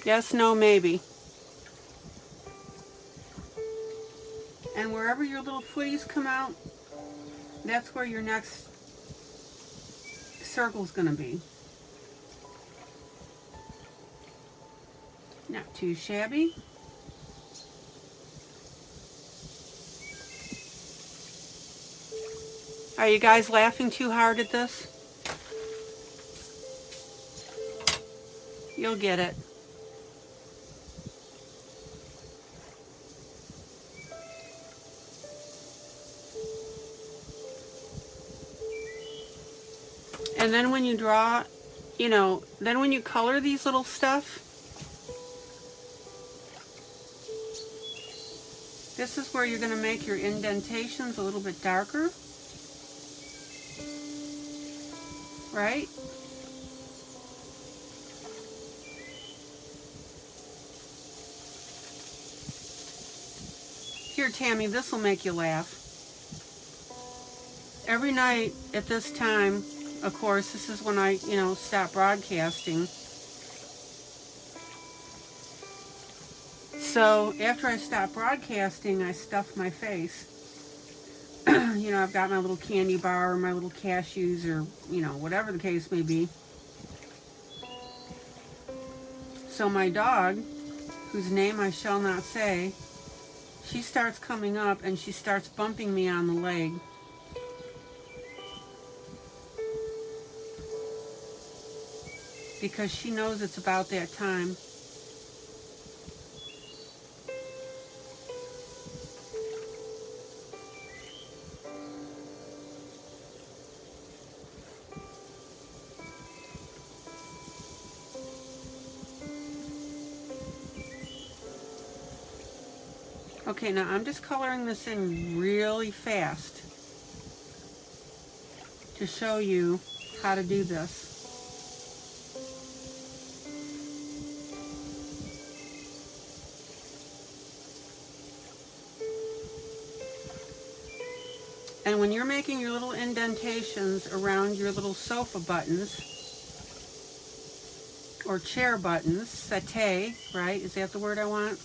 Yes, no, maybe. And wherever your little footies come out, that's where your next circle's gonna be. Not too shabby. Are you guys laughing too hard at this? You'll get it. And then when you draw, you know, then when you color these little stuff, this is where you're going to make your indentations a little bit darker, right? Here, Tammy, this will make you laugh. Every night at this time, of course, this is when I, stop broadcasting. So after I stop broadcasting, I stuff my face. I've got my little candy bar or my little cashews or, whatever the case may be. So my dog, whose name I shall not say, she starts coming up and she starts bumping me on the leg. Because she knows it's about that time. Okay, now I'm just coloring this in really fast to show you how to do this. And when you're making your little indentations around your little sofa buttons or chair buttons, settee, right? Is that the word I want?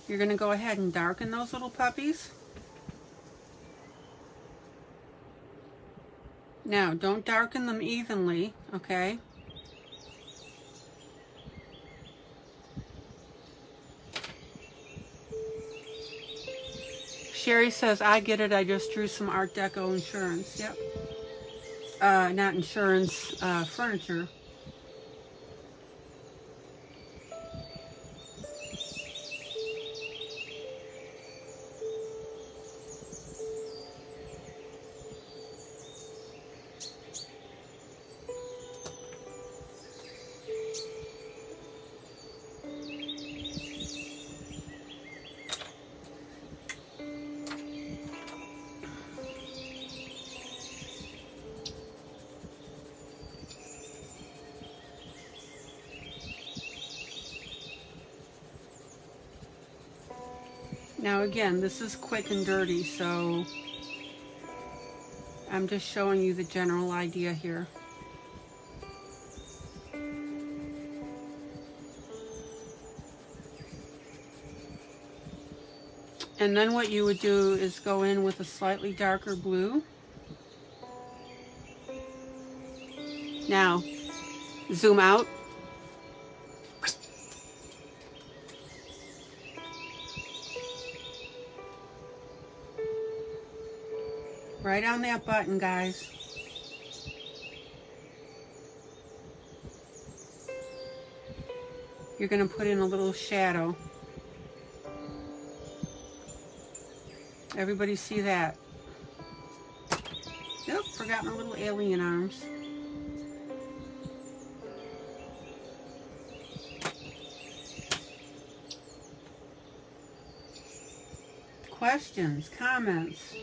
You're going to go ahead and darken those little puppies. Now, don't darken them evenly, okay? Sherry says, I get it. I just drew some Art Deco insurance. Yep. Not insurance, furniture. Now again, this is quick and dirty, so I'm just showing you the general idea here. And then what you would do is go in with a slightly darker blue. Now, zoom out. Right on that button, guys. You're going to put in a little shadow. Everybody see that? Nope, forgot my little alien arms. Questions, comments?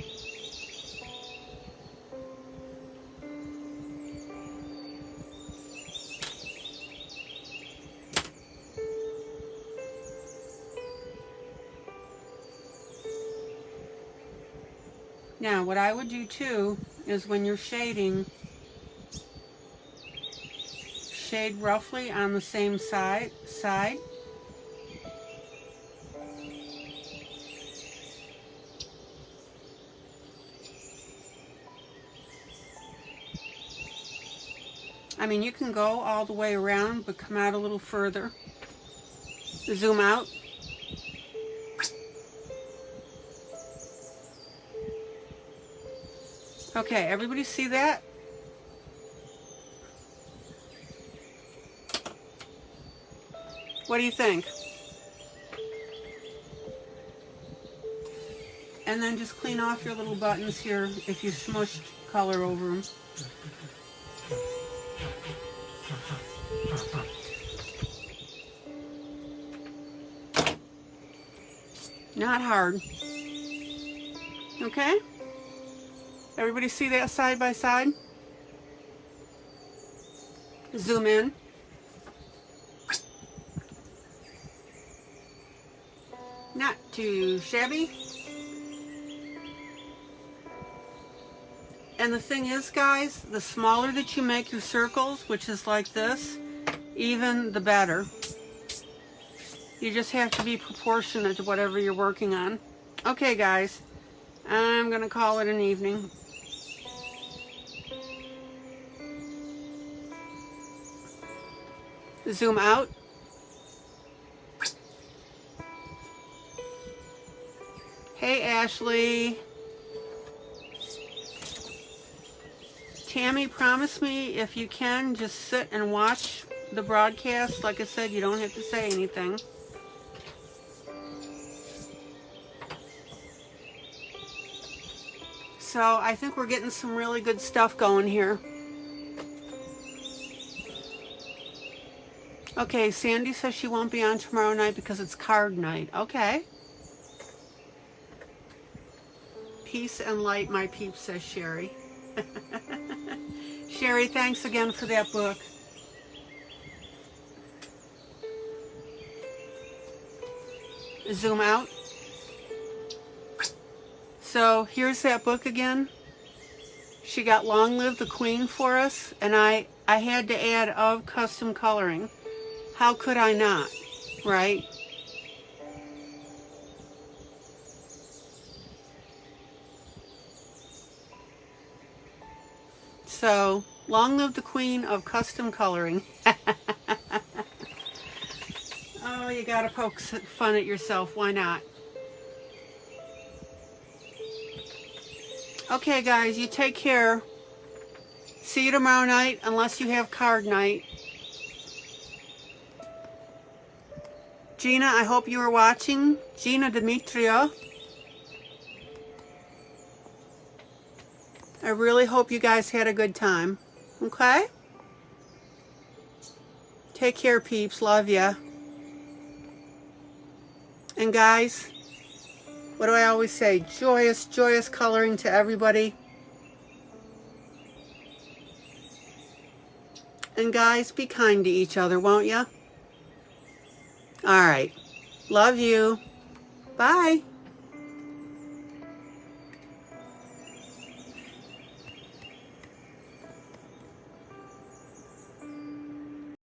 Now, what I would do too is when you're shading, shade roughly on the same side. I mean, you can go all the way around, but come out a little further. Zoom out. Okay, everybody see that? What do you think? And then just clean off your little buttons here if you smushed color over them. Not hard. Okay? Everybody see that side by side? Zoom in. Not too shabby. And the thing is, guys, the smaller that you make your circles, which is like this, even the better. You just have to be proportionate to whatever you're working on. Okay, guys, I'm gonna call it an evening. Zoom out. Hey, Ashley. Tammy, promise me if you can, just sit and watch the broadcast. Like I said, you don't have to say anything. So I think we're getting some really good stuff going here. Okay, Sandy says she won't be on tomorrow night because it's card night. Okay. Peace and light, my peeps, says Sherry. Sherry, thanks again for that book. Zoom out. So here's that book again. She got Long Live the Queen for us, and I had to add of custom coloring. How could I not, right? So, long live the queen of custom coloring. Oh, you gotta poke fun at yourself. Why not? Okay, guys, you take care. See you tomorrow night, unless you have card night. Gina, I hope you were watching. Gina Demetria. I really hope you guys had a good time. Okay? Take care, peeps. Love ya. And guys, what do I always say? Joyous, joyous coloring to everybody. And guys, be kind to each other, won't ya? All right. Love you. Bye.